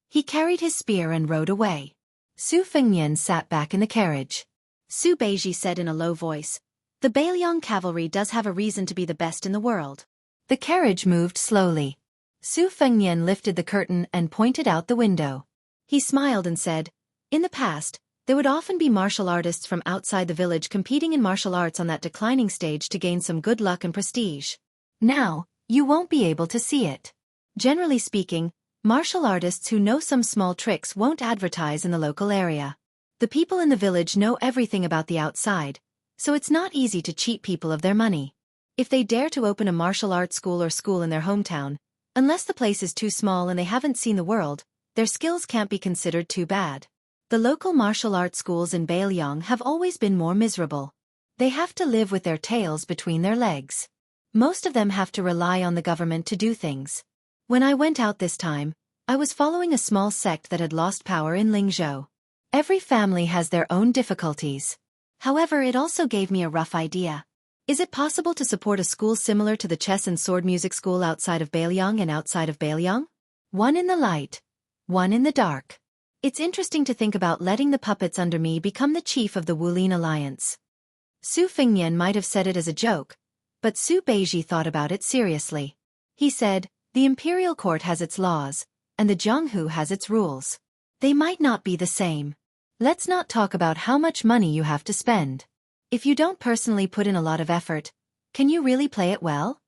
He carried his spear and rode away. Su Fengnian sat back in the carriage. Su Beiji said in a low voice, "The Beiliang cavalry does have a reason to be the best in the world. The carriage moved slowly. Su Fengnian lifted the curtain and pointed out the window. He smiled and said, "In the past, there would often be martial artists from outside the village competing in martial arts on that declining stage to gain some good luck and prestige. Now, you won't be able to see it. Generally speaking, martial artists who know some small tricks won't advertise in the local area. The people in the village know everything about the outside, so it's not easy to cheat people of their money. If they dare to open a martial arts school or school in their hometown, unless the place is too small and they haven't seen the world, their skills can't be considered too bad. The local martial arts schools in Bailiang have always been more miserable. They have to live with their tails between their legs. Most of them have to rely on the government to do things. When I went out this time, I was following a small sect that had lost power in Lingzhou. Every family has their own difficulties. However, it also gave me a rough idea. Is it possible to support a school similar to the chess and sword music school outside of Bailiang and outside of Bailiang? One in the light, one in the dark. It's interesting to think about letting the puppets under me become the chief of the Wulin Alliance. Su Fengnian might have said it as a joke, but Su Beiji thought about it seriously. He said, "The imperial court has its laws, and the Jianghu has its rules. They might not be the same. Let's not talk about how much money you have to spend. If you don't personally put in a lot of effort, can you really play it well?"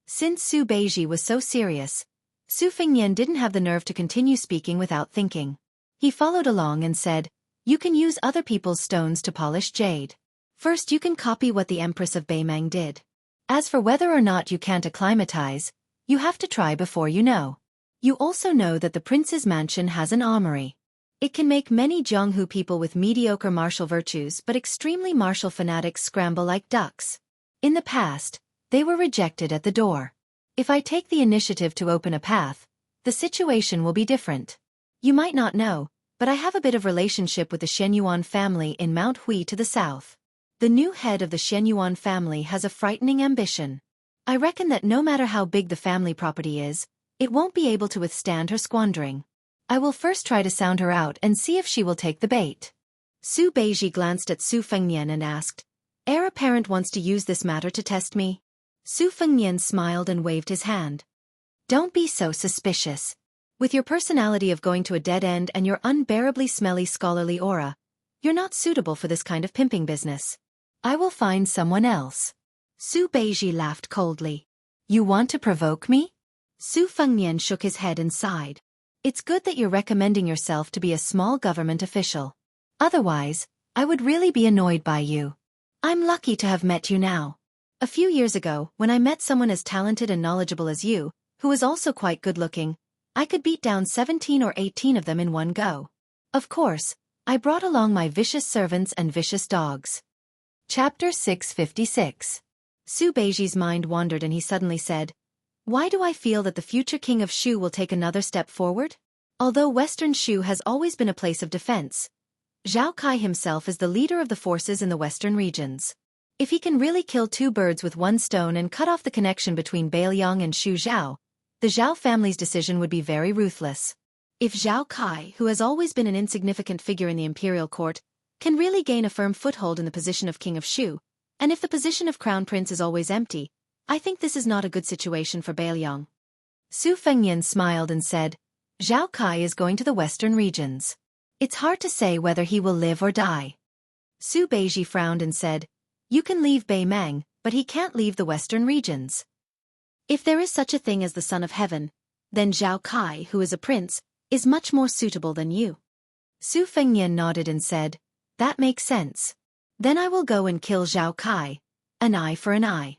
Since Su Beiji was so serious, Su Fengnian didn't have the nerve to continue speaking without thinking. He followed along and said, "You can use other people's stones to polish jade. First you can copy what the Empress of Beimang did. As for whether or not you can't acclimatize, you have to try before you know. You also know that the prince's mansion has an armory. It can make many Jianghu people with mediocre martial virtues but extremely martial fanatics scramble like ducks. In the past, they were rejected at the door. If I take the initiative to open a path, the situation will be different. You might not know, but I have a bit of relationship with the Shenyuan family in Mount Hui to the south. The new head of the Shenyuan family has a frightening ambition. I reckon that no matter how big the family property is, it won't be able to withstand her squandering. I will first try to sound her out and see if she will take the bait." Su Beiji glanced at Su Fengnian and asked, "Heir apparent wants to use this matter to test me?" Su Fengnian smiled and waved his hand. "Don't be so suspicious. With your personality of going to a dead end and your unbearably smelly scholarly aura, you're not suitable for this kind of pimping business. I will find someone else." Su Beiji laughed coldly. "You want to provoke me?" Su Fengnian shook his head and sighed. "It's good that you're recommending yourself to be a small government official. Otherwise, I would really be annoyed by you. I'm lucky to have met you now. A few years ago, when I met someone as talented and knowledgeable as you, who was also quite good-looking, I could beat down 17 or 18 of them in one go. Of course, I brought along my vicious servants and vicious dogs." Chapter 656. Su Beiji's mind wandered and he suddenly said, "Why do I feel that the future king of Shu will take another step forward? Although Western Shu has always been a place of defense, Xiaoqi himself is the leader of the forces in the western regions. If he can really kill two birds with one stone and cut off the connection between Bailiang and Shu Zhao, the Zhao family's decision would be very ruthless. If Xiaoqi, who has always been an insignificant figure in the imperial court, can really gain a firm foothold in the position of king of Shu, and if the position of crown prince is always empty, I think this is not a good situation for Bailiang." Su Fengnian smiled and said, "Xiaoqi is going to the western regions. It's hard to say whether he will live or die." Su Beiji frowned and said, "You can leave Beimang, but he can't leave the western regions. If there is such a thing as the Son of Heaven, then Xiaoqi, who is a prince, is much more suitable than you." Su Fengnian nodded and said, "That makes sense. Then I will go and kill Xiaoqi, an eye for an eye."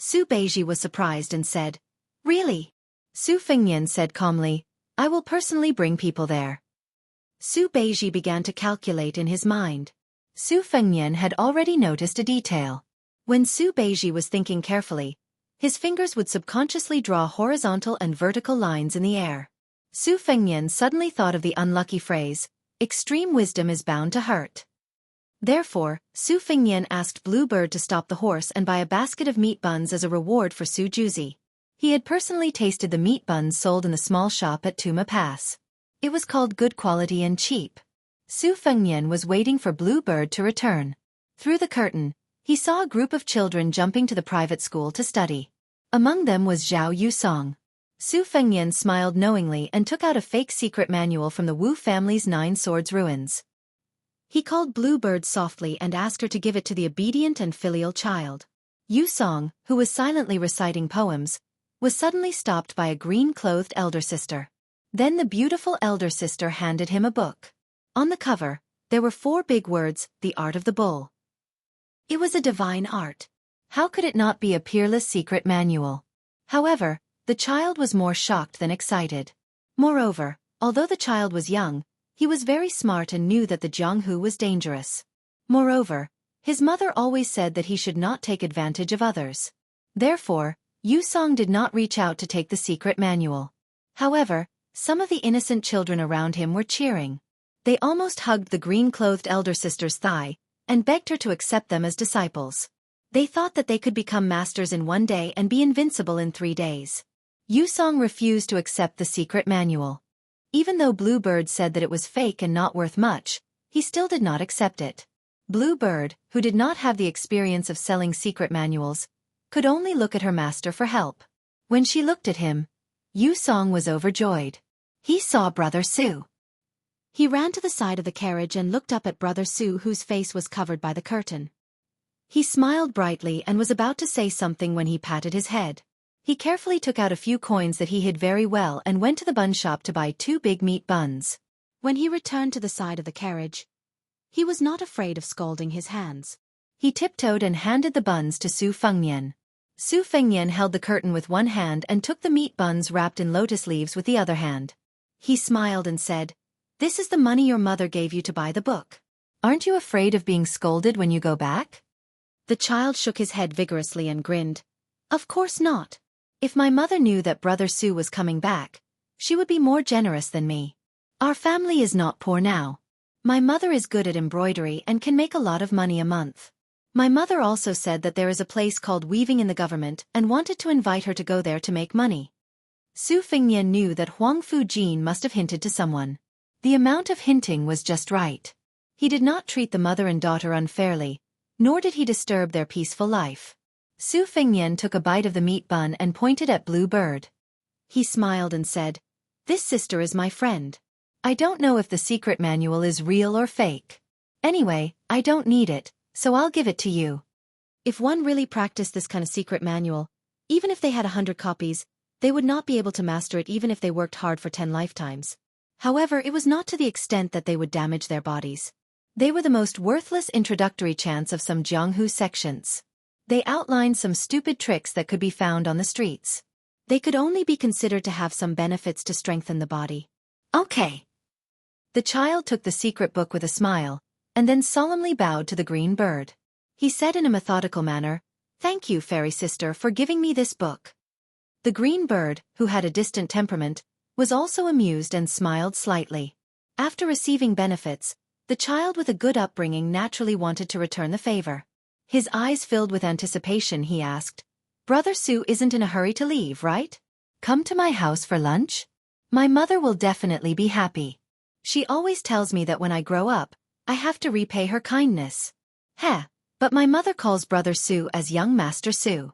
Su Beiji was surprised and said, "Really?" Su Fengnian said calmly, "I will personally bring people there." Su Beiji began to calculate in his mind. Su Fengnian had already noticed a detail. When Su Beiji was thinking carefully, his fingers would subconsciously draw horizontal and vertical lines in the air. Su Fengnian suddenly thought of the unlucky phrase, "Extreme wisdom is bound to hurt." Therefore, Su Fengnian asked Bluebird to stop the horse and buy a basket of meat buns as a reward for Su Juzi. He had personally tasted the meat buns sold in the small shop at Tuma Pass. It was called good quality and cheap. Su Fengnian was waiting for Bluebird to return. Through the curtain, he saw a group of children jumping to the private school to study. Among them was Zhao Yusong. Su Fengnian smiled knowingly and took out a fake secret manual from the Wu family's 9 Swords ruins. He called Bluebird softly and asked her to give it to the obedient and filial child. Yusong, who was silently reciting poems, was suddenly stopped by a green-clothed elder sister. Then the beautiful elder sister handed him a book. On the cover, there were 4 big words, The Art of the Bull. It was a divine art. How could it not be a peerless secret manual? However, the child was more shocked than excited. Moreover, although the child was young, he was very smart and knew that the Jianghu was dangerous. Moreover, his mother always said that he should not take advantage of others. Therefore, Yusong did not reach out to take the secret manual. However, some of the innocent children around him were cheering. They almost hugged the green-clothed elder sister's thigh and begged her to accept them as disciples. They thought that they could become masters in 1 day and be invincible in 3 days. Yusong refused to accept the secret manual. Even though Bluebird said that it was fake and not worth much, he still did not accept it. Bluebird, who did not have the experience of selling secret manuals, could only look at her master for help. When she looked at him, Yusong was overjoyed. He saw Brother Su. He ran to the side of the carriage and looked up at Brother Su, whose face was covered by the curtain. He smiled brightly and was about to say something when he patted his head. He carefully took out a few coins that he hid very well and went to the bun shop to buy 2 big meat buns. When he returned to the side of the carriage, he was not afraid of scalding his hands. He tiptoed and handed the buns to Su Fengnian. Su Fengnian held the curtain with one hand and took the meat buns wrapped in lotus leaves with the other hand. He smiled and said, "This is the money your mother gave you to buy the book. Aren't you afraid of being scolded when you go back?" The child shook his head vigorously and grinned. "Of course not. If my mother knew that Brother Su was coming back, she would be more generous than me. Our family is not poor now. My mother is good at embroidery and can make a lot of money a month. My mother also said that there is a place called weaving in the government and wanted to invite her to go there to make money." Su Fengnian knew that Huang Fujin must have hinted to someone. The amount of hinting was just right. He did not treat the mother and daughter unfairly, nor did he disturb their peaceful life. Su Fengnian took a bite of the meat bun and pointed at Bluebird. He smiled and said, "This sister is my friend. I don't know if the secret manual is real or fake. Anyway, I don't need it, so I'll give it to you." If one really practiced this kind of secret manual, even if they had 100 copies, they would not be able to master it even if they worked hard for 10 lifetimes. However, it was not to the extent that they would damage their bodies. They were the most worthless introductory chants of some Jianghu sections. They outlined some stupid tricks that could be found on the streets. They could only be considered to have some benefits to strengthen the body. "Okay." The child took the secret book with a smile, and then solemnly bowed to the green bird. He said in a methodical manner, "Thank you, fairy sister, for giving me this book." The green bird, who had a distant temperament, was also amused and smiled slightly. After receiving benefits, the child with a good upbringing naturally wanted to return the favor. His eyes filled with anticipation, he asked, "Brother Su isn't in a hurry to leave, right? Come to my house for lunch? My mother will definitely be happy. She always tells me that when I grow up, I have to repay her kindness." "Heh, but my mother calls Brother Su as young Master Su."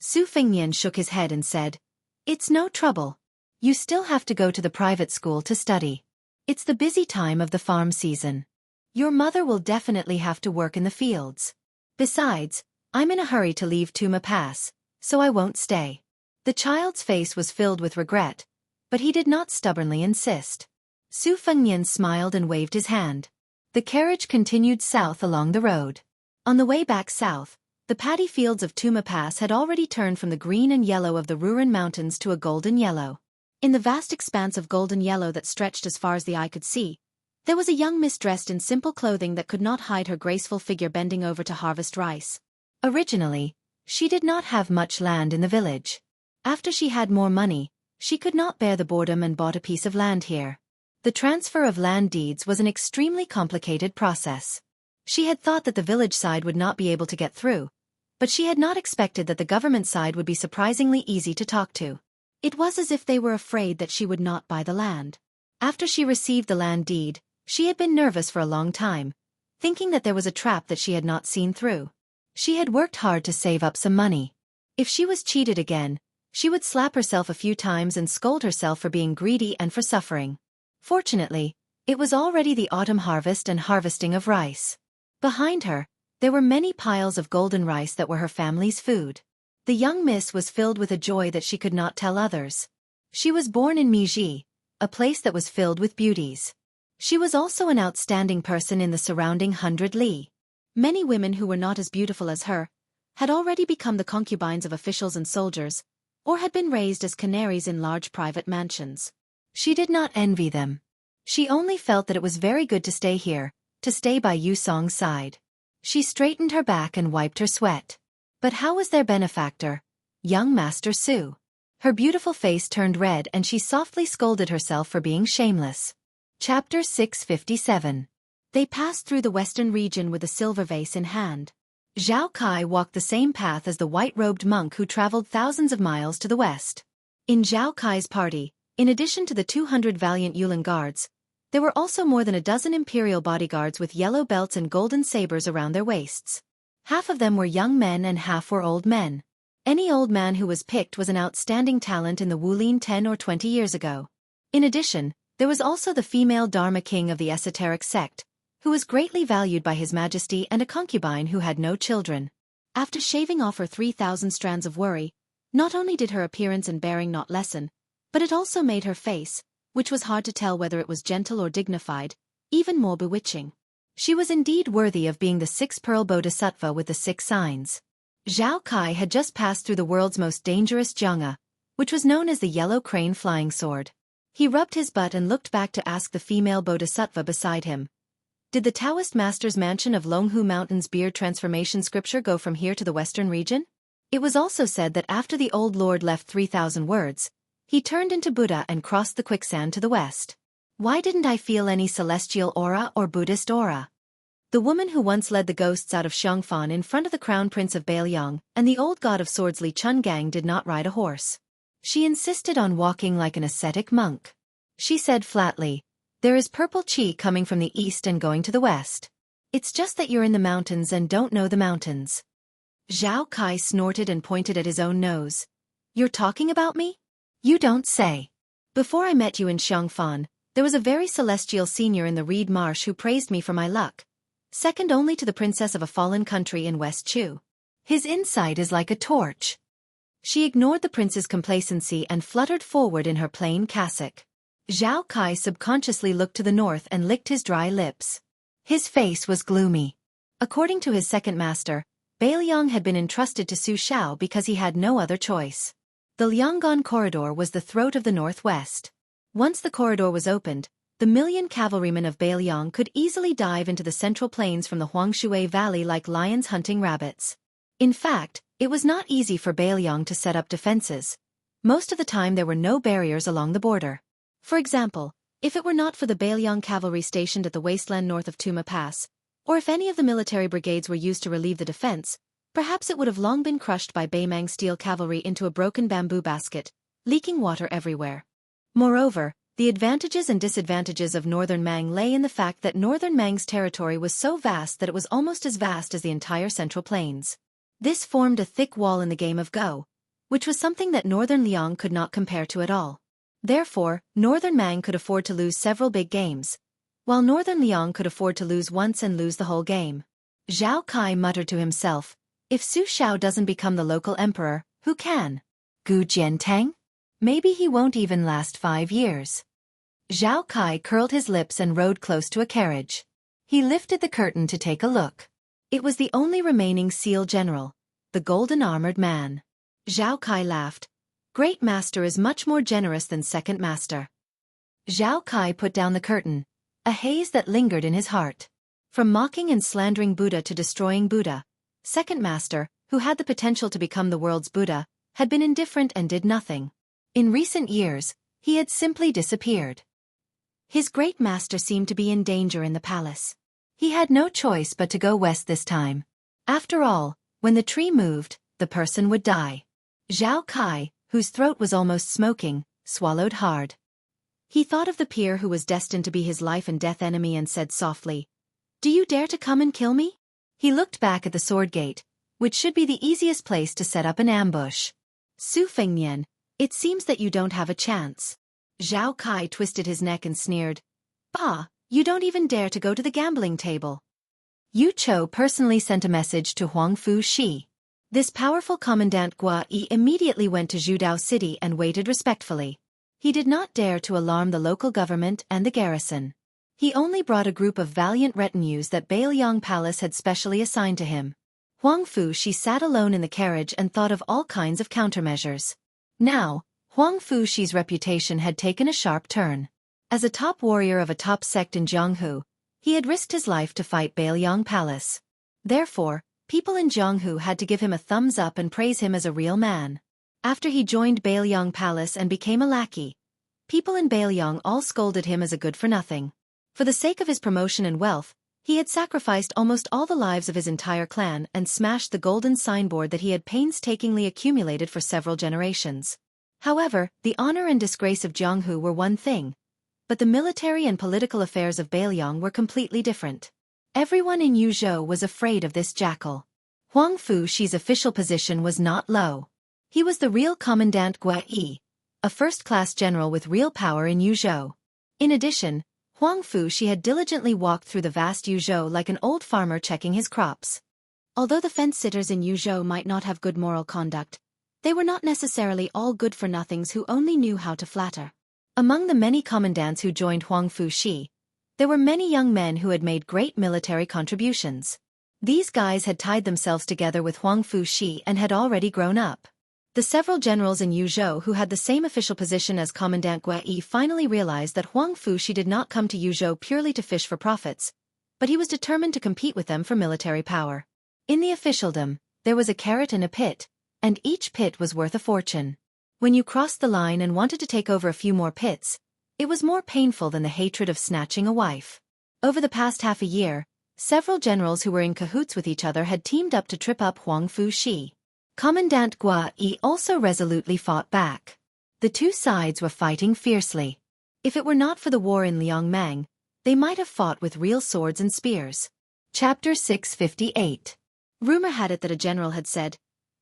Su Fengnian shook his head and said, "It's no trouble. You still have to go to the private school to study. It's the busy time of the farm season. Your mother will definitely have to work in the fields. Besides, I'm in a hurry to leave Tuma Pass, so I won't stay." The child's face was filled with regret, but he did not stubbornly insist. Su Fengnian smiled and waved his hand. The carriage continued south along the road. On the way back south, the paddy fields of Tuma Pass had already turned from the green and yellow of the Ruren Mountains to a golden yellow. In the vast expanse of golden yellow that stretched as far as the eye could see, there was a young miss dressed in simple clothing that could not hide her graceful figure bending over to harvest rice. Originally, she did not have much land in the village. After she had more money, she could not bear the boredom and bought a piece of land here. The transfer of land deeds was an extremely complicated process. She had thought that the village side would not be able to get through, but she had not expected that the government side would be surprisingly easy to talk to. It was as if they were afraid that she would not buy the land. After she received the land deed, she had been nervous for a long time, thinking that there was a trap that she had not seen through. She had worked hard to save up some money. If she was cheated again, she would slap herself a few times and scold herself for being greedy and for suffering. Fortunately, it was already the autumn harvest and harvesting of rice. Behind her, there were many piles of golden rice that were her family's food. The young miss was filled with a joy that she could not tell others. She was born in Miji, a place that was filled with beauties. She was also an outstanding person in the surrounding 100 li. Many women who were not as beautiful as her had already become the concubines of officials and soldiers, or had been raised as canaries in large private mansions. She did not envy them. She only felt that it was very good to stay here, to stay by Yu Song's side. She straightened her back and wiped her sweat. But how was their benefactor, young Master Su? Her beautiful face turned red and she softly scolded herself for being shameless. Chapter 657. They passed through the western region with a silver vase in hand. Xueqi walked the same path as the white-robed monk who traveled thousands of miles to the west. In Xueqi's party, in addition to the 200 valiant Yulin guards, there were also more than a dozen imperial bodyguards with yellow belts and golden sabers around their waists. Half of them were young men and half were old men. Any old man who was picked was an outstanding talent in the Wulin 10 or 20 years ago. In addition, there was also the female Dharma king of the esoteric sect, who was greatly valued by His Majesty, and a concubine who had no children. After shaving off her 3,000 strands of worry, not only did her appearance and bearing not lessen, but it also made her face, which was hard to tell whether it was gentle or dignified, even more bewitching. She was indeed worthy of being the 6-pearl bodhisattva with the 6 signs. Xueqi had just passed through the world's most dangerous Jiangha, which was known as the Yellow Crane Flying Sword. He rubbed his butt and looked back to ask the female bodhisattva beside him, "Did the Taoist master's mansion of Longhu Mountain's beard transformation scripture go from here to the western region?" It was also said that after the old lord left 3,000 words, he turned into Buddha and crossed the quicksand to the west. Why didn't I feel any celestial aura or Buddhist aura? The woman who once led the ghosts out of Xianxia in front of the crown prince of Bailiang and the old god of swords Li Chungang did not ride a horse. She insisted on walking like an ascetic monk. She said flatly, "There is purple qi coming from the east and going to the west. It's just that you're in the mountains and don't know the mountains." Xueqi snorted and pointed at his own nose. "You're talking about me? You don't say. Before I met you in Xianxia, there was a very celestial senior in the Reed Marsh who praised me for my luck, second only to the princess of a fallen country in West Chu. His insight is like a torch." She ignored the prince's complacency and fluttered forward in her plain cassock. Xueqi subconsciously looked to the north and licked his dry lips. His face was gloomy. According to his second master, Bailiang had been entrusted to Su Shao because he had no other choice. The Lianggan corridor was the throat of the northwest. Once the corridor was opened, the million cavalrymen of Bailiang could easily dive into the central plains from the Huangshui Valley like lions hunting rabbits. In fact, it was not easy for Bailiang to set up defenses. Most of the time there were no barriers along the border. For example, if it were not for the Bailiang cavalry stationed at the wasteland north of Tuma Pass, or if any of the military brigades were used to relieve the defense, perhaps it would have long been crushed by Baimang steel cavalry into a broken bamboo basket, leaking water everywhere. Moreover, the advantages and disadvantages of Northern Mang lay in the fact that Northern Mang's territory was so vast that it was almost as vast as the entire Central Plains. This formed a thick wall in the game of Go, which was something that Northern Liang could not compare to at all. Therefore, Northern Mang could afford to lose several big games, while Northern Liang could afford to lose once and lose the whole game. Xueqi muttered to himself, "If Su Shao doesn't become the local emperor, who can? Gu Jiantang? Maybe he won't even last 5 years." Xueqi curled his lips and rode close to a carriage. He lifted the curtain to take a look. It was the only remaining seal general, the golden-armored man. Xueqi laughed. "Great master is much more generous than second master." Xueqi put down the curtain, a haze that lingered in his heart. From mocking and slandering Buddha to destroying Buddha, second master, who had the potential to become the world's Buddha, had been indifferent and did nothing. In recent years, he had simply disappeared. His great master seemed to be in danger in the palace. He had no choice but to go west this time. After all, when the tree moved, the person would die. Xueqi, whose throat was almost smoking, swallowed hard. He thought of the peer who was destined to be his life and death enemy and said softly, "Do you dare to come and kill me?" He looked back at the sword gate, which should be the easiest place to set up an ambush. Su Fengnian, it seems that you don't have a chance. Zhao Kai twisted his neck and sneered. Bah, you don't even dare to go to the gambling table. Yu Chou personally sent a message to Huang Fu Shi. This powerful Commandant Gua Yi immediately went to Zhudao City and waited respectfully. He did not dare to alarm the local government and the garrison. He only brought a group of valiant retinues that Bailiang Palace had specially assigned to him. Huang Fu Shi sat alone in the carriage and thought of all kinds of countermeasures. Now, Huang Fu Shi's reputation had taken a sharp turn. As a top warrior of a top sect in Jianghu, he had risked his life to fight Bailiang Palace. Therefore, people in Jianghu had to give him a thumbs up and praise him as a real man. After he joined Bailiang Palace and became a lackey, people in Bailiang all scolded him as a good-for-nothing. For the sake of his promotion and wealth, he had sacrificed almost all the lives of his entire clan and smashed the golden signboard that he had painstakingly accumulated for several generations. However, the honor and disgrace of Jianghu were one thing, but the military and political affairs of Bailiang were completely different. Everyone in Yuzhou was afraid of this jackal. Huang Fu Shi's official position was not low. He was the real Commandant Gua Yi, a first-class general with real power in Yuzhou. In addition, Huang Fu Shi had diligently walked through the vast Yuzhou like an old farmer checking his crops. Although the fence-sitters in Yuzhou might not have good moral conduct, they were not necessarily all good-for-nothings who only knew how to flatter. Among the many commandants who joined Huang Fu Shi, there were many young men who had made great military contributions. These guys had tied themselves together with Huang Fu Shi and had already grown up. The several generals in Yuzhou who had the same official position as Commandant Gua Yi finally realized that Huang Fu Shi did not come to Yuzhou purely to fish for profits, but he was determined to compete with them for military power. In the officialdom, there was a carrot and a pit, and each pit was worth a fortune. When you crossed the line and wanted to take over a few more pits, it was more painful than the hatred of snatching a wife. Over the past half a year, several generals who were in cahoots with each other had teamed up to trip up Huang Fu Shi. Commandant Gua Yi also resolutely fought back. The two sides were fighting fiercely. If it were not for the war in Liangmang, they might have fought with real swords and spears. Chapter 658. Rumor had it that a general had said,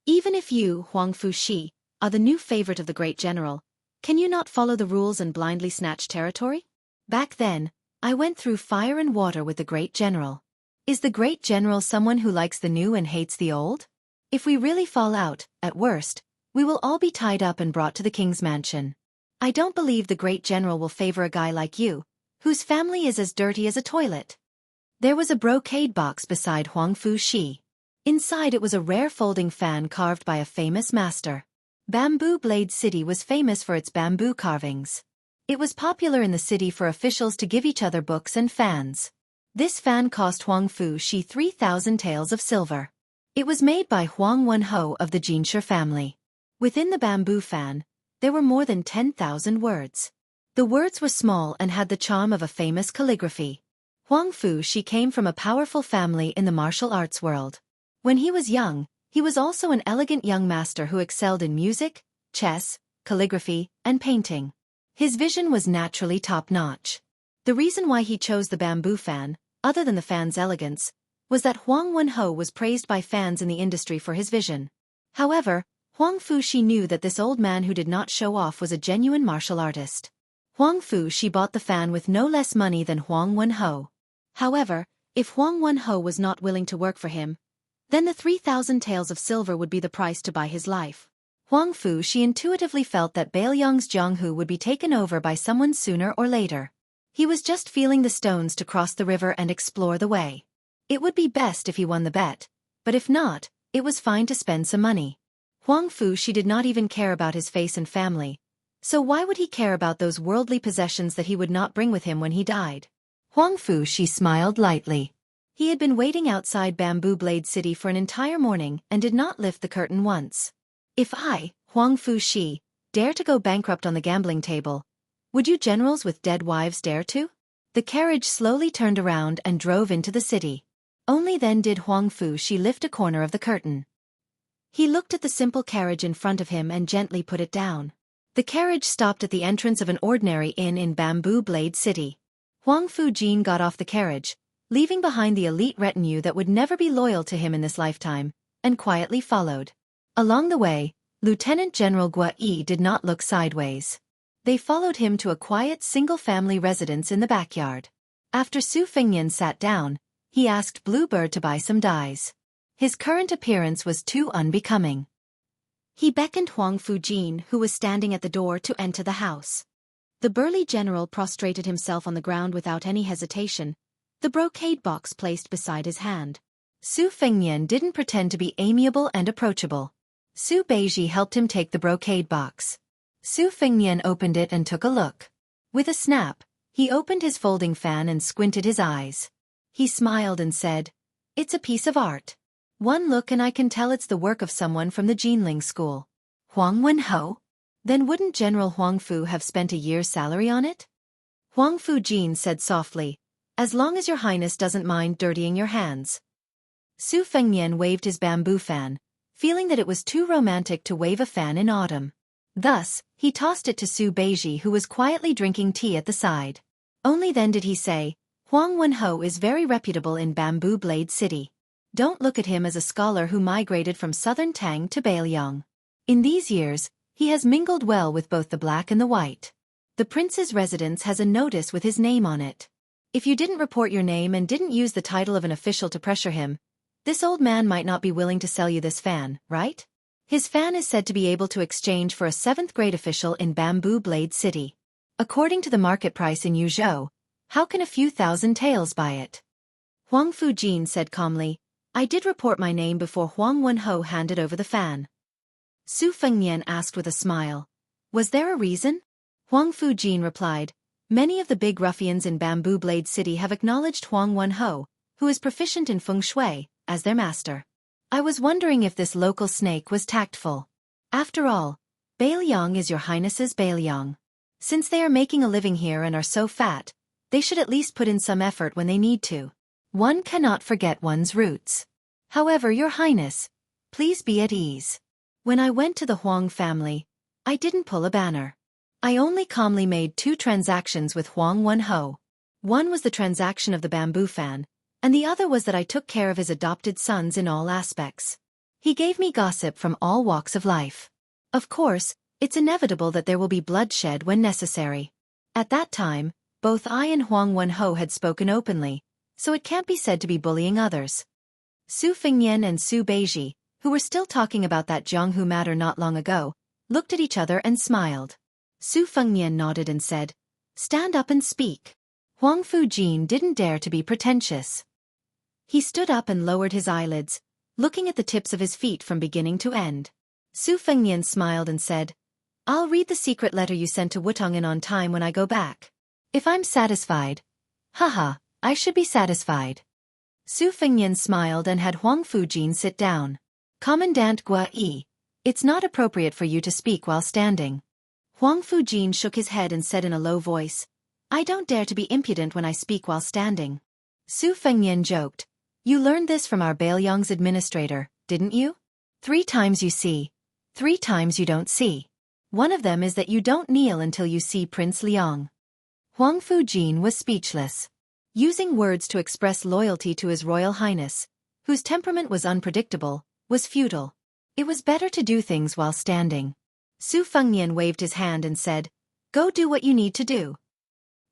"Even if you, Huang Fu Shi, are the new favorite of the great general, can you not follow the rules and blindly snatch territory? Back then, I went through fire and water with the great general. Is the great general someone who likes the new and hates the old? If we really fall out, at worst, we will all be tied up and brought to the king's mansion. I don't believe the great general will favor a guy like you, whose family is as dirty as a toilet." There was a brocade box beside Huang Fu Shi. Inside it was a rare folding fan carved by a famous master. Bamboo Blade City was famous for its bamboo carvings. It was popular in the city for officials to give each other books and fans. This fan cost Huang Fu Shi 3,000 taels of silver. It was made by Huang Wenho of the Jinshe family. Within the bamboo fan, there were more than 10,000 words. The words were small and had the charm of a famous calligraphy. Huang Fu Shi came from a powerful family in the martial arts world. When he was young, he was also an elegant young master who excelled in music, chess, calligraphy, and painting. His vision was naturally top-notch. The reason why he chose the bamboo fan, other than the fan's elegance, was that Huang Wenho was praised by fans in the industry for his vision. However, Huang Fu Shi knew that this old man who did not show off was a genuine martial artist. Huang Fu Shi bought the fan with no less money than Huang Wenho. However, if Huang Wenho was not willing to work for him, then the 3,000 taels of silver would be the price to buy his life. Huang Fu Shi intuitively felt that Bailiang's Jianghu would be taken over by someone sooner or later. He was just feeling the stones to cross the river and explore the way. It would be best if he won the bet, but if not, it was fine to spend some money. Huang Fu Shi did not even care about his face and family, so why would he care about those worldly possessions that he would not bring with him when he died? Huang Fu Shi smiled lightly. He had been waiting outside Bamboo Blade City for an entire morning and did not lift the curtain once. If I, Huang Fu Shi, dare to go bankrupt on the gambling table, would you generals with dead wives dare to? The carriage slowly turned around and drove into the city. Only then did Huang Fu Shi lift a corner of the curtain. He looked at the simple carriage in front of him and gently put it down. The carriage stopped at the entrance of an ordinary inn in Bamboo Blade City. Huang Fu Jin got off the carriage, leaving behind the elite retinue that would never be loyal to him in this lifetime, and quietly followed. Along the way, Lieutenant General Xueqi did not look sideways. They followed him to a quiet single-family residence in the backyard. After Su Fengnian sat down, he asked Bluebird to buy some dyes. His current appearance was too unbecoming. He beckoned Huang Fujin, who was standing at the door, to enter the house. The burly general prostrated himself on the ground without any hesitation, the brocade box placed beside his hand. Su Fengnian didn't pretend to be amiable and approachable. Su Beiji helped him take the brocade box. Su Fengnian opened it and took a look. With a snap, he opened his folding fan and squinted his eyes. He smiled and said, "It's a piece of art. One look and I can tell it's the work of someone from the Jinling school." Huang Wenhou? Then wouldn't General Huang Fu have spent a year's salary on it? Huang Fujin said softly, "As long as your highness doesn't mind dirtying your hands." Su Fengnian waved his bamboo fan, feeling that it was too romantic to wave a fan in autumn. Thus, he tossed it to Su Beiji, who was quietly drinking tea at the side. Only then did he say, "Huang Wenhou is very reputable in Bamboo Blade City. Don't look at him as a scholar who migrated from southern Tang to Bailiang. In these years, he has mingled well with both the black and the white. The prince's residence has a notice with his name on it. If you didn't report your name and didn't use the title of an official to pressure him, this old man might not be willing to sell you this fan, right? His fan is said to be able to exchange for a 7th-grade official in Bamboo Blade City. According to the market price in Yuzhou, how can a few thousand taels buy it?" Huang Fujin said calmly, "I did report my name before Huang Wenhou handed over the fan." Su Fengnian asked with a smile, "Was there a reason?" Huang Fujin replied, "Many of the big ruffians in Bamboo Blade City have acknowledged Huang Wenhou, who is proficient in feng shui, as their master. I was wondering if this local snake was tactful. After all, Bailiang is your highness's Bailiang. Since they are making a living here and are so fat, they should at least put in some effort when they need to. One cannot forget one's roots. However, your highness, please be at ease. When I went to the Huang family, I didn't pull a banner. I only calmly made 2 transactions with Huang Wenhou. One was the transaction of the bamboo fan, and the other was that I took care of his adopted sons in all aspects. He gave me gossip from all walks of life. Of course, it's inevitable that there will be bloodshed when necessary. At that time, both I and Huang Wenhou had spoken openly, so it can't be said to be bullying others." Su Fengnian and Su Beiji, who were still talking about that Jianghu matter not long ago, looked at each other and smiled. Su Fengnian nodded and said, "Stand up and speak." Huang Fujin didn't dare to be pretentious. He stood up and lowered his eyelids, looking at the tips of his feet from beginning to end. Su Fengnian smiled and said, "I'll read the secret letter you sent to Wutong'an on time when I go back. If I'm satisfied, haha, I should be satisfied." Su Fengnian smiled and had Huang Fujin sit down. "Commandant Xueqi, it's not appropriate for you to speak while standing." Huang Fujin shook his head and said in a low voice, "I don't dare to be impudent when I speak while standing." Su Fengnian joked, "You learned this from our Bailiang's administrator, didn't you? 3 times you see, 3 times you don't see. One of them is that you don't kneel until you see Prince Liang." Huang Fujin was speechless. Using words to express loyalty to His Royal Highness, whose temperament was unpredictable, was futile. It was better to do things while standing. Su Fengnian waved his hand and said, "Go do what you need to do."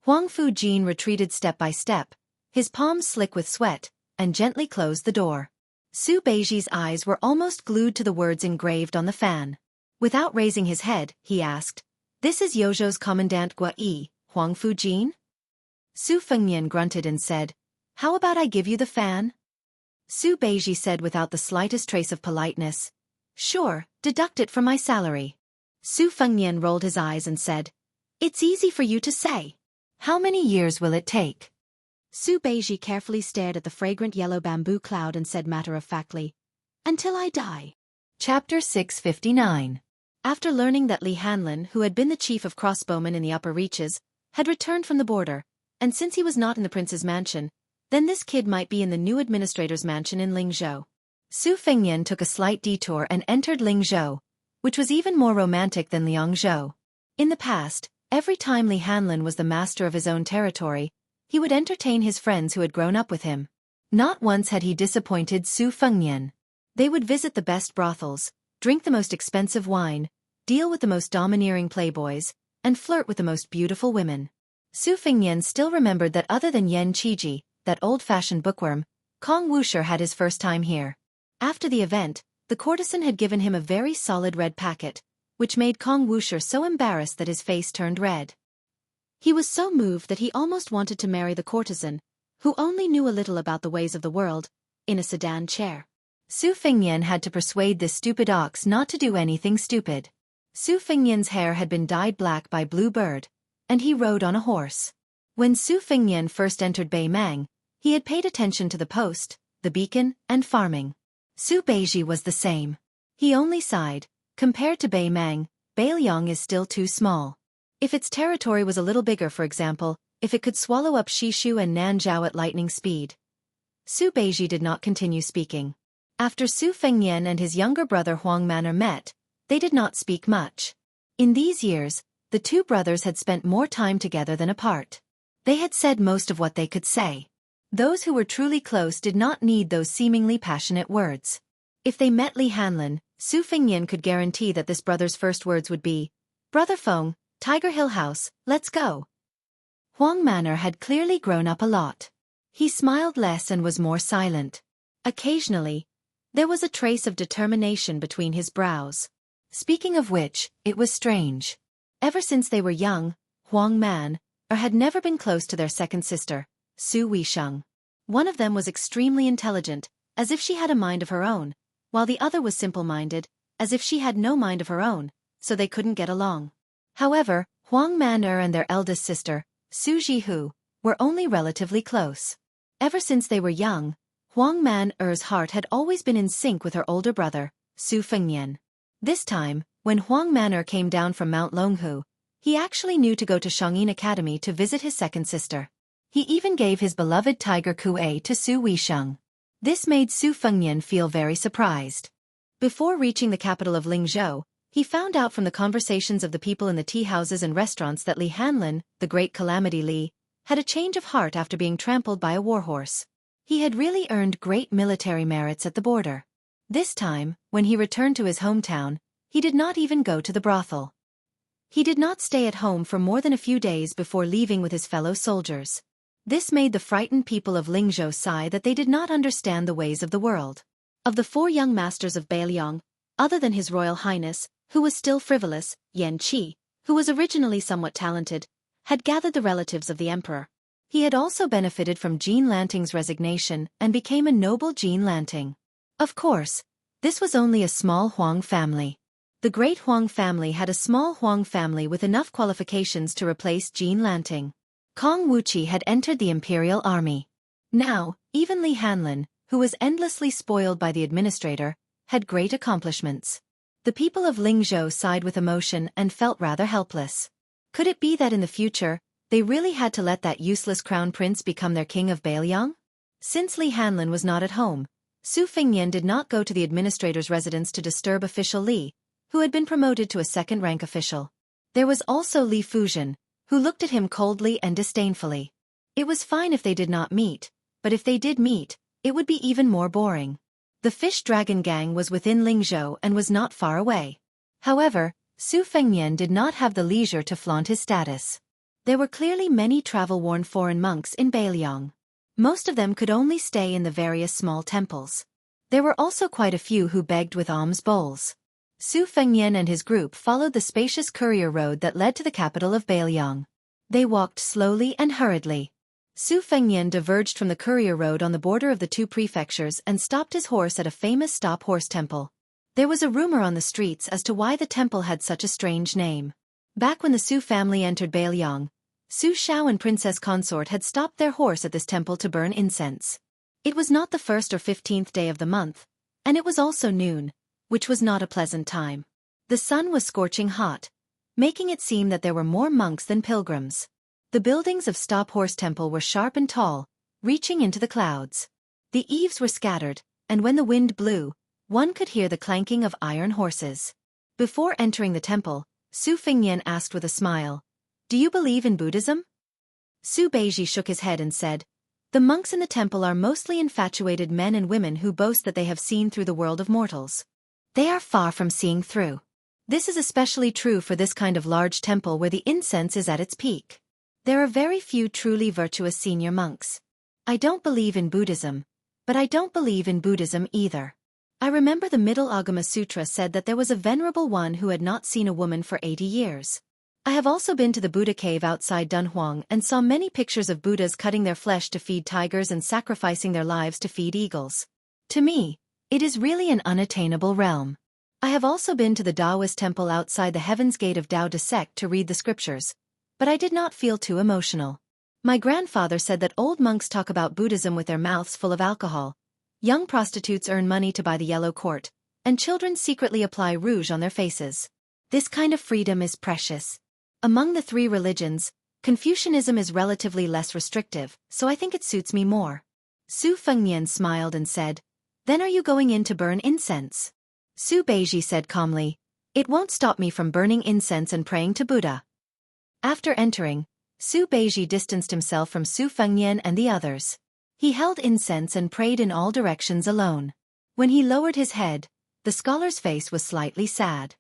Huang Fujin retreated step by step, his palms slick with sweat, and gently closed the door. Su Beiji's eyes were almost glued to the words engraved on the fan. Without raising his head, he asked, "This is Yozhou's Commandant Xueqi, Huang Fujin?" Su Fengnian grunted and said, "How about I give you the fan?" Su Beiji said without the slightest trace of politeness, "Sure, deduct it from my salary." Su Fengnian rolled his eyes and said, "It's easy for you to say. How many years will it take?" Su Beiji carefully stared at the fragrant yellow bamboo cloud and said matter-of-factly, "Until I die." Chapter 659. After learning that Li Hanlin, who had been the chief of crossbowmen in the upper reaches, had returned from the border, and since he was not in the prince's mansion, then this kid might be in the new administrator's mansion in Lingzhou. Su Fengnian took a slight detour and entered Lingzhou, which was even more romantic than Liangzhou. In the past, every time Li Hanlin was the master of his own territory, he would entertain his friends who had grown up with him. Not once had he disappointed Su Fengnian. They would visit the best brothels, drink the most expensive wine, deal with the most domineering playboys, and flirt with the most beautiful women. Su Fengnian still remembered that other than Yan Qiji, that old-fashioned bookworm, Kong Wuxia had his first time here. After the event, the courtesan had given him a very solid red packet, which made Kong Wuxia so embarrassed that his face turned red. He was so moved that he almost wanted to marry the courtesan, who only knew a little about the ways of the world, in a sedan chair. Su Fengnian had to persuade this stupid ox not to do anything stupid. Su Fengnian's hair had been dyed black by Blue Bird, and he rode on a horse. When Su Fengnian first entered Beimang, he had paid attention to the post, the beacon, and farming. Su Beiji was the same. He only sighed. Compared to Beimang, Beiliang is still too small. If its territory was a little bigger, for example, if it could swallow up Shishu and Nanzhao at lightning speed. Su Beiji did not continue speaking. After Su Fengnian and his younger brother Huang Man'er met, they did not speak much. In these years, the two brothers had spent more time together than apart. They had said most of what they could say. Those who were truly close did not need those seemingly passionate words. If they met Li Hanlin, Su Fengnian could guarantee that this brother's first words would be, "Brother Feng, Tiger Hill House, let's go." Huang Man'er had clearly grown up a lot. He smiled less and was more silent. Occasionally, there was a trace of determination between his brows. Speaking of which, it was strange. Ever since they were young, Huang Man'er had never been close to their second sister, Su Weisheng. One of them was extremely intelligent, as if she had a mind of her own, while the other was simple-minded, as if she had no mind of her own, so they couldn't get along. However, Huang Man'er and their eldest sister, Su Jihu, were only relatively close. Ever since they were young, Huang Man'er's heart had always been in sync with her older brother, Su Fengnian. This time, when Huang Man'er came down from Mount Longhu, he actually knew to go to Shangyin Academy to visit his second sister. He even gave his beloved tiger Kuei to Su Weisheng. This made Su Fengnian feel very surprised. Before reaching the capital of Lingzhou, he found out from the conversations of the people in the tea houses and restaurants that Li Hanlin, the great calamity Li, had a change of heart after being trampled by a warhorse. He had really earned great military merits at the border. This time, when he returned to his hometown, he did not even go to the brothel. He did not stay at home for more than a few days before leaving with his fellow soldiers. This made the frightened people of Lingzhou sigh that they did not understand the ways of the world. Of the 4 young masters of Beiliang, other than His Royal Highness, who was still frivolous, Yan Qi, who was originally somewhat talented, had gathered the relatives of the emperor. He had also benefited from Jean Lanting's resignation and became a noble Jean Lanting. Of course, this was only a small Huang family. The great Huang family had a small Huang family with enough qualifications to replace Jean Lanting. Kong Wuxia had entered the imperial army. Now, even Li Hanlin, who was endlessly spoiled by the administrator, had great accomplishments. The people of Lingzhou sighed with emotion and felt rather helpless. Could it be that in the future, they really had to let that useless crown prince become their king of Beiliang? Since Li Hanlin was not at home, Su Fengnian did not go to the administrator's residence to disturb official Li, who had been promoted to a second-rank official. There was also Li Fuzhen, who looked at him coldly and disdainfully. It was fine if they did not meet, but if they did meet, it would be even more boring. The Fish Dragon Gang was within Lingzhou and was not far away. However, Su Fengnian did not have the leisure to flaunt his status. There were clearly many travel-worn foreign monks in Beiliang. Most of them could only stay in the various small temples. There were also quite a few who begged with alms bowls. Su Fengnian and his group followed the spacious courier road that led to the capital of Beiliang. They walked slowly and hurriedly. Su Fengnian diverged from the courier road on the border of the 2 prefectures and stopped his horse at a famous stop-horse temple. There was a rumor on the streets as to why the temple had such a strange name. Back when the Su family entered Beiliang, Su Shao and Princess Consort had stopped their horse at this temple to burn incense. It was not the 1st or 15th day of the month, and it was also noon, which was not a pleasant time. The sun was scorching hot, making it seem that there were more monks than pilgrims. The buildings of Stop Horse Temple were sharp and tall, reaching into the clouds. The eaves were scattered, and when the wind blew, one could hear the clanking of iron horses. Before entering the temple, Su Fengnian asked with a smile, "Do you believe in Buddhism?" Su Beiji shook his head and said, The monks in the temple are mostly infatuated men and women who boast that they have seen through the world of mortals. They are far from seeing through. This is especially true for this kind of large temple where the incense is at its peak. There are very few truly virtuous senior monks. I don't believe in Buddhism, but I don't believe in Buddhism either. I remember the Middle Agama Sutra said that there was a venerable one who had not seen a woman for 80 years. I have also been to the Buddha cave outside Dunhuang and saw many pictures of Buddhas cutting their flesh to feed tigers and sacrificing their lives to feed eagles. To me, it is really an unattainable realm. I have also been to the Taoist temple outside the Heaven's Gate of Tao De Sect to read the scriptures, but I did not feel too emotional. My grandfather said that old monks talk about Buddhism with their mouths full of alcohol. Young prostitutes earn money to buy the yellow court, and children secretly apply rouge on their faces. This kind of freedom is precious. Among the three religions, Confucianism is relatively less restrictive, so I think it suits me more. Su Fengnian smiled and said, "Then are you going in to burn incense?" Su Beiji said calmly, "It won't stop me from burning incense and praying to Buddha." After entering, Su Beiji distanced himself from Su Fengnian and the others. He held incense and prayed in all directions alone. When he lowered his head, the scholar's face was slightly sad.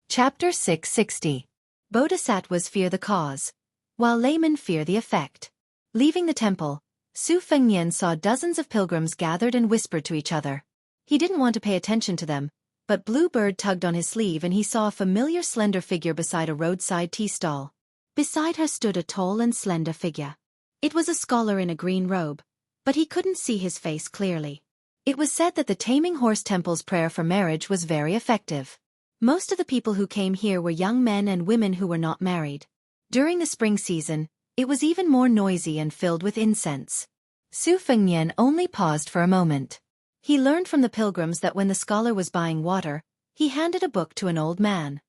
Chapter 660. Bodhisattvas fear the cause, while laymen fear the effect. Leaving the temple, Su Fengnian saw dozens of pilgrims gathered and whispered to each other. He didn't want to pay attention to them, but Blue Bird tugged on his sleeve and he saw a familiar slender figure beside a roadside tea stall. Beside her stood a tall and slender figure. It was a scholar in a green robe, but he couldn't see his face clearly. It was said that the Taming Horse Temple's prayer for marriage was very effective. Most of the people who came here were young men and women who were not married. During the spring season, it was even more noisy and filled with incense. Su Fengnian only paused for a moment. He learned from the pilgrims that when the scholar was buying water, he handed a book to an old man.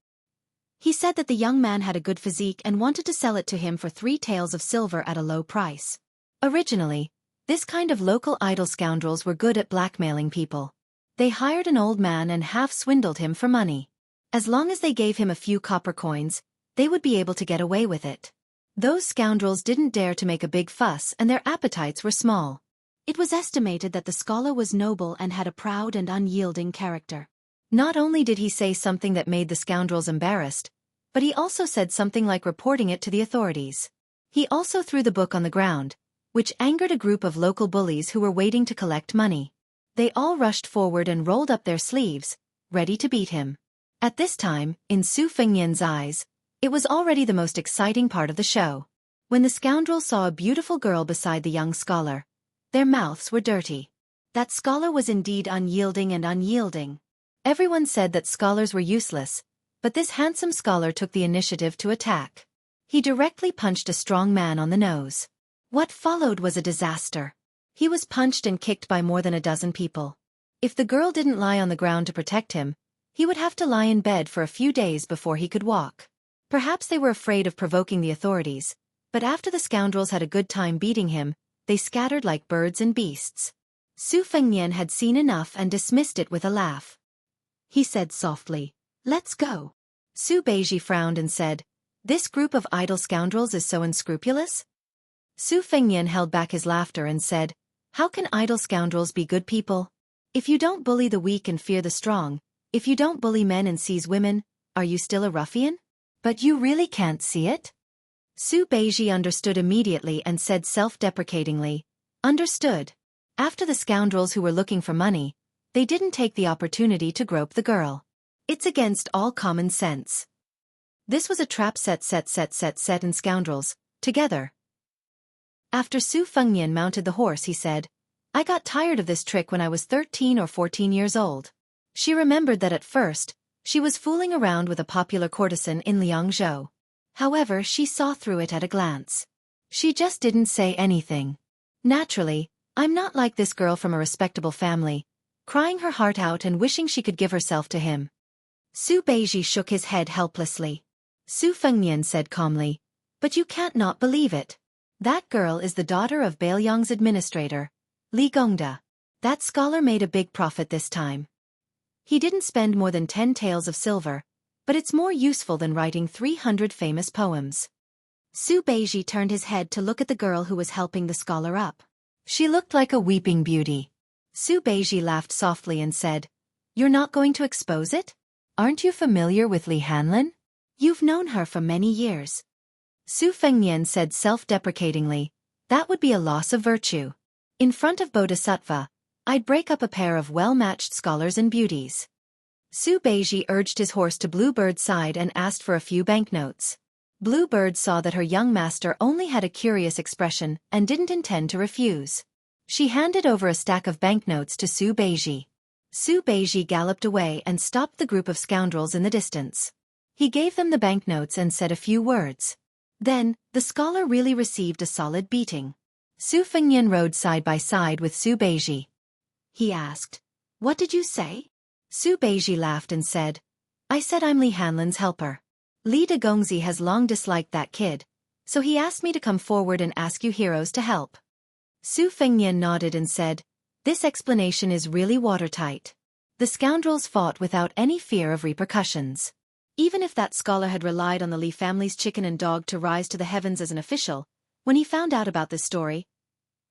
He said that the young man had a good physique and wanted to sell it to him for 3 taels of silver at a low price. Originally, this kind of local idle scoundrels were good at blackmailing people. They hired an old man and half swindled him for money. As long as they gave him a few copper coins, they would be able to get away with it. Those scoundrels didn't dare to make a big fuss and their appetites were small. It was estimated that the scholar was noble and had a proud and unyielding character. Not only did he say something that made the scoundrels embarrassed, but he also said something like reporting it to the authorities. He also threw the book on the ground, which angered a group of local bullies who were waiting to collect money. They all rushed forward and rolled up their sleeves, ready to beat him. At this time, in Su Fengnian's eyes, it was already the most exciting part of the show. When the scoundrels saw a beautiful girl beside the young scholar, their mouths were dirty. That scholar was indeed unyielding and unyielding. Everyone said that scholars were useless, but this handsome scholar took the initiative to attack. He directly punched a strong man on the nose. What followed was a disaster. He was punched and kicked by more than a dozen people. If the girl didn't lie on the ground to protect him, he would have to lie in bed for a few days before he could walk. Perhaps they were afraid of provoking the authorities, but after the scoundrels had a good time beating him, they scattered like birds and beasts. Su Fengnian had seen enough and dismissed it with a laugh. He said softly, "Let's go." Su Beiji frowned and said, "This group of idle scoundrels is so unscrupulous?" Su Fengnian held back his laughter and said, "How can idle scoundrels be good people? If you don't bully the weak and fear the strong, if you don't bully men and seize women, are you still a ruffian? But you really can't see it?" Su Beiji understood immediately and said self-deprecatingly, "Understood." After the scoundrels who were looking for money, they didn't take the opportunity to grope the girl. It's against all common sense. This was a trap set and scoundrels, together. After Su Fengnian mounted the horse he said, "I got tired of this trick when I was 13 or 14 years old." She remembered that at first, she was fooling around with a popular courtesan in Liangzhou. However, she saw through it at a glance. She just didn't say anything. Naturally, I'm not like this girl from a respectable family, crying her heart out and wishing she could give herself to him. Su Beiji shook his head helplessly. Su Fengnian said calmly, "But you can't not believe it. That girl is the daughter of Beilyong's administrator, Li Gongda. That scholar made a big profit this time. He didn't spend more than 10 taels of silver, but it's more useful than writing 300 famous poems." Su Beiji turned his head to look at the girl who was helping the scholar up. She looked like a weeping beauty. Su Beiji laughed softly and said, "You're not going to expose it? Aren't you familiar with Li Hanlin? You've known her for many years." Su Fengnian said self-deprecatingly, "That would be a loss of virtue. In front of Bodhisattva, I'd break up a pair of well-matched scholars and beauties." Su Beiji urged his horse to Bluebird's side and asked for a few banknotes. Bluebird saw that her young master only had a curious expression and didn't intend to refuse. She handed over a stack of banknotes to Su Beiji. Su Beiji galloped away and stopped the group of scoundrels in the distance. He gave them the banknotes and said a few words. Then, the scholar really received a solid beating. Su Fengnian rode side by side with Su Beiji. He asked, "What did you say?" Su Beiji laughed and said, "I said I'm Li Hanlin's helper. Li Degongzi has long disliked that kid, so he asked me to come forward and ask you heroes to help." Su Fengnian nodded and said, "This explanation is really watertight." The scoundrels fought without any fear of repercussions. Even if that scholar had relied on the Li family's chicken and dog to rise to the heavens as an official, when he found out about this story,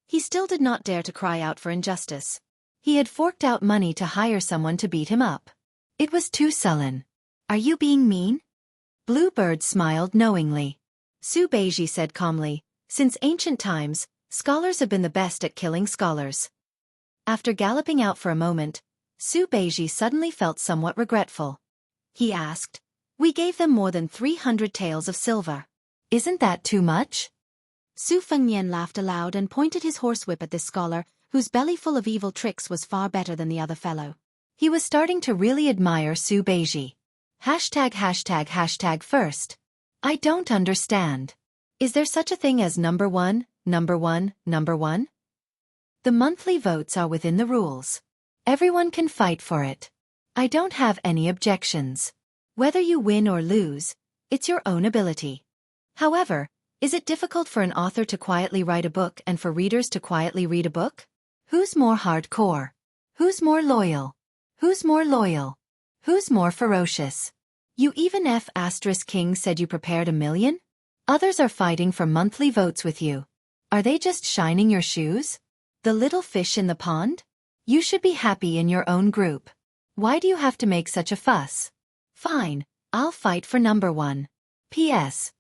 he still did not dare to cry out for injustice. He had forked out money to hire someone to beat him up. It was too sullen. "Are you being mean?" Bluebird smiled knowingly. Su Beiji said calmly, "Since ancient times, scholars have been the best at killing scholars." After galloping out for a moment, Su Beiji suddenly felt somewhat regretful. He asked, "We gave them more than 300 taels of silver. Isn't that too much?" Su Fengnian laughed aloud and pointed his horsewhip at this scholar, whose belly full of evil tricks was far better than the other fellow. He was starting to really admire Su Beiji. ###first. I don't understand. Is there such a thing as number one? The monthly votes are within the rules. Everyone can fight for it. I don't have any objections. Whether you win or lose, it's your own ability. However, is it difficult for an author to quietly write a book and for readers to quietly read a book? Who's more hardcore? Who's more loyal? Who's more loyal? Who's more ferocious? You even King said you prepared 1,000,000? Others are fighting for monthly votes with you. Are they just shining your shoes? The little fish in the pond? You should be happy in your own group. Why do you have to make such a fuss? Fine, I'll fight for number one. P.S.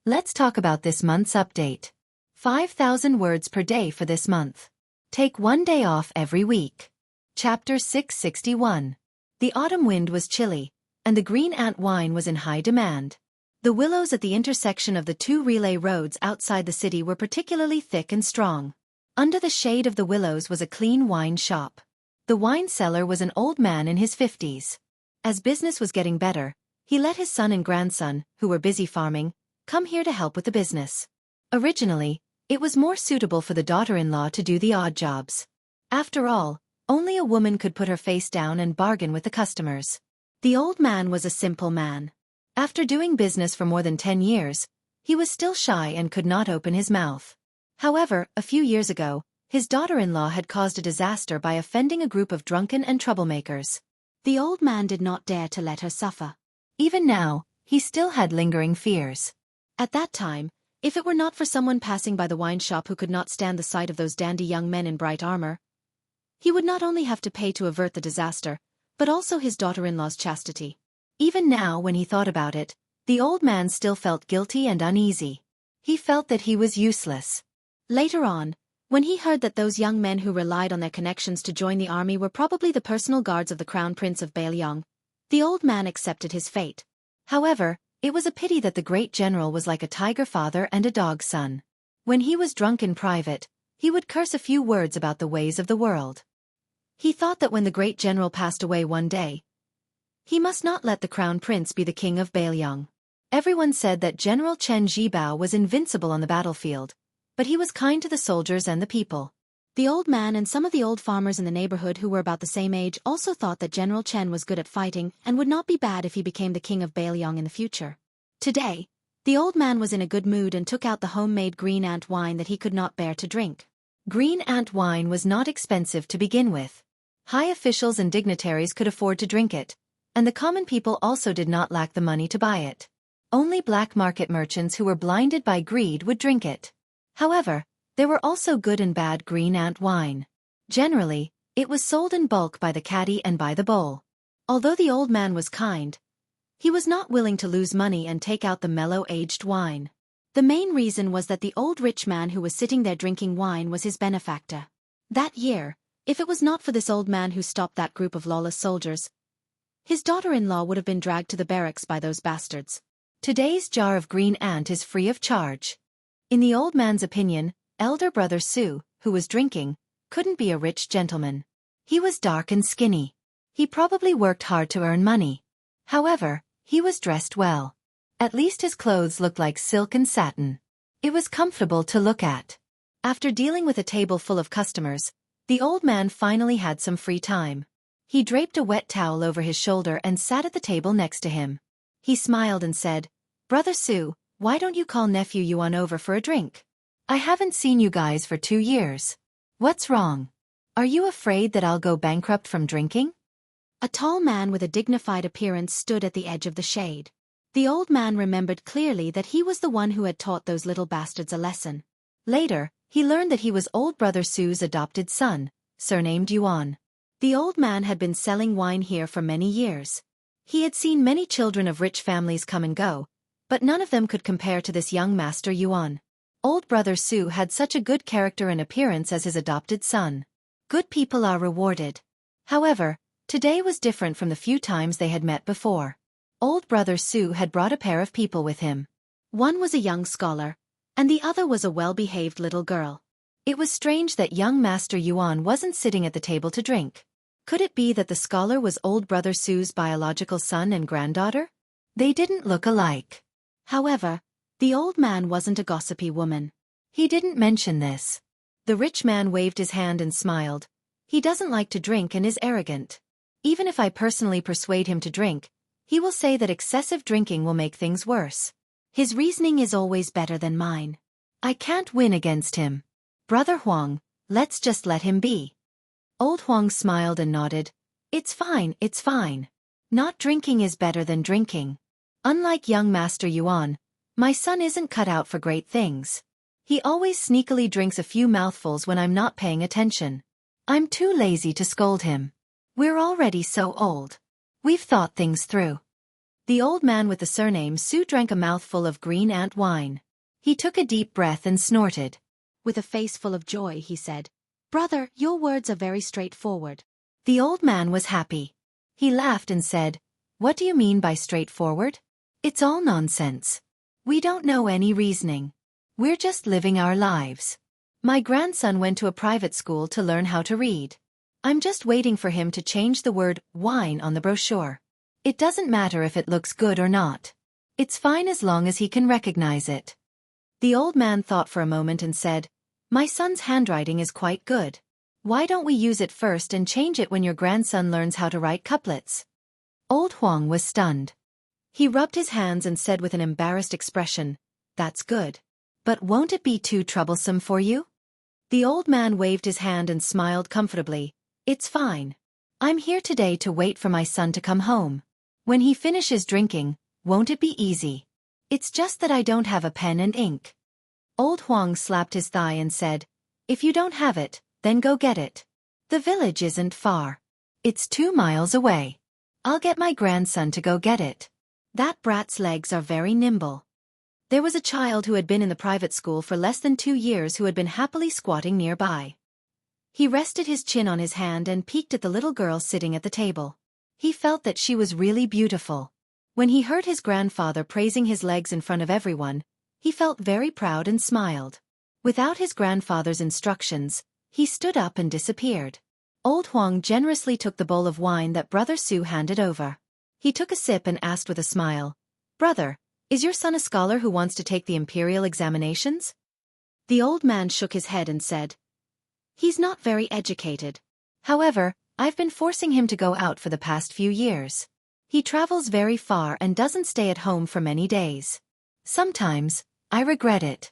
Let's talk about this month's update. 5,000 words per day for this month. Take 1 day off every week. Chapter 661. The autumn wind was chilly, and the green ant wine was in high demand. The willows at the intersection of the two relay roads outside the city were particularly thick and strong. Under the shade of the willows was a clean wine shop. The wine seller was an old man in his 50s. As business was getting better, he let his son and grandson, who were busy farming, come here to help with the business. Originally, it was more suitable for the daughter-in-law to do the odd jobs. After all, only a woman could put her face down and bargain with the customers. The old man was a simple man. After doing business for more than 10 years, he was still shy and could not open his mouth. However, a few years ago, his daughter-in-law had caused a disaster by offending a group of drunken and troublemakers. The old man did not dare to let her suffer. Even now, he still had lingering fears. At that time, if it were not for someone passing by the wine shop who could not stand the sight of those dandy young men in bright armor, he would not only have to pay to avert the disaster, but also his daughter-in-law's chastity. Even now, when he thought about it, the old man still felt guilty and uneasy. He felt that he was useless. Later on, when he heard that those young men who relied on their connections to join the army were probably the personal guards of the Crown Prince of Bailiang, the old man accepted his fate. However, it was a pity that the great general was like a tiger father and a dog son. When he was drunk in private, he would curse a few words about the ways of the world. He thought that when the great general passed away one day, he must not let the crown prince be the king of Bailiang. Everyone said that General Chen Zhibao was invincible on the battlefield, but he was kind to the soldiers and the people. The old man and some of the old farmers in the neighborhood who were about the same age also thought that General Chen was good at fighting and would not be bad if he became the king of Bailiang in the future. Today, the old man was in a good mood and took out the homemade green ant wine that he could not bear to drink. Green ant wine was not expensive to begin with. High officials and dignitaries could afford to drink it, and the common people also did not lack the money to buy it. Only black market merchants who were blinded by greed would drink it. However, There were also good and bad green ant wine. Generally, it was sold in bulk by the caddy and by the bowl. Although the old man was kind, he was not willing to lose money and take out the mellow-aged wine. The main reason was that the old rich man who was sitting there drinking wine was his benefactor. That year, if it was not for this old man who stopped that group of lawless soldiers, his daughter-in-law would have been dragged to the barracks by those bastards. Today's jar of green ant is free of charge. In the old man's opinion, elder brother Su, who was drinking, couldn't be a rich gentleman. He was dark and skinny. He probably worked hard to earn money. However, he was dressed well. At least his clothes looked like silk and satin. It was comfortable to look at. After dealing with a table full of customers, the old man finally had some free time. He draped a wet towel over his shoulder and sat at the table next to him. He smiled and said, "Brother Su, why don't you call nephew Yuan over for a drink? I haven't seen you guys for 2 years. What's wrong? Are you afraid that I'll go bankrupt from drinking?" A tall man with a dignified appearance stood at the edge of the shade. The old man remembered clearly that he was the one who had taught those little bastards a lesson. Later, he learned that he was old brother Su's adopted son, surnamed Yuan. The old man had been selling wine here for many years. He had seen many children of rich families come and go, but none of them could compare to this young master Yuan. Old brother Su had such a good character and appearance as his adopted son. Good people are rewarded. However, today was different from the few times they had met before. Old brother Su had brought a pair of people with him. One was a young scholar, and the other was a well-behaved little girl. It was strange that young Master Yuan wasn't sitting at the table to drink. Could it be that the scholar was old brother Su's biological son and granddaughter? They didn't look alike. However, the old man wasn't a gossipy woman. He didn't mention this. The rich man waved his hand and smiled. He doesn't like to drink and is arrogant. Even if I personally persuade him to drink, he will say that excessive drinking will make things worse. His reasoning is always better than mine. I can't win against him. Brother Huang, let's just let him be. Old Huang smiled and nodded. It's fine, it's fine. Not drinking is better than drinking. Unlike young Master Yuan, my son isn't cut out for great things. He always sneakily drinks a few mouthfuls when I'm not paying attention. I'm too lazy to scold him. We're already so old. We've thought things through. The old man with the surname Su drank a mouthful of green ant wine. He took a deep breath and snorted. With a face full of joy, he said, "Brother, your words are very straightforward." The old man was happy. He laughed and said, "What do you mean by straightforward? It's all nonsense. We don't know any reasoning. We're just living our lives. My grandson went to a private school to learn how to read. I'm just waiting for him to change the word wine on the brochure. It doesn't matter if it looks good or not. It's fine as long as he can recognize it." The old man thought for a moment and said, "My son's handwriting is quite good. Why don't we use it first and change it when your grandson learns how to write couplets?" Old Huang was stunned. He rubbed his hands and said with an embarrassed expression, "That's good. But won't it be too troublesome for you?" The old man waved his hand and smiled comfortably. "It's fine. I'm here today to wait for my son to come home. When he finishes drinking, won't it be easy? It's just that I don't have a pen and ink." Old Huang slapped his thigh and said, "If you don't have it, then go get it. The village isn't far. It's 2 miles away. I'll get my grandson to go get it. That brat's legs are very nimble." There was a child who had been in the private school for less than 2 years who had been happily squatting nearby. He rested his chin on his hand and peeked at the little girl sitting at the table. He felt that she was really beautiful. When he heard his grandfather praising his legs in front of everyone, he felt very proud and smiled. Without his grandfather's instructions, he stood up and disappeared. Old Huang generously took the bowl of wine that Brother Su handed over. He took a sip and asked with a smile, "Brother, is your son a scholar who wants to take the imperial examinations?" The old man shook his head and said, "He's not very educated. However, I've been forcing him to go out for the past few years. He travels very far and doesn't stay at home for many days. Sometimes, I regret it."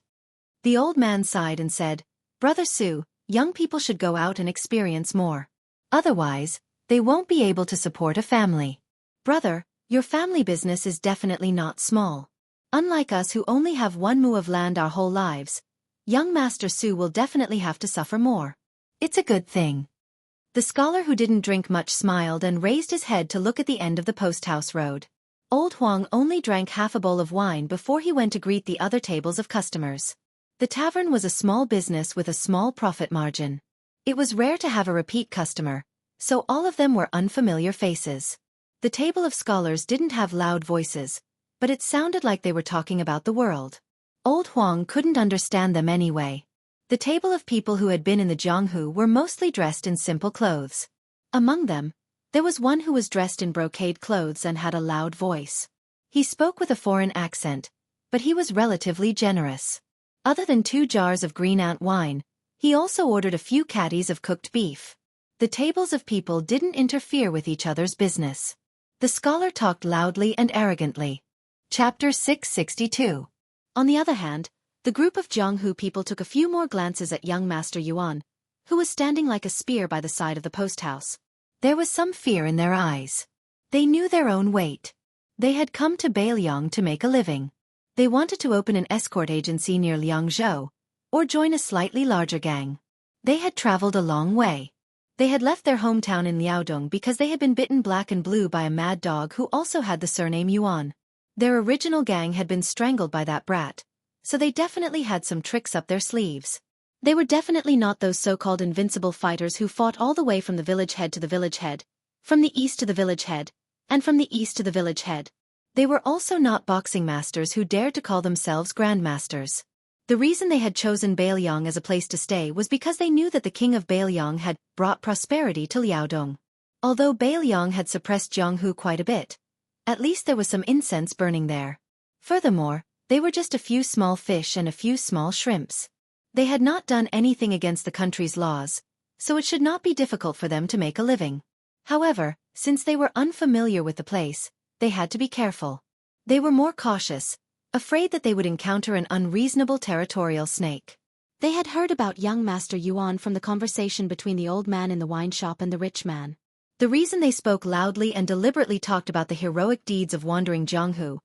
The old man sighed and said, "Brother Su, young people should go out and experience more. Otherwise, they won't be able to support a family. Brother, your family business is definitely not small. Unlike us who only have 1 mu of land our whole lives, Young Master Su will definitely have to suffer more. It's a good thing. The scholar who didn't drink much smiled and raised his head to look at the end of the post-house road. Old Huang only drank half a bowl of wine before he went to greet the other tables of customers. The tavern was a small business with a small profit margin. It was rare to have a repeat customer, so all of them were unfamiliar faces. The table of scholars didn't have loud voices, but it sounded like they were talking about the world. Old Huang couldn't understand them anyway. The table of people who had been in the Jianghu were mostly dressed in simple clothes. Among them, there was one who was dressed in brocade clothes and had a loud voice. He spoke with a foreign accent, but he was relatively generous. Other than 2 jars of green ant wine, he also ordered a few caddies of cooked beef. The tables of people didn't interfere with each other's business. The scholar talked loudly and arrogantly. Chapter 662. On the other hand, the group of Jianghu people took a few more glances at young Master Yuan, who was standing like a spear by the side of the post-house. There was some fear in their eyes. They knew their own weight. They had come to Beiliang to make a living. They wanted to open an escort agency near Liangzhou, or join a slightly larger gang. They had traveled a long way. They had left their hometown in Liaodong because they had been bitten black and blue by a mad dog who also had the surname Yuan. Their original gang had been strangled by that brat, so they definitely had some tricks up their sleeves. They were definitely not those so-called invincible fighters who fought all the way from the village head to the village head, from the east to the village head, and from the east to the village head. They were also not boxing masters who dared to call themselves grandmasters. The reason they had chosen Beiliang as a place to stay was because they knew that the king of Beiliang had brought prosperity to Liaodong. Although Beiliang had suppressed Jianghu quite a bit, at least there was some incense burning there. Furthermore, they were just a few small fish and a few small shrimps. They had not done anything against the country's laws, so it should not be difficult for them to make a living. However, since they were unfamiliar with the place, they had to be careful. They were more cautious, afraid that they would encounter an unreasonable territorial snake. They had heard about young Master Yuan from the conversation between the old man in the wine shop and the rich man. The reason they spoke loudly and deliberately talked about the heroic deeds of wandering Jianghu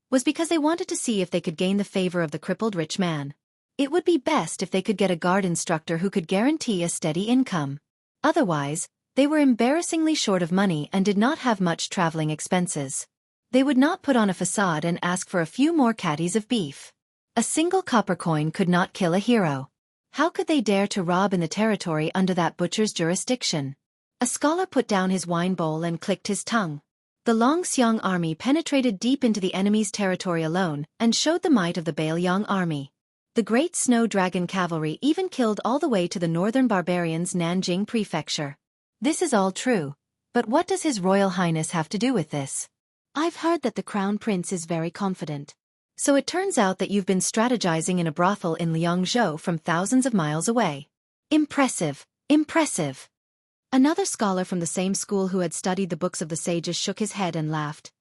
was because they wanted to see if they could gain the favor of the crippled rich man. It would be best if they could get a guard instructor who could guarantee a steady income. Otherwise, they were embarrassingly short of money and did not have much traveling expenses. They would not put on a facade and ask for a few more caddies of beef. A single copper coin could not kill a hero. How could they dare to rob in the territory under that butcher's jurisdiction? A scholar put down his wine bowl and clicked his tongue. The Longxiang army penetrated deep into the enemy's territory alone and showed the might of the Beiliang army. The Great Snow Dragon cavalry even killed all the way to the northern barbarians' Nanjing prefecture. This is all true, but what does His Royal Highness have to do with this? I've heard that the Crown Prince is very confident. So it turns out that you've been strategizing in a brothel in Liangzhou from thousands of miles away. Impressive, impressive. Another scholar from the same school who had studied the books of the sages shook his head and laughed.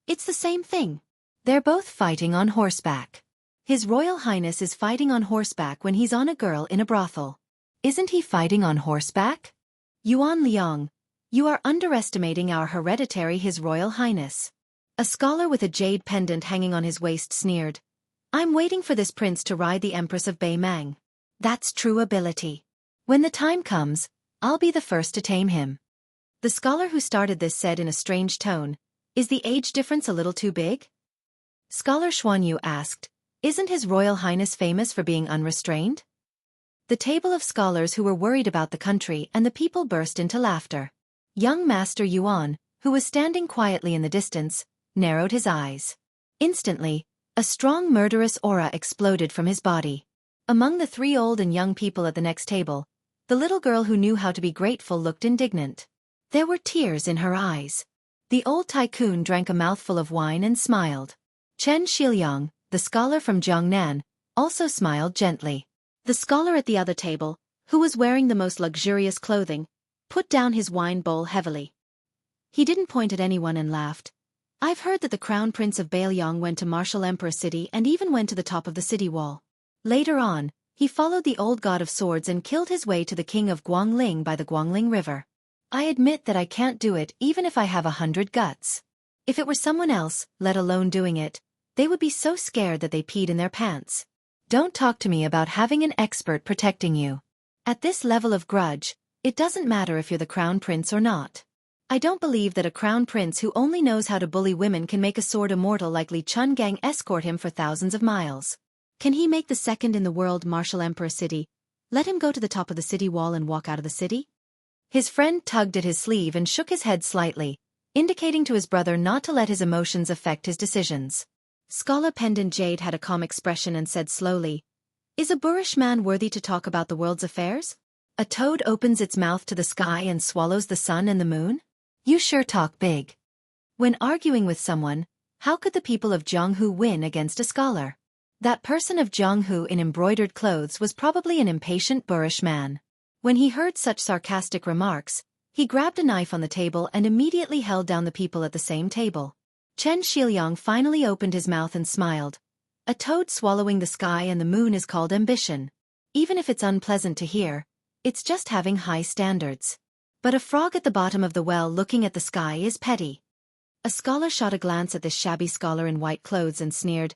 It's the same thing. They're both fighting on horseback. His Royal Highness is fighting on horseback when he's on a girl in a brothel. Isn't he fighting on horseback? Yuan Liang, you are underestimating our hereditary His Royal Highness. A scholar with a jade pendant hanging on his waist sneered. I'm waiting for this prince to ride the Empress of Beimang. That's true ability. When the time comes, I'll be the first to tame him. The scholar who started this said in a strange tone, Is the age difference a little too big? Scholar Xuanyu asked, Isn't His Royal Highness famous for being unrestrained? The table of scholars who were worried about the country and the people burst into laughter. Young Master Yuan, who was standing quietly in the distance, narrowed his eyes. Instantly, a strong murderous aura exploded from his body. Among the 3 old and young people at the next table, the little girl who knew how to be grateful looked indignant. There were tears in her eyes. The old tycoon drank a mouthful of wine and smiled. Chen Shiliang, the scholar from Jiangnan, also smiled gently. The scholar at the other table, who was wearing the most luxurious clothing, put down his wine bowl heavily. He didn't point at anyone and laughed. I've heard that the Crown Prince of Beiliang went to Martial Emperor City and even went to the top of the city wall. Later on, he followed the old god of swords and killed his way to the king of Guangling by the Guangling River. I admit that I can't do it even if I have 100 guts. If it were someone else, let alone doing it, they would be so scared that they peed in their pants. Don't talk to me about having an expert protecting you. At this level of grudge, it doesn't matter if you're the crown prince or not. I don't believe that a crown prince who only knows how to bully women can make a sword immortal like Li Chungang escort him for thousands of miles. Can he make the second in the world martial emperor city? Let him go to the top of the city wall and walk out of the city? His friend tugged at his sleeve and shook his head slightly, indicating to his brother not to let his emotions affect his decisions. Scholar Pendant Jade had a calm expression and said slowly, "Is a boorish man worthy to talk about the world's affairs? A toad opens its mouth to the sky and swallows the sun and the moon? You sure talk big." When arguing with someone, how could the people of Jianghu win against a scholar? That person of Jianghu in embroidered clothes was probably an impatient boorish man. When he heard such sarcastic remarks, he grabbed a knife on the table and immediately held down the people at the same table. Chen Xiaoliang finally opened his mouth and smiled. A toad swallowing the sky and the moon is called ambition. Even if it's unpleasant to hear, it's just having high standards. But a frog at the bottom of the well looking at the sky is petty. A scholar shot a glance at this shabby scholar in white clothes and sneered.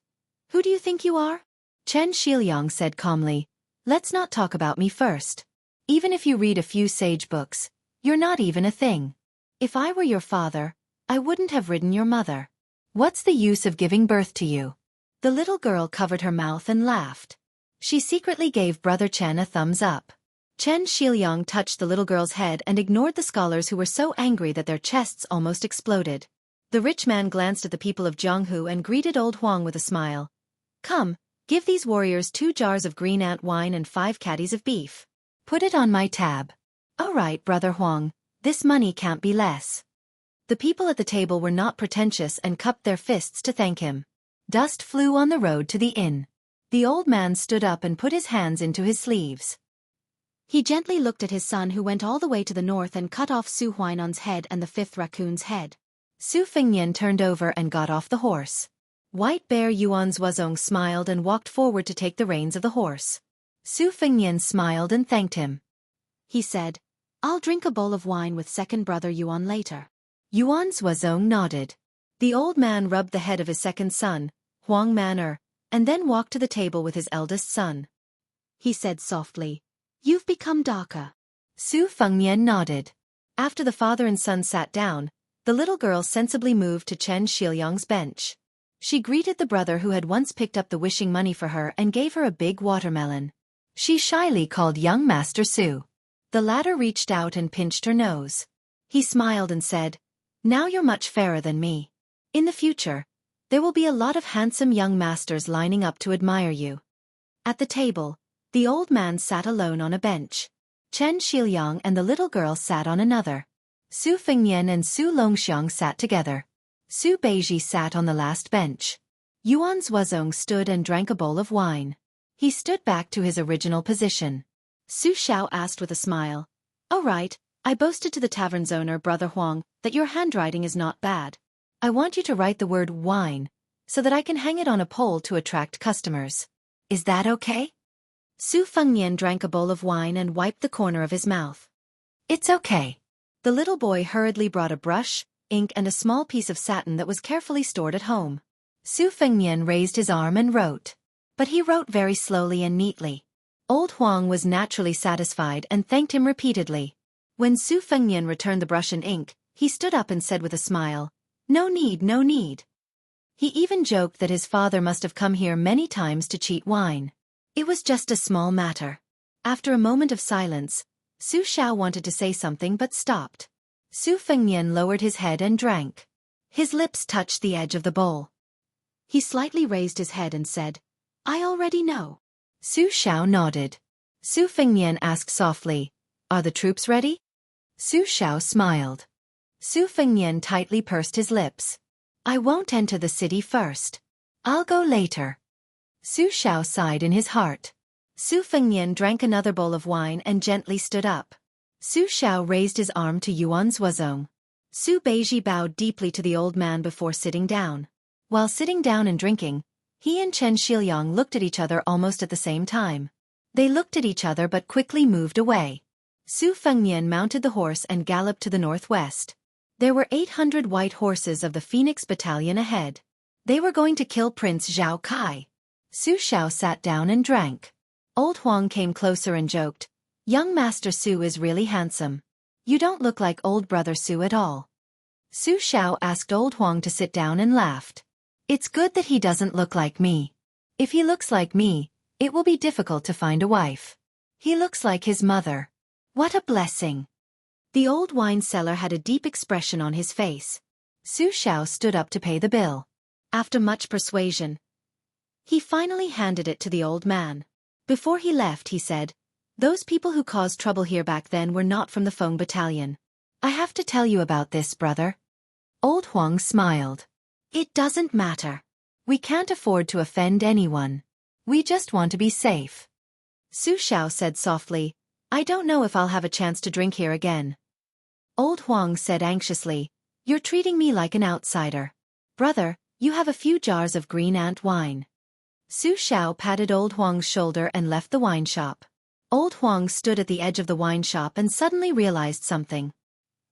"Who do you think you are?" Chen Xiaoliang said calmly, "Let's not talk about me first. Even if you read a few sage books, you're not even a thing. If I were your father, I wouldn't have ridden your mother. What's the use of giving birth to you?" The little girl covered her mouth and laughed. She secretly gave Brother Chen a thumbs up. Chen Xiaoliang touched the little girl's head and ignored the scholars who were so angry that their chests almost exploded. The rich man glanced at the people of Jianghu and greeted old Huang with a smile. "Come, give these warriors 2 jars of green ant wine and 5 caddies of beef. Put it on my tab." "All right, Brother Huang, this money can't be less." The people at the table were not pretentious and cupped their fists to thank him. Dust flew on the road to the inn. The old man stood up and put his hands into his sleeves. He gently looked at his son who went all the way to the north and cut off Su Huainan's head and the 5th raccoon's head. Su Fengnian turned over and got off the horse. White Bear Yuan Zuozong smiled and walked forward to take the reins of the horse. Su Fengnian smiled and thanked him. He said, "I'll drink a bowl of wine with second brother Yuan later." Yuan Zuozong nodded. The old man rubbed the head of his second son, Huang Man'er, and then walked to the table with his eldest son. He said softly, "You've become darker." Su Fengnian nodded. After the father and son sat down, the little girl sensibly moved to Chen Xiaoliang's bench. She greeted the brother who had once picked up the wishing money for her and gave her a big watermelon. She shyly called young Master Su. The latter reached out and pinched her nose. He smiled and said, "Now you're much fairer than me. In the future, there will be a lot of handsome young masters lining up to admire you." At the table, the old man sat alone on a bench. Chen Xiaoliang and the little girl sat on another. Su Fengnian and Su Longxiang sat together. Su Beiji sat on the last bench. Yuan Zuozong stood and drank a bowl of wine. He stood back to his original position. Su Xiao asked with a smile, "All right, I boasted to the tavern's owner, Brother Huang, that your handwriting is not bad. I want you to write the word wine, so that I can hang it on a pole to attract customers. Is that okay?" Su Fengnian drank a bowl of wine and wiped the corner of his mouth. "It's okay." The little boy hurriedly brought a brush, ink and a small piece of satin that was carefully stored at home. Su Fengnian raised his arm and wrote. But he wrote very slowly and neatly. Old Huang was naturally satisfied and thanked him repeatedly. When Su Fengnian returned the brush and ink, he stood up and said with a smile, "No need, no need." He even joked that his father must have come here many times to cheat wine. It was just a small matter. After a moment of silence, Su Xiao wanted to say something but stopped. Su Fengnian lowered his head and drank. His lips touched the edge of the bowl. He slightly raised his head and said, "I already know." Su Xiao nodded. Su Fengnian asked softly, "Are the troops ready?" Su Xiao smiled. Su Fengnian tightly pursed his lips. "I won't enter the city first. I'll go later." Su Xiao sighed in his heart. Su Fengnian drank another bowl of wine and gently stood up. Su Xiao raised his arm to Yuan Zuozong. Su Beiji bowed deeply to the old man before sitting down. While sitting down and drinking, he and Chen Xiaoliang looked at each other almost at the same time. They looked at each other but quickly moved away. Su Fengnian mounted the horse and galloped to the northwest. There were 800 white horses of the Phoenix Battalion ahead. They were going to kill Prince Zhao Kai. Su Xiao sat down and drank. Old Huang came closer and joked, "Young Master Su is really handsome. You don't look like old brother Su at all." Su Xiao asked Old Huang to sit down and laughed. "It's good that he doesn't look like me. If he looks like me, it will be difficult to find a wife. He looks like his mother. What a blessing." The old wine seller had a deep expression on his face. Su Xiao stood up to pay the bill. After much persuasion, he finally handed it to the old man. Before he left, he said, "Those people who caused trouble here back then were not from the Feng battalion. I have to tell you about this, brother." Old Huang smiled. "It doesn't matter. We can't afford to offend anyone. We just want to be safe." Su Xiao said softly, "I don't know if I'll have a chance to drink here again." Old Huang said anxiously, "You're treating me like an outsider. Brother, you have a few jars of green ant wine." Su Xiao patted Old Huang's shoulder and left the wine shop. Old Huang stood at the edge of the wine shop and suddenly realized something.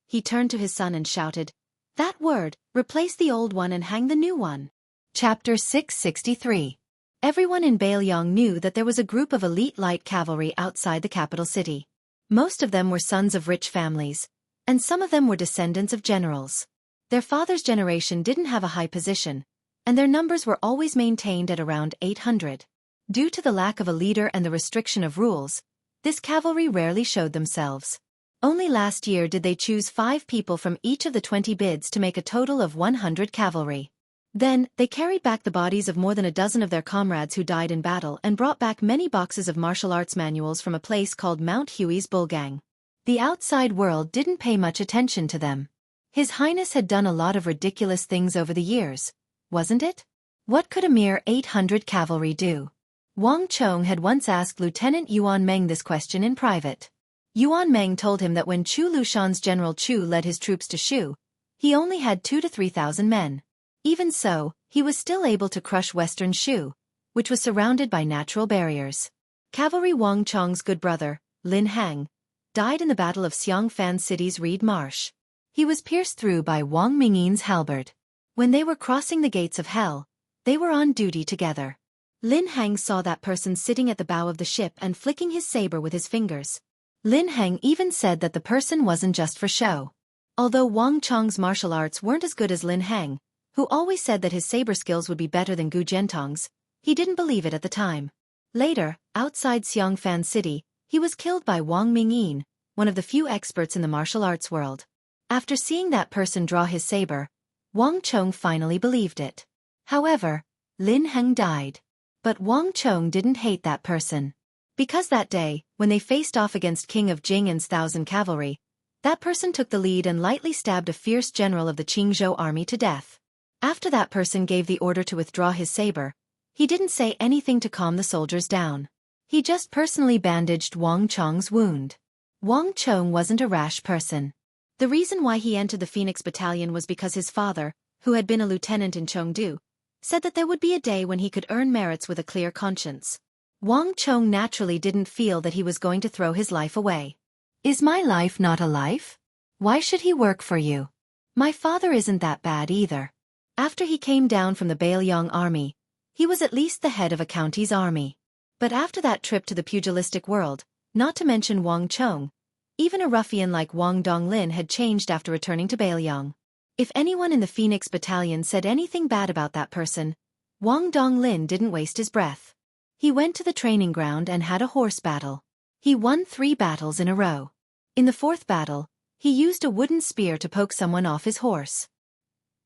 He turned to his son and shouted, "That word, replace the old one and hang the new one." Chapter 663. Everyone in Bailiang knew that there was a group of elite light cavalry outside the capital city. Most of them were sons of rich families, and some of them were descendants of generals. Their father's generation didn't have a high position, and their numbers were always maintained at around 800. Due to the lack of a leader and the restriction of rules, this cavalry rarely showed themselves. Only last year did they choose 5 people from each of the 20 bids to make a total of 100 cavalry. Then, they carried back the bodies of more than a dozen of their comrades who died in battle and brought back many boxes of martial arts manuals from a place called Mount Huey's Bulgang. The outside world didn't pay much attention to them. His Highness had done a lot of ridiculous things over the years, wasn't it? What could a mere 800 cavalry do? Wang Chong had once asked Lieutenant Yuan Meng this question in private. Yuan Meng told him that when Chu Lushan's General Chu led his troops to Shu, he only had 2,000 to 3,000 men. Even so, he was still able to crush western Shu, which was surrounded by natural barriers. Cavalry Wang Chong's good brother, Lin Hang, died in the Battle of Xiangfan City's Reed Marsh. He was pierced through by Wang Mingyin's halberd. When they were crossing the gates of hell, they were on duty together. Lin Hang saw that person sitting at the bow of the ship and flicking his saber with his fingers. Lin Hang even said that the person wasn't just for show. Although Wang Chong's martial arts weren't as good as Lin Hang, who always said that his saber skills would be better than Gu Jiantong's, he didn't believe it at the time. Later, outside Xiangfan City, he was killed by Wang Mingyin, one of the few experts in the martial arts world. After seeing that person draw his saber, Wang Chong finally believed it. However, Lin Heng died. But Wang Chong didn't hate that person. Because that day, when they faced off against King of Jing'an's 1,000 cavalry, that person took the lead and lightly stabbed a fierce general of the Qingzhou army to death. After that person gave the order to withdraw his saber, he didn't say anything to calm the soldiers down. He just personally bandaged Wang Chong's wound. Wang Chong wasn't a rash person. The reason why he entered the Phoenix Battalion was because his father, who had been a lieutenant in Chengdu, said that there would be a day when he could earn merits with a clear conscience. Wang Chong naturally didn't feel that he was going to throw his life away. "Is my life not a life? Why should he work for you? My father isn't that bad either." After he came down from the Bailiang army, he was at least the head of a county's army. But after that trip to the pugilistic world, not to mention Wang Chong, even a ruffian like Wang Donglin had changed after returning to Bailiang. If anyone in the Phoenix Battalion said anything bad about that person, Wang Donglin didn't waste his breath. He went to the training ground and had a horse battle. He won 3 battles in a row. In the 4th battle, he used a wooden spear to poke someone off his horse.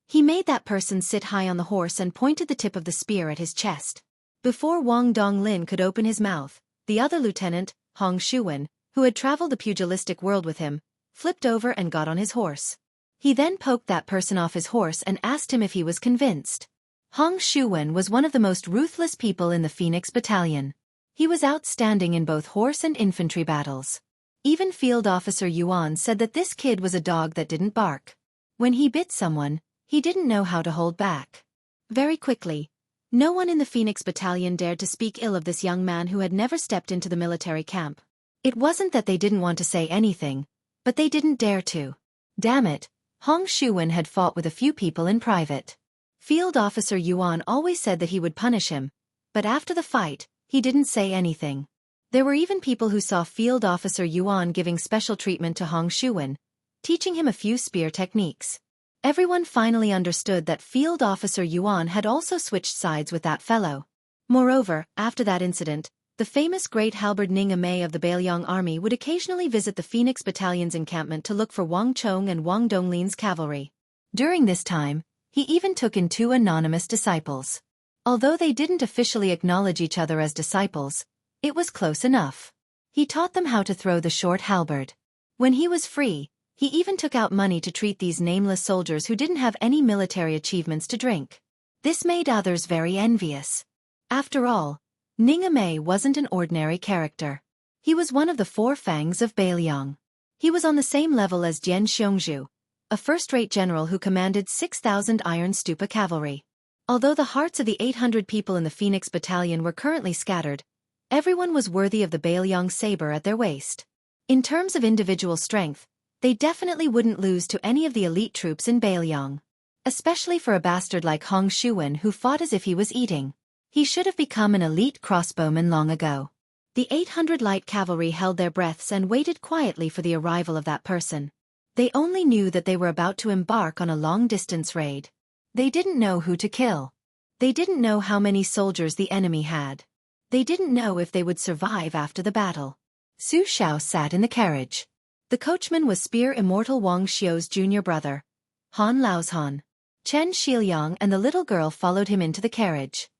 He made that person sit high on the horse and pointed the tip of the spear at his chest. Before Wang Donglin could open his mouth, the other lieutenant, Hong Shuwen, who had traveled the pugilistic world with him, flipped over and got on his horse. He then poked that person off his horse and asked him if he was convinced. Hong Shuwen was one of the most ruthless people in the Phoenix Battalion. He was outstanding in both horse and infantry battles. Even Field Officer Yuan said that this kid was a dog that didn't bark. When he bit someone, he didn't know how to hold back. Very quickly, no one in the Phoenix Battalion dared to speak ill of this young man who had never stepped into the military camp. It wasn't that they didn't want to say anything, but they didn't dare to. Damn it, Hong Shuwen had fought with a few people in private. Field Officer Yuan always said that he would punish him, But after the fight, he didn't say anything. There were even people who saw Field Officer Yuan giving special treatment to Hong Shuwen, teaching him a few spear techniques. Everyone finally understood that Field Officer Yuan had also switched sides with that fellow. Moreover, after that incident, the famous Great Halberd Ning Amei of the Bailiang army would occasionally visit the Phoenix Battalion's encampment to look for Wang Chong and Wang Donglin's cavalry. During this time, he even took in 2 anonymous disciples. Although they didn't officially acknowledge each other as disciples, it was close enough. He taught them how to throw the short halberd. When he was free, he even took out money to treat these nameless soldiers who didn't have any military achievements to drink. This made others very envious. After all, Ning Amei wasn't an ordinary character. He was one of the 4 fangs of Bailiang. He was on the same level as Jian Xiongzhu, a first-rate general who commanded 6,000 Iron Stupa cavalry. Although the hearts of the 800 people in the Phoenix Battalion were currently scattered, everyone was worthy of the Bailiang saber at their waist. In terms of individual strength, they definitely wouldn't lose to any of the elite troops in Bailiang. Especially for a bastard like Hong Shuwen who fought as if he was eating. He should have become an elite crossbowman long ago. The 800 light cavalry held their breaths and waited quietly for the arrival of that person. They only knew that they were about to embark on a long-distance raid. They didn't know who to kill. They didn't know how many soldiers the enemy had. They didn't know if they would survive after the battle. Su Xiao sat in the carriage. The coachman was Spear Immortal Wang Xiu's junior brother, Han Laozhan. Chen Shiliang and the little girl followed him into the carriage.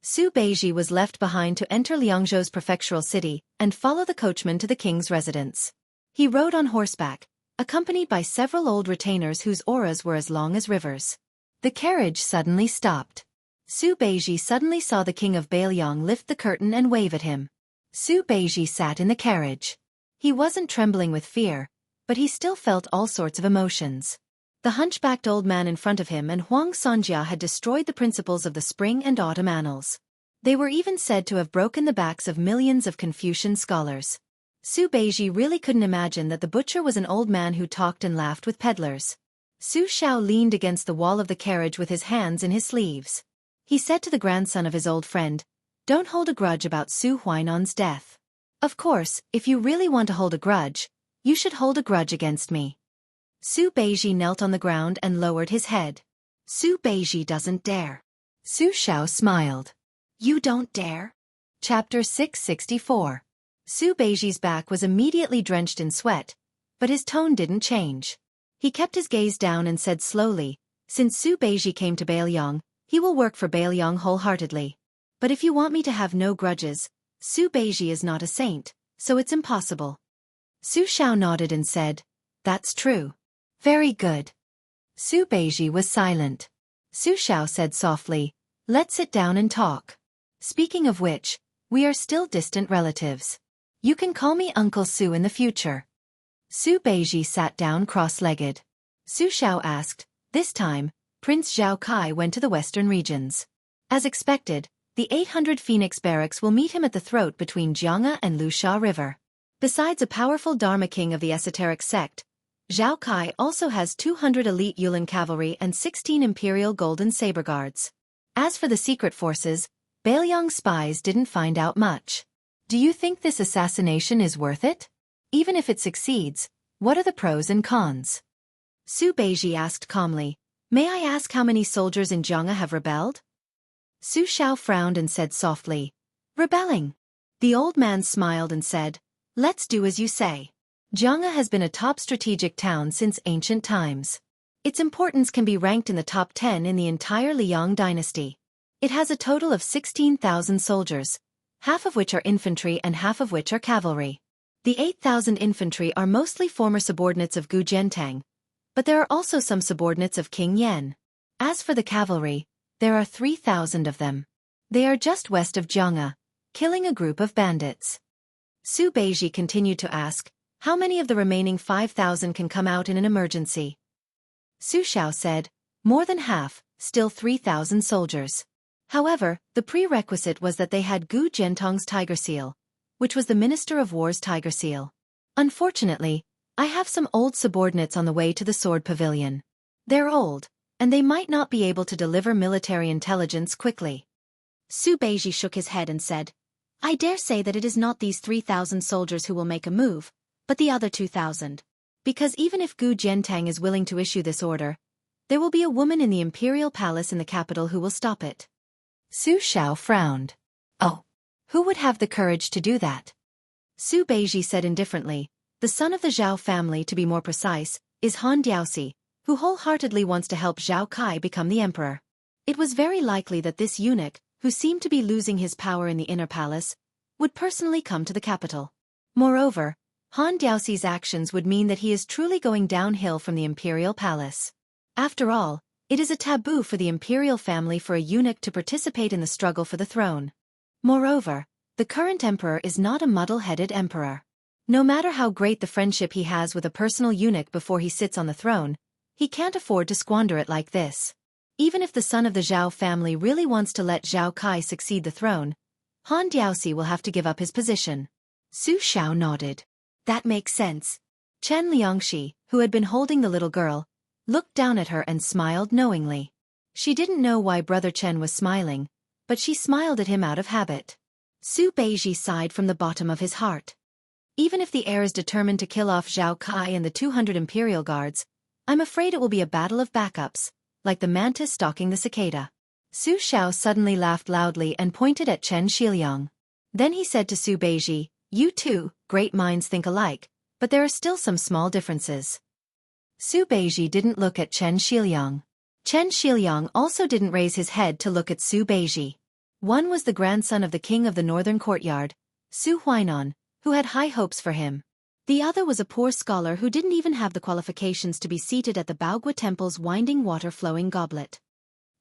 Su Beiji was left behind to enter Liangzhou's prefectural city and follow the coachman to the king's residence. He rode on horseback, accompanied by several old retainers whose auras were as long as rivers. The carriage suddenly stopped. Su Beiji suddenly saw the king of Bailiang lift the curtain and wave at him. Su Beiji sat in the carriage. He wasn't trembling with fear, but he still felt all sorts of emotions. The hunchbacked old man in front of him and Huang Sonjia had destroyed the principles of the spring and autumn annals. They were even said to have broken the backs of millions of Confucian scholars. Su Beiji really couldn't imagine that the butcher was an old man who talked and laughed with peddlers. Su Xiao leaned against the wall of the carriage with his hands in his sleeves. He said to the grandson of his old friend, "Don't hold a grudge about Su Huainan's death. Of course, if you really want to hold a grudge, you should hold a grudge against me." Su Beiji knelt on the ground and lowered his head. Su Beiji doesn't dare. Su Xiao smiled. You don't dare? Chapter 664. Su Beiji's back was immediately drenched in sweat, but his tone didn't change. He kept his gaze down and said slowly, "Since Su Beiji came to Bailiang, he will work for Bailiang wholeheartedly. But if you want me to have no grudges, Su Beiji is not a saint, so it's impossible." Su Xiao nodded and said, "That's true." "Very good." Su Beiji was silent. Su Xiao said softly, "Let's sit down and talk. Speaking of which, we are still distant relatives. You can call me Uncle Su in the future." Su Beiji sat down cross-legged. Su Xiao asked, "This time, Prince Zhao Kai went to the western regions. As expected, the 800 Phoenix barracks will meet him at the throat between Jianghe and Lusha River. Besides a powerful Dharma king of the esoteric sect, Zhao Kai also has 200 elite Yulin cavalry and 16 imperial golden saber guards. As for the secret forces, Bailiang spies didn't find out much. Do you think this assassination is worth it? Even if it succeeds, what are the pros and cons?" Su Beiji asked calmly, "May I ask how many soldiers in Jianghe have rebelled?" Su Xiao frowned and said softly, "Rebelling." The old man smiled and said, "Let's do as you say. Jianghe has been a top strategic town since ancient times. Its importance can be ranked in the top 10 in the entire Liang dynasty. It has a total of 16,000 soldiers, half of which are infantry and half of which are cavalry. The 8,000 infantry are mostly former subordinates of Gu Jiantang, but there are also some subordinates of King Yan. As for the cavalry, there are 3,000 of them. They are just west of Jianghe, killing a group of bandits." Su Beiji continued to ask, "How many of the remaining 5,000 can come out in an emergency?" Su Xiao said, "More than half, still 3,000 soldiers." However, the prerequisite was that they had Gu Jiantang's tiger seal, which was the Minister of War's tiger seal. "Unfortunately, I have some old subordinates on the way to the sword pavilion. They're old, and they might not be able to deliver military intelligence quickly." Su Beiji shook his head and said, I dare say that it is not these 3,000 soldiers who will make a move, but the other 2,000. Because even if Gu Jiantang is willing to issue this order, there will be a woman in the imperial palace in the capital who will stop it. Su Xiao frowned. Oh, who would have the courage to do that? Su Beiji said indifferently, the son of the Zhao family, to be more precise, is Han Diaoxi, who wholeheartedly wants to help Zhao Kai become the emperor. It was very likely that this eunuch, who seemed to be losing his power in the inner palace, would personally come to the capital. Moreover, Han Diaoxi's actions would mean that he is truly going downhill from the imperial palace. After all, it is a taboo for the imperial family for a eunuch to participate in the struggle for the throne. Moreover, the current emperor is not a muddle-headed emperor. No matter how great the friendship he has with a personal eunuch before he sits on the throne, he can't afford to squander it like this. Even if the son of the Zhao family really wants to let Zhao Kai succeed the throne, Han Diaoxi will have to give up his position. Su Xiao nodded. That makes sense. Chen Liangxi, who had been holding the little girl, looked down at her and smiled knowingly. She didn't know why Brother Chen was smiling, but she smiled at him out of habit. Su Beiji sighed from the bottom of his heart. Even if the heir is determined to kill off Zhao Kai and the 200 imperial guards, I'm afraid it will be a battle of backups, like the mantis stalking the cicada. Su Xiao suddenly laughed loudly and pointed at Chen Shiliang. Then he said to Su Beiji, you too, great minds think alike, but there are still some small differences. Su Beiji didn't look at Chen Shiliang. Chen Shiliang also didn't raise his head to look at Su Beiji. One was the grandson of the king of the northern courtyard, Su Huainan, who had high hopes for him. The other was a poor scholar who didn't even have the qualifications to be seated at the Baogua Temple's winding water-flowing goblet.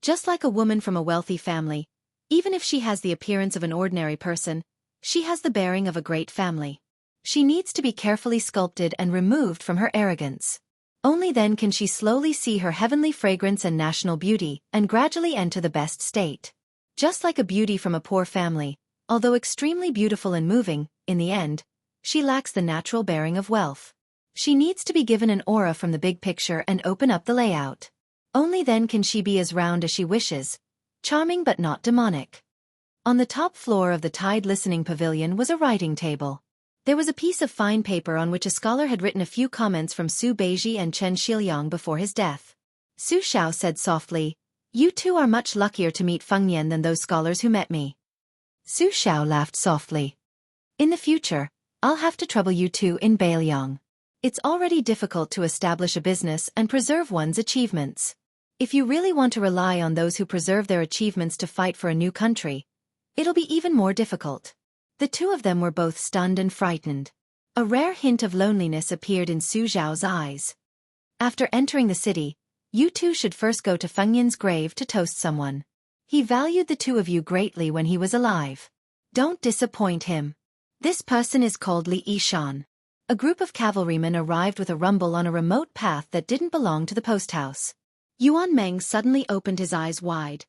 Just like a woman from a wealthy family, even if she has the appearance of an ordinary person, she has the bearing of a great family. She needs to be carefully sculpted and removed from her arrogance. Only then can she slowly see her heavenly fragrance and national beauty, and gradually enter the best state. Just like a beauty from a poor family, although extremely beautiful and moving, in the end, she lacks the natural bearing of wealth. She needs to be given an aura from the big picture and open up the layout. Only then can she be as round as she wishes, charming but not demonic. On the top floor of the Tide Listening Pavilion was a writing table. There was a piece of fine paper on which a scholar had written a few comments from Su Beiji and Chen Shiliang before his death. Su Xiao said softly, you two are much luckier to meet Feng Yan than those scholars who met me. Su Xiao laughed softly. In the future, I'll have to trouble you two in Beiliang. It's already difficult to establish a business and preserve one's achievements. If you really want to rely on those who preserve their achievements to fight for a new country, it'll be even more difficult. The two of them were both stunned and frightened. A rare hint of loneliness appeared in Su Xiao's eyes. After entering the city, you two should first go to Feng Yan's grave to toast someone. He valued the two of you greatly when he was alive. Don't disappoint him. This person is called Li Yishan. A group of cavalrymen arrived with a rumble on a remote path that didn't belong to the post house. Yuan Meng suddenly opened his eyes wide,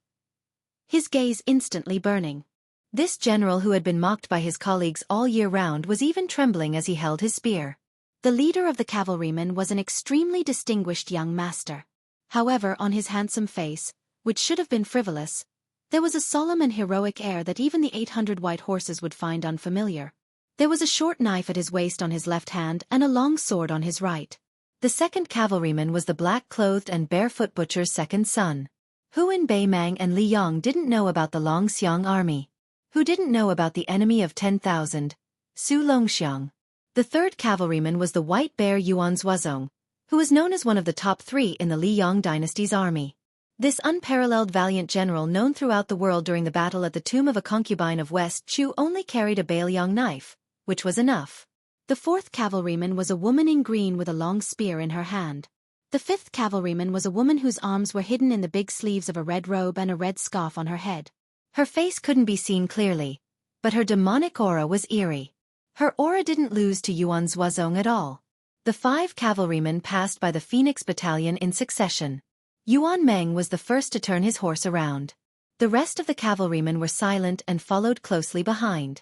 his gaze instantly burning. This general who had been mocked by his colleagues all year round was even trembling as he held his spear. The leader of the cavalrymen was an extremely distinguished young master. However, on his handsome face, which should have been frivolous, there was a solemn and heroic air that even the 800 white horses would find unfamiliar. There was a short knife at his waist on his left hand and a long sword on his right. The second cavalryman was the black-clothed and barefoot butcher's second son. Huan Beimang and Li Yong didn't know about the Longxiang army. Who didn't know about the enemy of 10,000, Su Longxiang. The third cavalryman was the white bear Yuan Zuozong, who was known as one of the top 3 in the Li Yong dynasty's army. This unparalleled valiant general known throughout the world during the battle at the tomb of a concubine of West Chu only carried a Beiliang knife, which was enough. The fourth cavalryman was a woman in green with a long spear in her hand. The fifth cavalryman was a woman whose arms were hidden in the big sleeves of a red robe and a red scarf on her head. Her face couldn't be seen clearly, but her demonic aura was eerie. Her aura didn't lose to Yuan Zuozong at all. The 5 cavalrymen passed by the Phoenix Battalion in succession. Yuan Meng was the first to turn his horse around. The rest of the cavalrymen were silent and followed closely behind.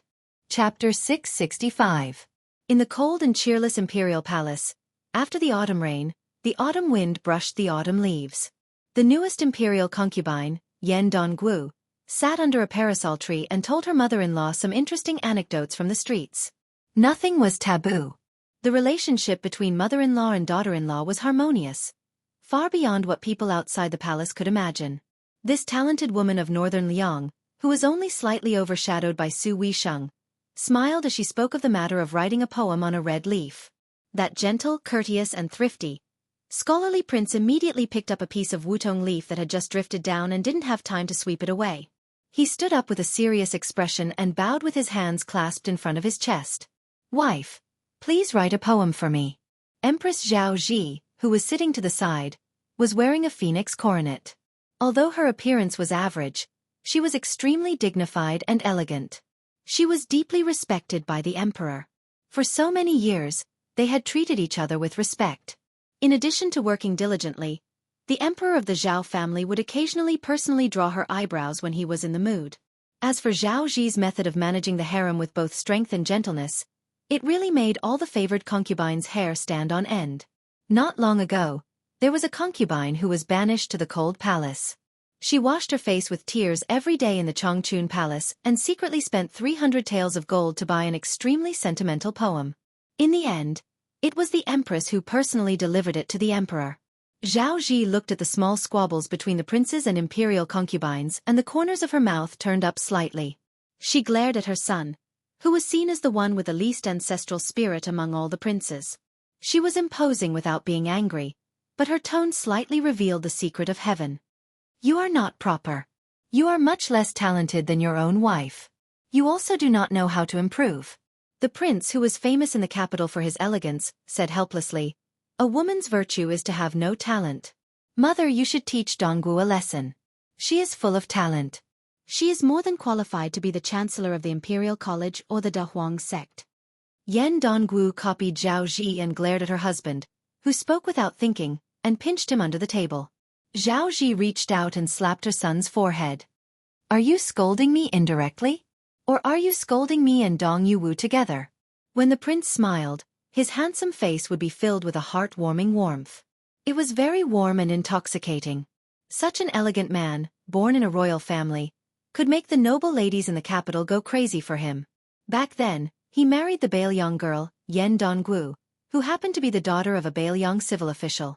Chapter 665. In the cold and cheerless imperial palace, after the autumn rain, the autumn wind brushed the autumn leaves. The newest imperial concubine, Yan Donggu, sat under a parasol tree and told her mother-in-law some interesting anecdotes from the streets. Nothing was taboo. The relationship between mother-in-law and daughter-in-law was harmonious, far beyond what people outside the palace could imagine. This talented woman of northern Liang, who was only slightly overshadowed by Su Weisheng, smiled as she spoke of the matter of writing a poem on a red leaf. That gentle, courteous and thrifty, scholarly prince immediately picked up a piece of wutong leaf that had just drifted down and didn't have time to sweep it away. He stood up with a serious expression and bowed with his hands clasped in front of his chest. Wife, please write a poem for me. Empress Zhao Ji, who was sitting to the side, was wearing a phoenix coronet. Although her appearance was average, she was extremely dignified and elegant. She was deeply respected by the emperor. For so many years, they had treated each other with respect. In addition to working diligently, the emperor of the Zhao family would occasionally personally draw her eyebrows when he was in the mood. As for Zhao Ji's method of managing the harem with both strength and gentleness, it really made all the favored concubines' hair stand on end. Not long ago, there was a concubine who was banished to the cold palace. She washed her face with tears every day in the Chongchun palace and secretly spent 300 taels of gold to buy an extremely sentimental poem. In the end, it was the empress who personally delivered it to the emperor. Zhao Ji looked at the small squabbles between the princes and imperial concubines, and the corners of her mouth turned up slightly. She glared at her son, who was seen as the one with the least ancestral spirit among all the princes. She was imposing without being angry, but her tone slightly revealed the secret of heaven. You are not proper. You are much less talented than your own wife. You also do not know how to improve. The prince, who was famous in the capital for his elegance, said helplessly, a woman's virtue is to have no talent. Mother, you should teach Dongwu a lesson. She is full of talent. She is more than qualified to be the chancellor of the Imperial College or the Dahuang sect. Yan Dongwu copied Zhao Ji and glared at her husband, who spoke without thinking, and pinched him under the table. Zhao Ji reached out and slapped her son's forehead. Are you scolding me indirectly? Or are you scolding me and Dong Yuwu together? When the prince smiled, his handsome face would be filled with a heart-warming warmth. It was very warm and intoxicating. Such an elegant man, born in a royal family, could make the noble ladies in the capital go crazy for him. Back then, he married the Bailiang girl, Yan Dongwu, who happened to be the daughter of a Bailiang civil official.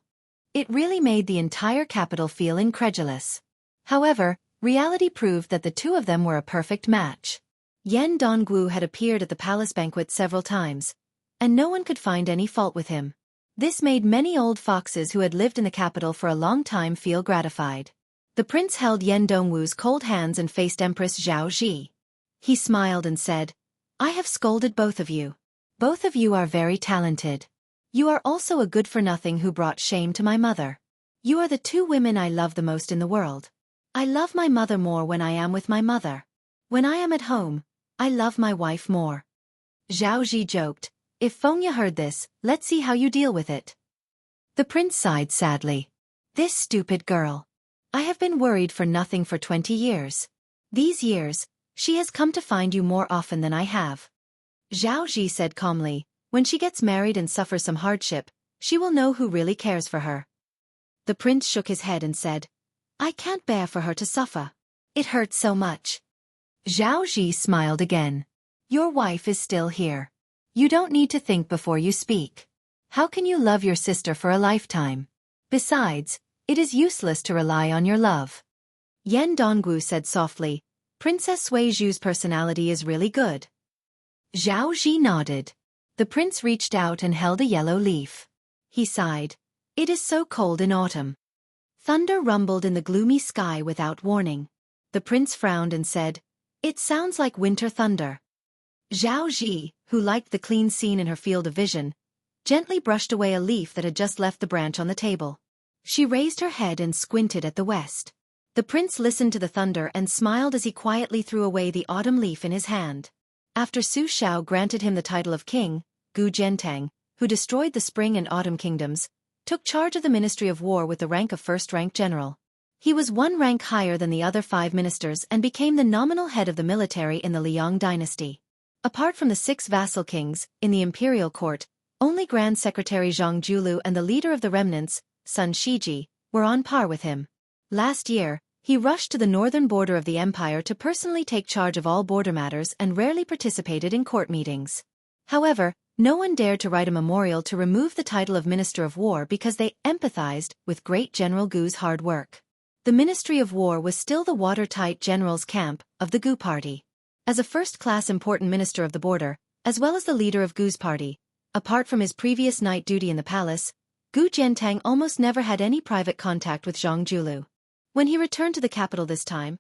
It really made the entire capital feel incredulous. However, reality proved that the two of them were a perfect match. Yan Dongwu had appeared at the palace banquet several times, and no one could find any fault with him. This made many old foxes who had lived in the capital for a long time feel gratified. The prince held Yan Dongwu's cold hands and faced Empress Zhao Ji. He smiled and said, I have scolded both of you. Both of you are very talented. You are also a good-for-nothing who brought shame to my mother. You are the two women I love the most in the world. I love my mother more when I am with my mother. When I am at home, I love my wife more. Zhao Ji joked, if Fengya heard this, let's see how you deal with it. The prince sighed sadly. This stupid girl. I have been worried for nothing for 20 years. These years, she has come to find you more often than I have. Zhao Ji said calmly, when she gets married and suffers some hardship, she will know who really cares for her. The prince shook his head and said, I can't bear for her to suffer. It hurts so much. Zhao Ji smiled again. Your wife is still here. You don't need to think before you speak. How can you love your sister for a lifetime? Besides, it is useless to rely on your love. Yan Dongwu said softly, Princess Xueqi's personality is really good. Zhao Ji nodded. The prince reached out and held a yellow leaf. He sighed. It is so cold in autumn. Thunder rumbled in the gloomy sky without warning. The prince frowned and said, It sounds like winter thunder. Zhao Ji, who liked the clean scene in her field of vision, gently brushed away a leaf that had just left the branch on the table. She raised her head and squinted at the west. The prince listened to the thunder and smiled as he quietly threw away the autumn leaf in his hand. After Su Shao granted him the title of king, Gu Jiantang, who destroyed the spring and autumn kingdoms, took charge of the Ministry of War with the rank of first-rank general. He was one rank higher than the other 5 ministers and became the nominal head of the military in the Liang dynasty. Apart from the 6 vassal kings, in the imperial court, only Grand Secretary Zhang Julu and the leader of the remnants, Sun Shiji, were on par with him. Last year, He rushed to the northern border of the empire to personally take charge of all border matters and rarely participated in court meetings. However, no one dared to write a memorial to remove the title of Minister of War because they empathized with Great General Gu's hard work. The Ministry of War was still the watertight general's camp of the Gu party. As a first-class important minister of the border, as well as the leader of Gu's party, apart from his previous night duty in the palace, Gu Jiantang almost never had any private contact with Zhang Julu. When he returned to the capital this time,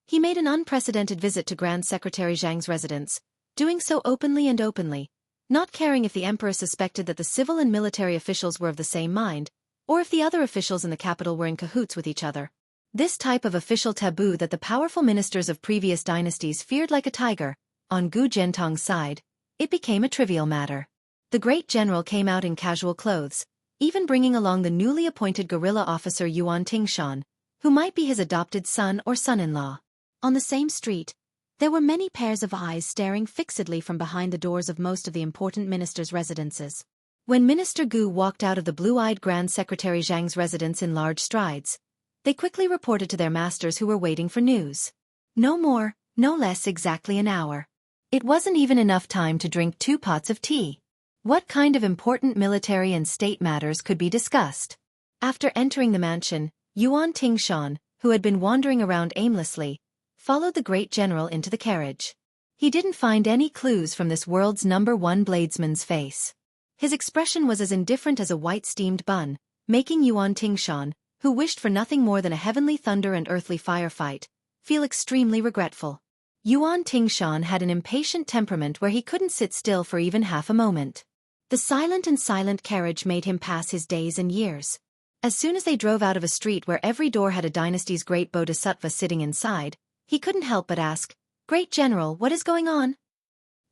he made an unprecedented visit to Grand Secretary Zhang's residence, doing so openly, not caring if the emperor suspected that the civil and military officials were of the same mind, or if the other officials in the capital were in cahoots with each other. This type of official taboo that the powerful ministers of previous dynasties feared like a tiger, on Gu Jiantang's side, it became a trivial matter. The great general came out in casual clothes, even bringing along the newly appointed guerrilla officer Yuan Tingshan, who might be his adopted son or son-in-law. On the same street, there were many pairs of eyes staring fixedly from behind the doors of most of the important ministers' residences. When Minister Gu walked out of the blue-eyed Grand Secretary Zhang's residence in large strides, they quickly reported to their masters who were waiting for news. No more, no less exactly an hour. It wasn't even enough time to drink 2 pots of tea. What kind of important military and state matters could be discussed? After entering the mansion, Yuan Tingshan, who had been wandering around aimlessly, followed the great general into the carriage. He didn't find any clues from this world's #1 bladesman's face. His expression was as indifferent as a white steamed bun, making Yuan Tingshan, who wished for nothing more than a heavenly thunder and earthly firefight, feel extremely regretful. Yuan Tingshan had an impatient temperament where he couldn't sit still for even half a moment. The silent carriage made him pass his days and years. As soon as they drove out of a street where every door had a dynasty's great bodhisattva sitting inside, he couldn't help but ask, "Great General, what is going on?"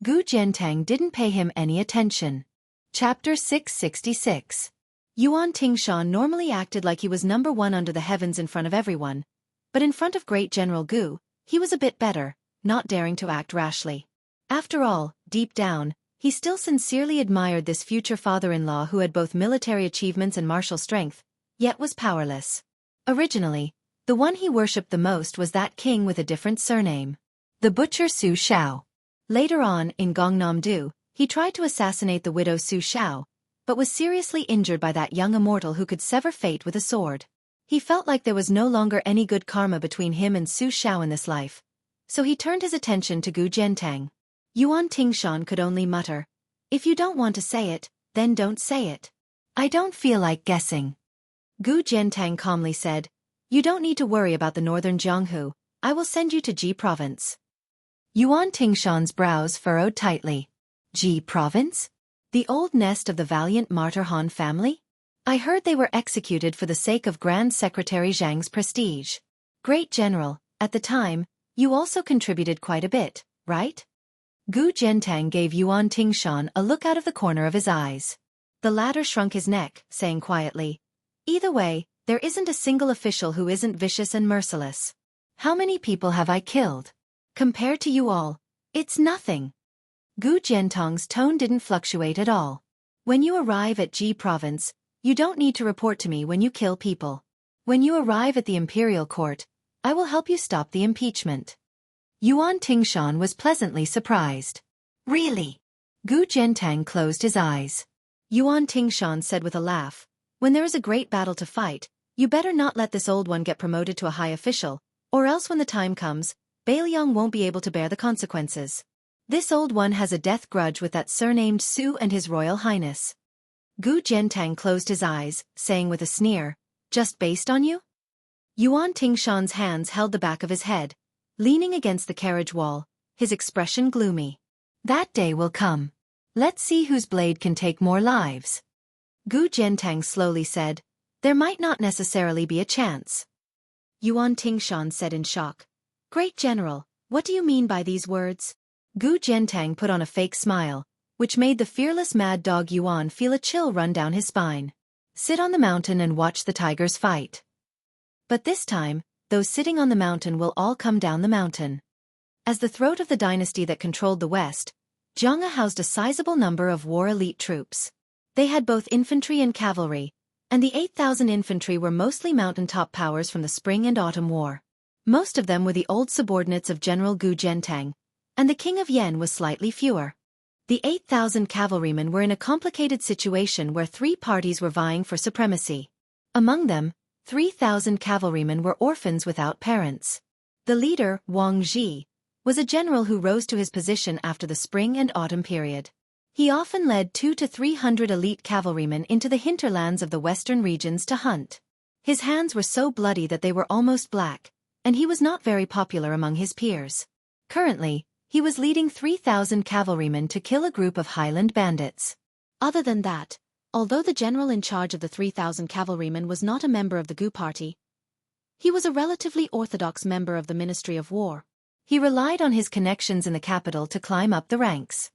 Gu Jiantang didn't pay him any attention. Chapter 666. Yuan Tingshan normally acted like he was #1 under the heavens in front of everyone, but in front of Great General Gu, he was a bit better, not daring to act rashly. After all, deep down, he still sincerely admired this future father-in-law who had both military achievements and martial strength, yet was powerless. Originally, the one he worshipped the most was that king with a different surname, the butcher Su Shao. Later on, in Gangnam-do, he tried to assassinate the widow Su Shao, but was seriously injured by that young immortal who could sever fate with a sword. He felt like there was no longer any good karma between him and Su Shao in this life, so he turned his attention to Gu Jiantang. Yuan Tingshan could only mutter, "If you don't want to say it, then don't say it. I don't feel like guessing." Gu Jiantang calmly said, "You don't need to worry about the northern Jianghu, I will send you to Ji province." Yuan Tingshan's brows furrowed tightly. Ji province? The old nest of the valiant martyr Han family? I heard they were executed for the sake of Grand Secretary Zhang's prestige. Great General, at the time, you also contributed quite a bit, right? Gu Jiantang gave Yuan Tingshan a look out of the corner of his eyes. The latter shrunk his neck, saying quietly, "Either way, there isn't a single official who isn't vicious and merciless. How many people have I killed? Compared to you all, it's nothing." Gu Jiantang's tone didn't fluctuate at all. "When you arrive at Ji province, you don't need to report to me when you kill people. When you arrive at the imperial court, I will help you stop the impeachment." Yuan Tingshan was pleasantly surprised. "Really?" Gu Jiantang closed his eyes. Yuan Tingshan said with a laugh, "When there is a great battle to fight, you better not let this old one get promoted to a high official, or else when the time comes, Bailiang won't be able to bear the consequences. This old one has a death grudge with that surnamed Su and His Royal Highness." Gu Jiantang closed his eyes, saying with a sneer, "Just based on you?" Yuan Tingshan's hands held the back of his head, leaning against the carriage wall, his expression gloomy. "That day will come. Let's see whose blade can take more lives." Gu Jiantang slowly said, "There might not necessarily be a chance." Yuan Tingshan said in shock, "Great General, what do you mean by these words?" Gu Jiantang put on a fake smile, which made the fearless mad dog Yuan feel a chill run down his spine. "Sit on the mountain and watch the tigers fight. But this time, those sitting on the mountain will all come down the mountain." As the throat of the dynasty that controlled the west, Xianxia housed a sizable number of war elite troops. They had both infantry and cavalry, and the 8,000 infantry were mostly mountaintop powers from the Spring and Autumn War. Most of them were the old subordinates of General Gu Zhentang, and the king of Yen was slightly fewer. The 8,000 cavalrymen were in a complicated situation where three parties were vying for supremacy. Among them, 3,000 cavalrymen were orphans without parents. The leader, Wang Ji, was a general who rose to his position after the spring and autumn period. He often led 200 to 300 elite cavalrymen into the hinterlands of the western regions to hunt. His hands were so bloody that they were almost black, and he was not very popular among his peers. Currently, he was leading 3,000 cavalrymen to kill a group of highland bandits. Other than that, although the general in charge of the 3,000 cavalrymen was not a member of the Gu party, he was a relatively orthodox member of the Ministry of War. He relied on his connections in the capital to climb up the ranks.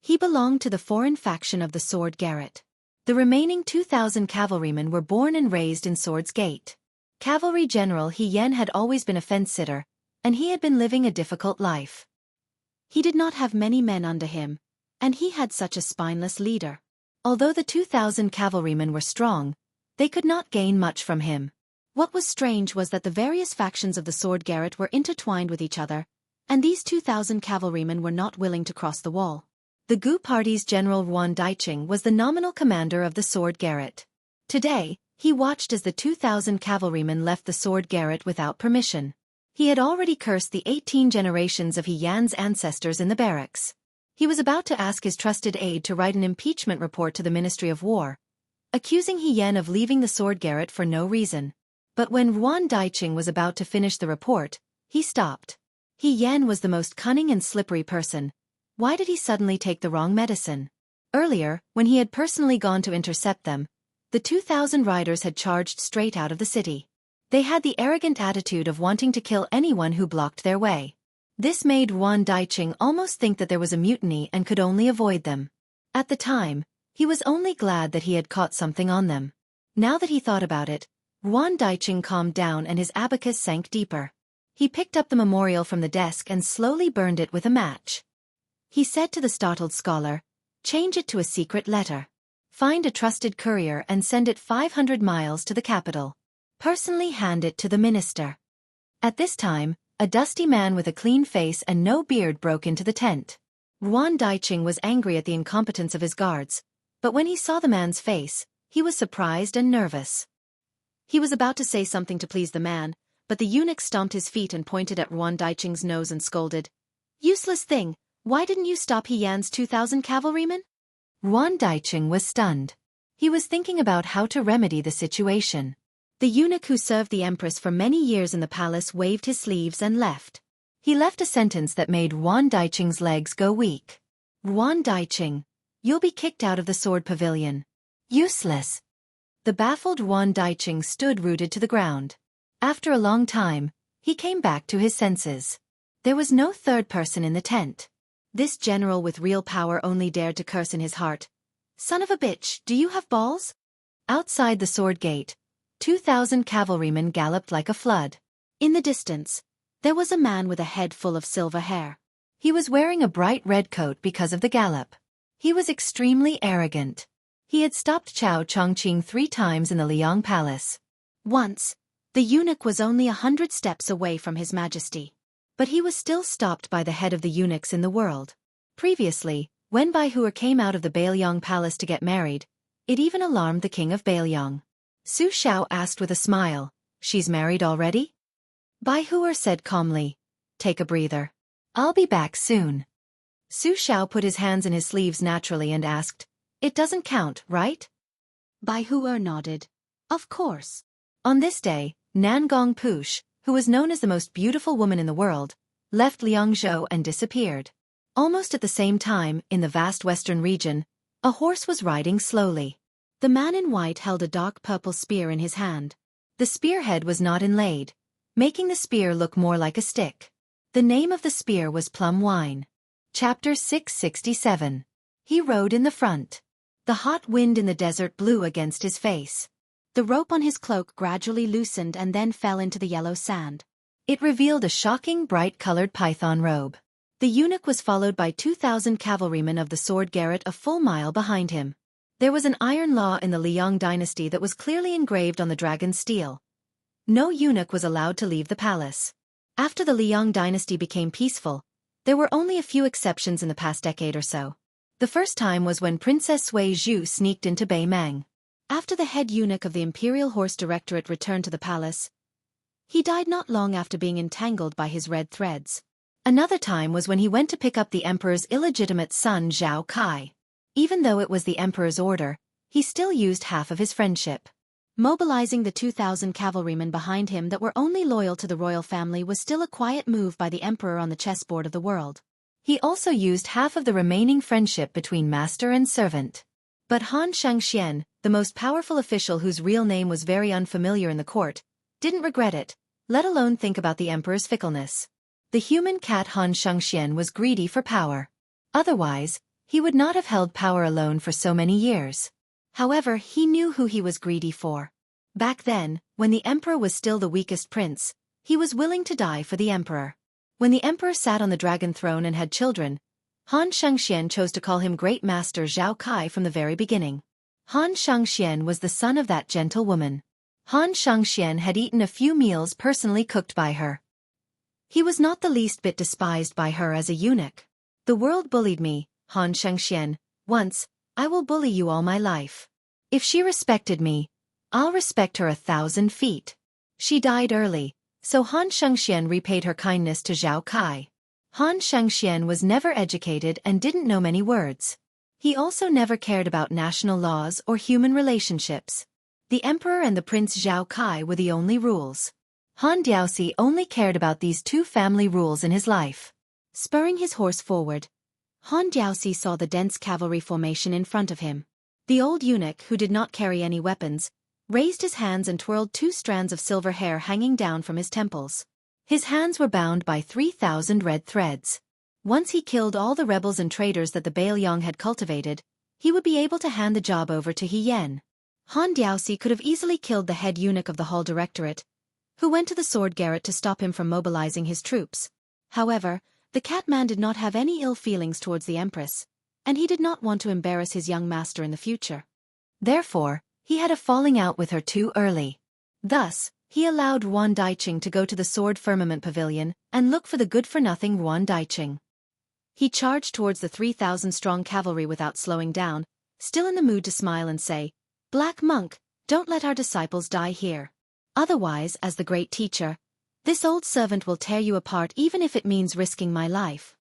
He belonged to the foreign faction of the Sword Garret. The remaining 2,000 cavalrymen were born and raised in Swords Gate. Cavalry General He Yan had always been a fence-sitter, and he had been living a difficult life. He did not have many men under him, and he had such a spineless leader. Although the 2,000 cavalrymen were strong, they could not gain much from him. What was strange was that the various factions of the Sword Garret were intertwined with each other, and these 2,000 cavalrymen were not willing to cross the wall. The Gu party's General Ruan Daiqing was the nominal commander of the Sword Garret. Today, he watched as the 2,000 cavalrymen left the Sword Garret without permission. He had already cursed the 18 generations of He Yan's ancestors in the barracks. He was about to ask his trusted aide to write an impeachment report to the Ministry of War, accusing He Yan of leaving the Sword Garret for no reason. But when Ruan Daiqing was about to finish the report, he stopped. He Yan was the most cunning and slippery person. Why did he suddenly take the wrong medicine? Earlier, when he had personally gone to intercept them, the 2,000 riders had charged straight out of the city. They had the arrogant attitude of wanting to kill anyone who blocked their way. This made Ruan Daiqing almost think that there was a mutiny and could only avoid them. At the time, he was only glad that he had caught something on them. Now that he thought about it, Ruan Daiqing calmed down and his abacus sank deeper. He picked up the memorial from the desk and slowly burned it with a match. He said to the startled scholar, "Change it to a secret letter. Find a trusted courier and send it 500 miles to the capital. Personally hand it to the minister." At this time, a dusty man with a clean face and no beard broke into the tent. Ruan Daiqing was angry at the incompetence of his guards, but when he saw the man's face, he was surprised and nervous. He was about to say something to please the man, but the eunuch stomped his feet and pointed at Ruan Daiqing's nose and scolded, "Useless thing, why didn't you stop He Yan's 2,000 cavalrymen?" Ruan Daiqing was stunned. He was thinking about how to remedy the situation. The eunuch who served the empress for many years in the palace waved his sleeves and left. He left a sentence that made Ruan Daiqing's legs go weak. "Ruan Daiqing, you'll be kicked out of the sword pavilion. Useless." The baffled Ruan Daiqing stood rooted to the ground. After a long time, he came back to his senses. There was no third person in the tent. This general with real power only dared to curse in his heart. "Son of a bitch, do you have balls?" Outside the sword gate, 2,000 cavalrymen galloped like a flood. In the distance, there was a man with a head full of silver hair. He was wearing a bright red coat because of the gallop. He was extremely arrogant. He had stopped Chao Chongqing 3 times in the Liang Palace. Once, the eunuch was only 100 steps away from His Majesty. But he was still stopped by the head of the eunuchs in the world. Previously, when Baihuer came out of the Bailiang Palace to get married, it even alarmed the king of Bailiang. Su Xiao asked with a smile, "She's married already?" Baihuer said calmly, "Take a breather. I'll be back soon." Su Xiao put his hands in his sleeves naturally and asked, "It doesn't count, right?" Baihuer nodded. "Of course." On this day, Nangong Push, who was known as the most beautiful woman in the world, left Liangzhou and disappeared. Almost at the same time, in the vast western region, a horse was riding slowly. The man in white held a dark purple spear in his hand. The spearhead was not inlaid, making the spear look more like a stick. The name of the spear was Plum Wine. Chapter 667. He rode in the front. The hot wind in the desert blew against his face. The rope on his cloak gradually loosened and then fell into the yellow sand. It revealed a shocking bright-colored python robe. The eunuch was followed by 2,000 cavalrymen of the Sword Garret a full mile behind him. There was an iron law in the Liang dynasty that was clearly engraved on the dragon's steel. No eunuch was allowed to leave the palace. After the Liang dynasty became peaceful, there were only a few exceptions in the past decade or so. The first time was when Princess Sui Zhu sneaked into Bei Meng. After the head eunuch of the Imperial Horse Directorate returned to the palace, he died not long after being entangled by his red threads. Another time was when he went to pick up the emperor's illegitimate son Zhao Kai. Even though it was the emperor's order, he still used half of his friendship. Mobilizing the 2,000 cavalrymen behind him that were only loyal to the royal family was still a quiet move by the emperor on the chessboard of the world. He also used half of the remaining friendship between master and servant. But Han Xianxia, the most powerful official whose real name was very unfamiliar in the court, didn't regret it, let alone think about the emperor's fickleness. The human cat Han Xianxia was greedy for power. Otherwise, he would not have held power alone for so many years. However, he knew who he was greedy for. Back then, when the emperor was still the weakest prince, he was willing to die for the emperor. When the emperor sat on the dragon throne and had children, Han Xianxia chose to call him Great Master Zhao Kai from the very beginning. Han Xianxia was the son of that gentle woman. Han Xianxia had eaten a few meals personally cooked by her. He was not the least bit despised by her as a eunuch. The world bullied me, Han Xianxia, once, I will bully you all my life. If she respected me, I'll respect her 1,000 feet. She died early, so Han Xianxia repaid her kindness to Zhao Kai. Han Xianxia was never educated and didn't know many words. He also never cared about national laws or human relationships. The emperor and the prince Zhao Kai were the only rules. Han Diaoxi only cared about these two family rules in his life. Spurring his horse forward, Han Diaoxi saw the dense cavalry formation in front of him. The old eunuch, who did not carry any weapons, raised his hands and twirled 2 strands of silver hair hanging down from his temples. His hands were bound by 3,000 red threads. Once he killed all the rebels and traitors that the Bailiang had cultivated, he would be able to hand the job over to He Yen. Han Diaoxi could have easily killed the head eunuch of the Hall Directorate, who went to the sword garret to stop him from mobilizing his troops. However, the Catman did not have any ill feelings towards the Empress, and he did not want to embarrass his young master in the future. Therefore, he had a falling out with her too early. Thus, he allowed Ruan Daiqing to go to the Sword Firmament Pavilion and look for the good-for-nothing Ruan Daiqing. He charged towards the 3,000-strong cavalry without slowing down, still in the mood to smile and say, "Black monk, don't let our disciples die here. Otherwise, as the great teacher, this old servant will tear you apart even if it means risking my life."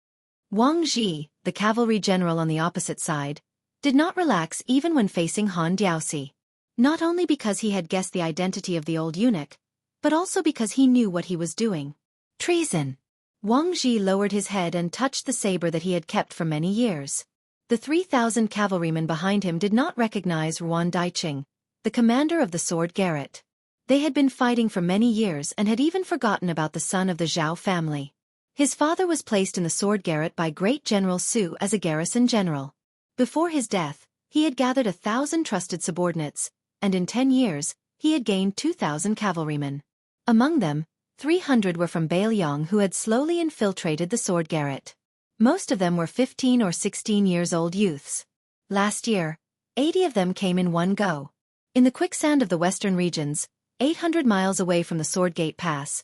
Wang Zhi, the cavalry general on the opposite side, did not relax even when facing Han Diaoxi. Not only because he had guessed the identity of the old eunuch, but also because he knew what he was doing. Treason! Wang Zhi lowered his head and touched the saber that he had kept for many years. The 3,000 cavalrymen behind him did not recognize Ruan Daiqing, the commander of the sword garret. They had been fighting for many years and had even forgotten about the son of the Zhao family. His father was placed in the sword garret by Great General Su as a garrison general. Before his death, he had gathered 1,000 trusted subordinates, and in 10 years, he had gained 2,000 cavalrymen. Among them, 300 were from Bailiang who had slowly infiltrated the sword garret. Most of them were 15 or 16 years old youths. Last year, 80 of them came in one go. In the quicksand of the western regions, 800 miles away from the Sword Gate Pass,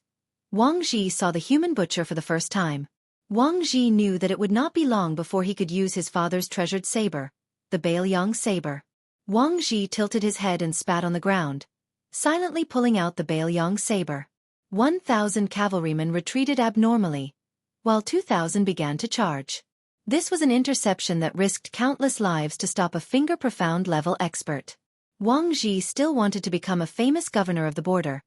Wang Zhi saw the human butcher for the first time. Wang Zhi knew that it would not be long before he could use his father's treasured saber, the Bailiang saber. Wang Zhi tilted his head and spat on the ground, silently pulling out the Bailiang saber. 1,000 cavalrymen retreated abnormally, while 2,000 began to charge. This was an interception that risked countless lives to stop a finger-profound level expert. Wang Zhi still wanted to become a famous governor of the border,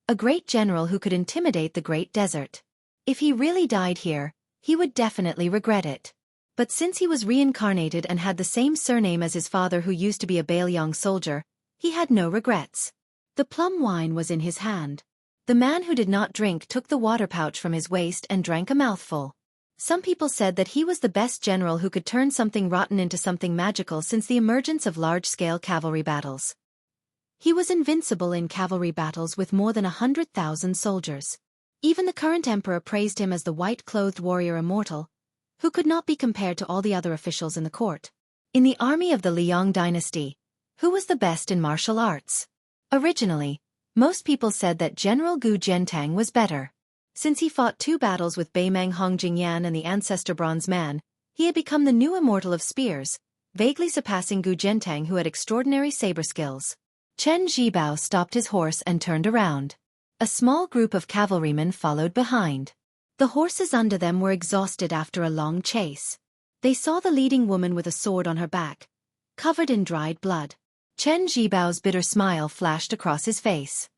a great general who could intimidate the Great Desert. If he really died here, he would definitely regret it. But since he was reincarnated and had the same surname as his father who used to be a Bailiang soldier, he had no regrets. The plum wine was in his hand. The man who did not drink took the water pouch from his waist and drank a mouthful. Some people said that he was the best general who could turn something rotten into something magical since the emergence of large-scale cavalry battles. He was invincible in cavalry battles with more than 100,000 soldiers. Even the current emperor praised him as the white-clothed warrior Immortal, who could not be compared to all the other officials in the court. In the army of the Liang dynasty, who was the best in martial arts? Originally, Most people said that General Gu Gentang was better. Since he fought 2 battles with Beimeng Hongjingyan and the Ancestor Bronze Man, he had become the new Immortal of Spears, vaguely surpassing Gu Gentang, who had extraordinary saber skills. Chen Zhibao stopped his horse and turned around. A small group of cavalrymen followed behind. The horses under them were exhausted after a long chase. They saw the leading woman with a sword on her back, covered in dried blood. Chen Zhibao's bitter smile flashed across his face.